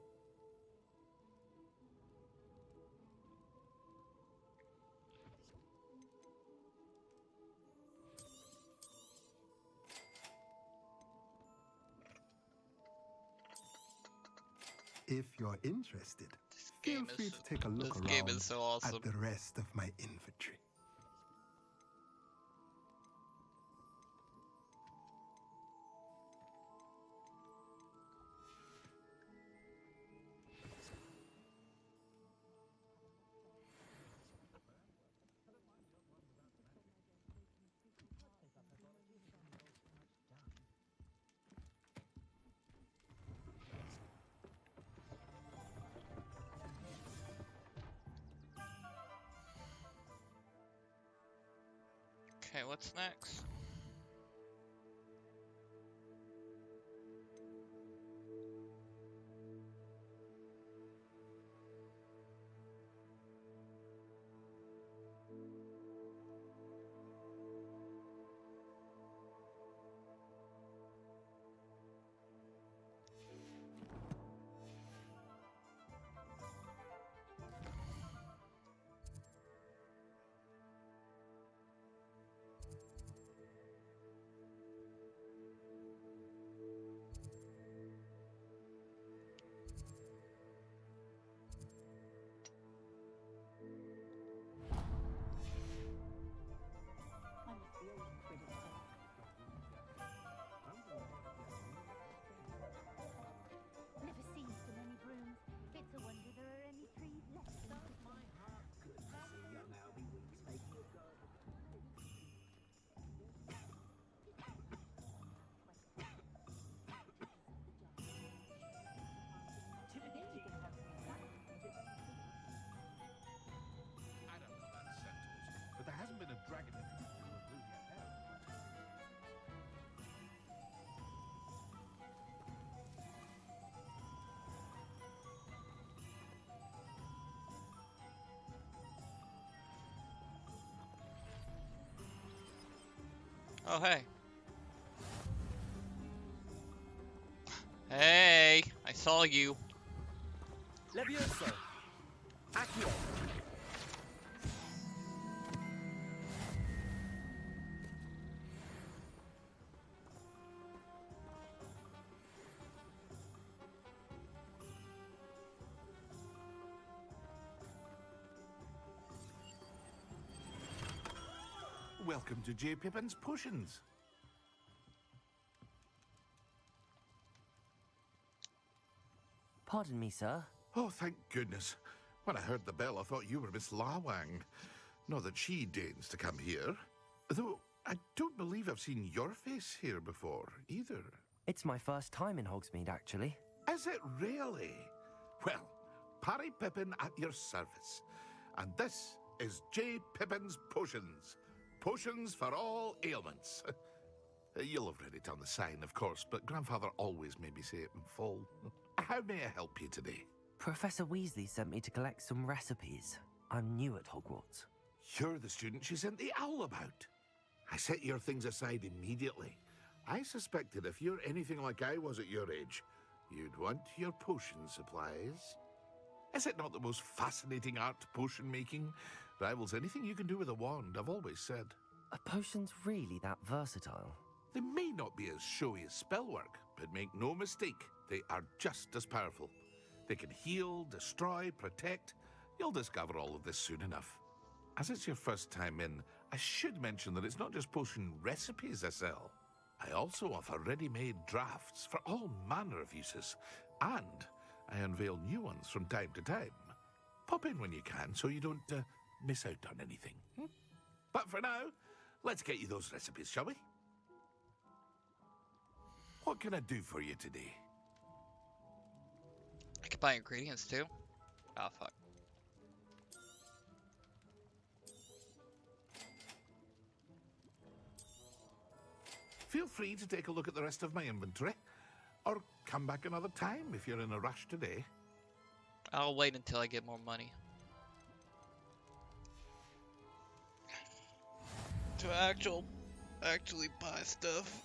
If you're interested, feel free to take a look This game around is so awesome. at the rest of my inventory. Okay, what's next? Oh, hey. Hey, I saw you. Levioso. Accio. Welcome to J. Pippin's Potions. Pardon me, sir. Oh, thank goodness. When I heard the bell, I thought you were Miss Lawang. Not that she deigns to come here. Though, I don't believe I've seen your face here before, either. It's my first time in Hogsmeade, actually. Is it really? Well, Parry Pippin at your service. And this is J. Pippin's Potions. Potions for all ailments. You'll have read it on the sign, of course, but Grandfather always made me say it in full. How may I help you today? Professor Weasley sent me to collect some recipes. I'm new at Hogwarts. You're the student she sent the owl about. I set your things aside immediately. I suspected if you're anything like I was at your age, you'd want your potion supplies. Is it not the most fascinating art, potion making? Rivals anything you can do with a wand, I've always said. Are potions really that versatile? They may not be as showy as spellwork, but make no mistake, they are just as powerful. They can heal, destroy, protect. You'll discover all of this soon enough. As it's your first time in, I should mention that it's not just potion recipes I sell. I also offer ready-made drafts for all manner of uses, and I unveil new ones from time to time. Pop in when you can so you don't miss out on anything. But for now, let's get you those recipes, shall we? What can I do for you today? I can buy ingredients too. Oh, fuck. Feel free to take a look at the rest of my inventory, or come back another time if you're in a rush today. I'll wait until I get more money. To actually buy stuff.